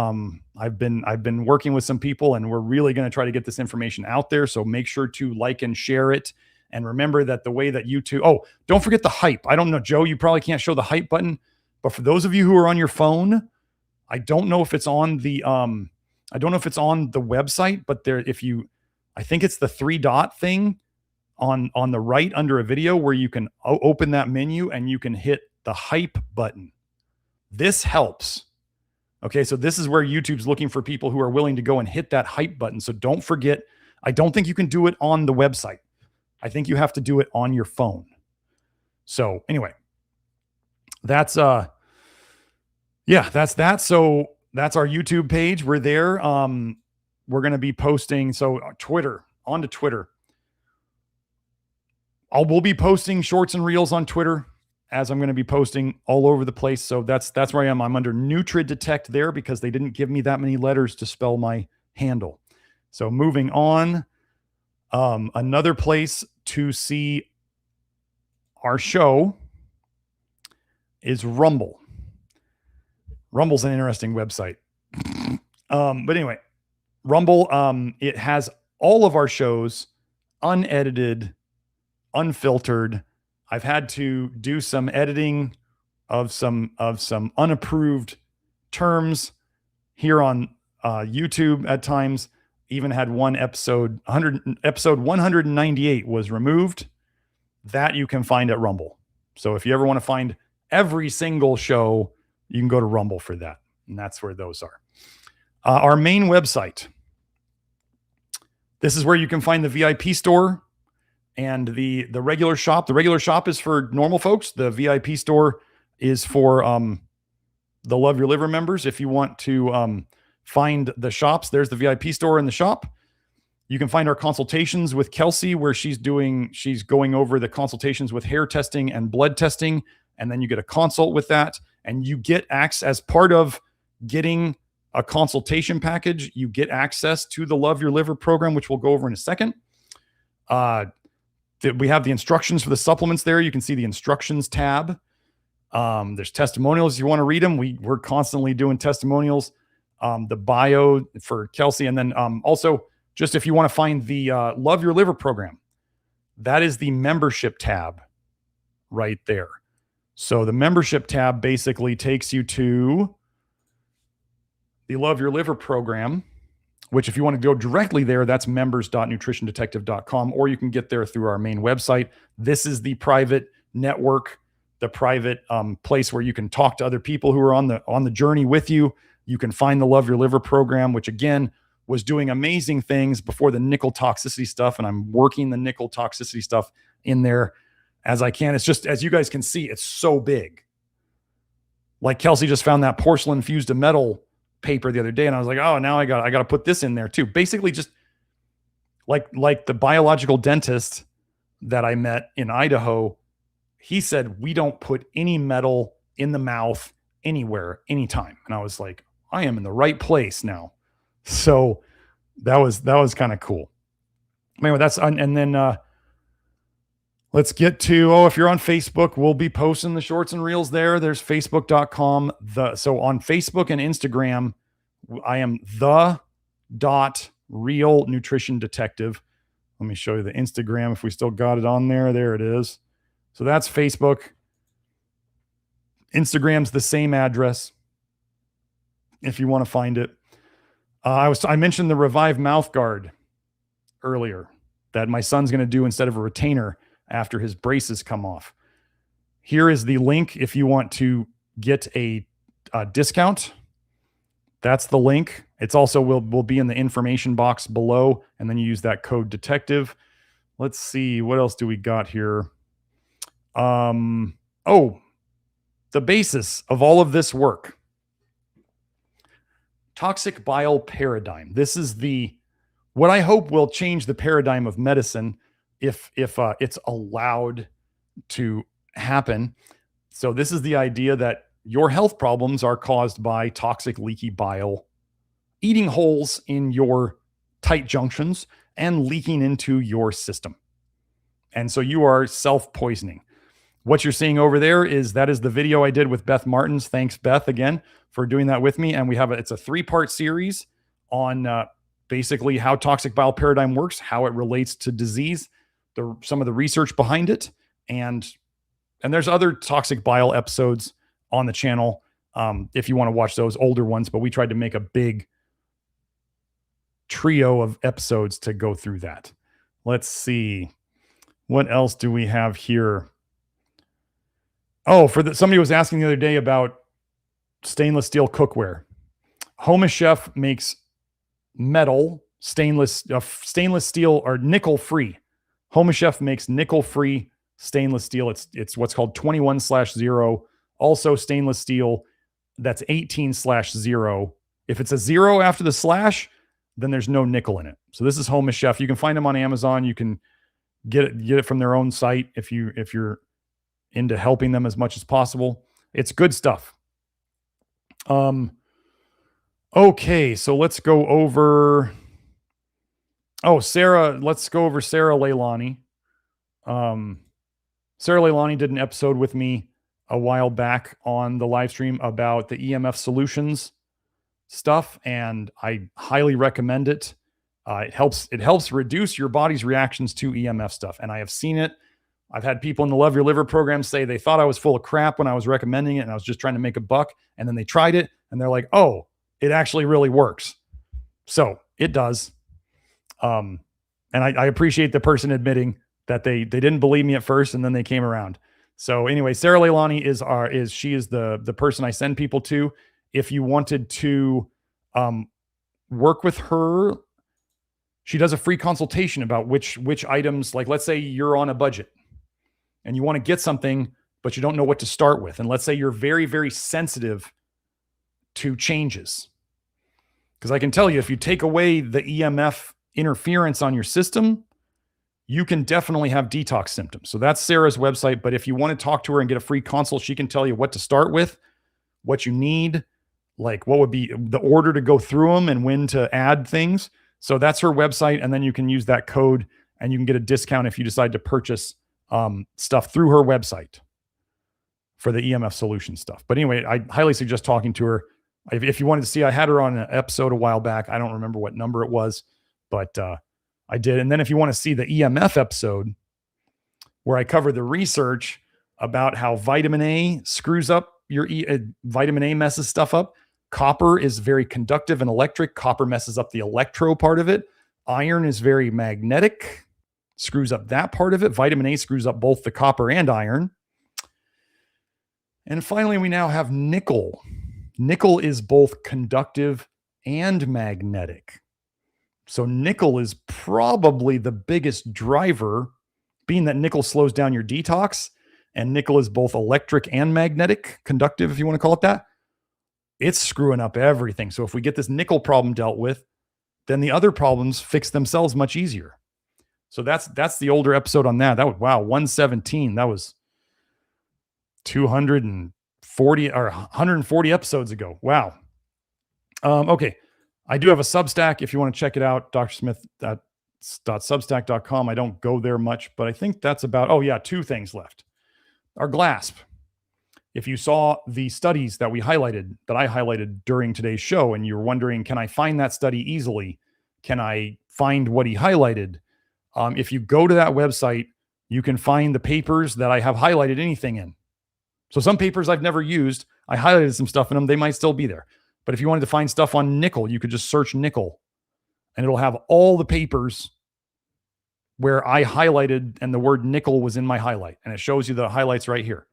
I've been working with some people, and we're really going to try to get this information out there. So make sure to like and share it. And remember that the way that YouTube, don't forget the hype. I don't know, Joe, you probably can't show the hype button, but for those of you who are on your phone, I don't know if it's on the website, but I think it's the 3-dot thing on the right under a video where you can open that menu and you can hit the hype button. This helps. Okay, so this is where YouTube's looking for people who are willing to go and hit that hype button. So don't forget, I don't think you can do it on the website. I think you have to do it on your phone. So anyway, that's that. So that's our YouTube page. We're there. We're going to be posting. So onto Twitter. We'll be posting shorts and reels on Twitter, as I'm going to be posting all over the place. So that's where I am. I'm under NutriDetect there because they didn't give me that many letters to spell my handle. So moving on, another place to see our show is Rumble. Rumble's an interesting website. But anyway, Rumble, it has all of our shows unedited, unfiltered. I've had to do some editing of some unapproved terms here on YouTube at times. Even had one episode 198 was removed. That you can find at Rumble. So if you ever want to find every single show, you can go to Rumble for that. And that's where those are. Our main website. This is where you can find the VIP store And the regular shop is for normal folks. The VIP store is for the Love Your Liver members. If you want to find the shops, there's the VIP store in the shop. You can find our consultations with Kelsey, where she's going over the consultations with hair testing and blood testing. And then you get a consult with that, and you get access as part of getting a consultation package. You get access to the Love Your Liver program, which we'll go over in a second. We have the instructions for the supplements there. You can see the instructions tab. There's testimonials if you want to read them. We're constantly doing testimonials. The bio for Kelsey. And then also, just if you want to find the Love Your Liver program, that is the membership tab right there. So the membership tab basically takes you to the Love Your Liver program, which if you want to go directly there, that's members.nutritiondetective.com, or you can get there through our main website. This is the private network, the private place where you can talk to other people who are on the journey with you. You can find the Love Your Liver program, which again was doing amazing things before the nickel toxicity stuff. And I'm working the nickel toxicity stuff in there as I can. It's just, as you guys can see, it's so big. Like Kelsey just found that porcelain fused to metal paper the other day, and I was like, oh, now I got to put this in there too. Basically, just like the biological dentist that I met in Idaho, he said we don't put any metal in the mouth anywhere, anytime. And I was like, I am in the right place now. So that was kind of cool. Anyway, and then let's get to, if you're on Facebook, we'll be posting the shorts and reels there. There's facebook.com. So on Facebook and Instagram, I am the.real nutrition detective. Let me show you the Instagram if we still got it on there. There it is. So that's Facebook. Instagram's the same address if you want to find it. I mentioned the Revive mouth guard earlier that my son's going to do instead of a retainer after his braces come off. Here is the link if you want to get a discount. That's the link. It's also will be in the information box below, and then you use that code detective. Let's see, what else do we got here? The basis of all of this work. Toxic bile paradigm. This is what I hope will change the paradigm of medicine if it's allowed to happen. So this is the idea that your health problems are caused by toxic leaky bile eating holes in your tight junctions and leaking into your system. And so you are self-poisoning. What you're seeing over there that is the video I did with Beth Martins. Thanks, Beth, again, for doing that with me. And it's a 3-part series on basically how toxic bile paradigm works, how it relates to disease, some of the research behind it. And there's other toxic bile episodes on the channel if you want to watch those older ones. But we tried to make a big trio of episodes to go through that. Let's see. What else do we have here? Somebody was asking the other day about stainless steel cookware. Home Chef makes metal, stainless steel or nickel free. Home Chef makes nickel free stainless steel. It's what's called 21/0. Also stainless steel that's 18/0. If it's a 0 after the slash, then there's no nickel in it. So this is Home Chef. You can find them on Amazon. You can get it from their own site if you're into helping them as much as possible. It's good stuff. Okay, so let's go over. Let's go over Sarah Leilani. Sarah Leilani did an episode with me a while back on the live stream about the EMF solutions stuff, and I highly recommend it. It helps reduce your body's reactions to EMF stuff, and I have seen it. I've had people in the Love Your Liver program say they thought I was full of crap when I was recommending it and I was just trying to make a buck, and then they tried it and they're like, oh, it actually really works. So it does. And I appreciate the person admitting that they didn't believe me at first and then they came around. So anyway, Sarah Leilani is the person I send people to. If you wanted to work with her, she does a free consultation about which items, like let's say you're on a budget and you want to get something, but you don't know what to start with. And let's say you're very, very sensitive to changes. Because I can tell you, if you take away the EMF interference on your system, you can definitely have detox symptoms. So that's Sarah's website. But if you want to talk to her and get a free consult, she can tell you what to start with, what you need, like what would be the order to go through them and when to add things. So that's her website. And then you can use that code and you can get a discount if you decide to purchase stuff through her website for the EMF solution stuff. But anyway, I highly suggest talking to her. If you wanted to see, I had her on an episode a while back. I don't remember what number it was, but I did. And then if you want to see the EMF episode where I cover the research about how vitamin A screws up your vitamin A messes stuff up. Copper is very conductive and electric. Copper messes up the electro part of it. Iron is very magnetic, screws up that part of it. Vitamin A screws up both the copper and iron. And finally, we now have nickel. Nickel is both conductive and magnetic. So nickel is probably the biggest driver, being that nickel slows down your detox, and nickel is both electric and magnetic, conductive, if you want to call it that. It's screwing up everything. So if we get this nickel problem dealt with, then the other problems fix themselves much easier. So that's the older episode on that. That was, wow, 117. That was 240 or 140 episodes ago. Wow. Okay. I do have a Substack if you want to check it out, drsmith.substack.com. I don't go there much, but I think that's about, oh yeah, 2 things left. Our GLASP. If you saw the studies that I highlighted during today's show, and you're wondering, can I find that study easily? Can I find what he highlighted? If you go to that website, you can find the papers that I have highlighted anything in. So some papers I've never used, I highlighted some stuff in them. They might still be there. But if you wanted to find stuff on nickel, you could just search nickel and it'll have all the papers where I highlighted and the word nickel was in my highlight. And it shows you the highlights right here.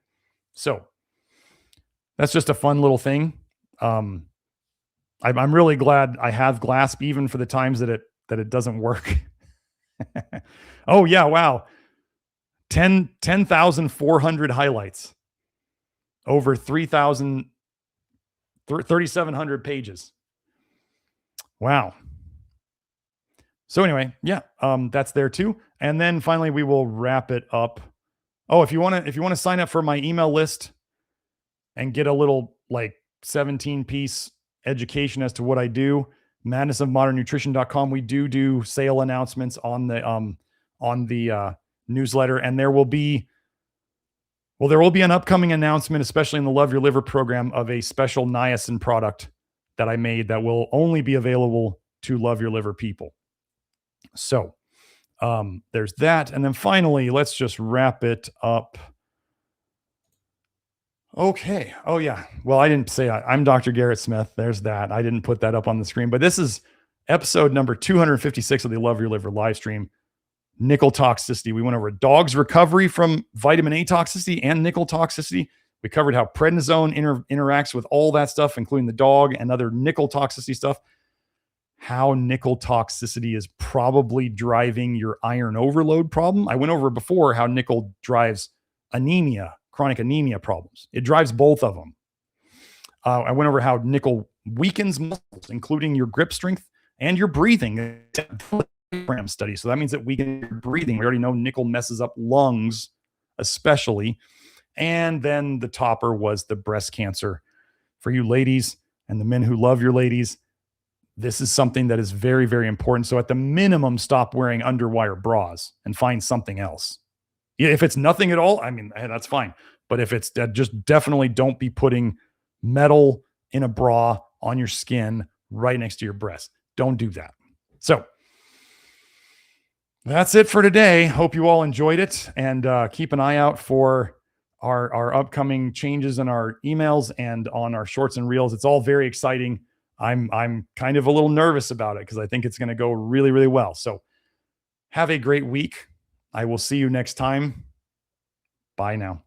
So that's just a fun little thing. I'm really glad I have GLASP even for the times that it doesn't work. Oh yeah. Wow. 10,400 highlights over 3,700 pages. Wow. So anyway, yeah, that's there too. And then finally, we will wrap it up. Oh, if you want to sign up for my email list and get a little like 17-piece education as to what I do, madnessofmodernnutrition.com. We do sale announcements on the newsletter, and there will be an upcoming announcement, especially in the Love Your Liver program, of a special niacin product that I made that will only be available to Love Your Liver people. So there's that. And then finally, let's just wrap it up. Okay. Oh yeah. Well, I didn't say I'm Dr. Garrett Smith. There's that. I didn't put that up on the screen, but this is episode number 256 of the Love Your Liver live stream. Nickel toxicity. We went over a dog's recovery from vitamin A toxicity and nickel toxicity. We covered how prednisone interacts with all that stuff, including the dog and other nickel toxicity stuff. How nickel toxicity is probably driving your iron overload problem. I went over before how nickel drives anemia, chronic anemia problems. It drives both of them. I went over how nickel weakens muscles, including your grip strength and your breathing. Study. So that means that weakens your breathing. We already know nickel messes up lungs, especially. And then the topper was the breast cancer. For you ladies and the men who love your ladies, this is something that is very, very important. So at the minimum, stop wearing underwire bras and find something else. Yeah, if it's nothing at all, I mean, that's fine. But if it's just definitely don't be putting metal in a bra on your skin right next to your breast. Don't do that. So that's it for today. Hope you all enjoyed it, and keep an eye out for our upcoming changes in our emails and on our shorts and reels. It's all very exciting. I'm kind of a little nervous about it because I think it's going to go really, really well. So have a great week. I will see you next time. Bye now.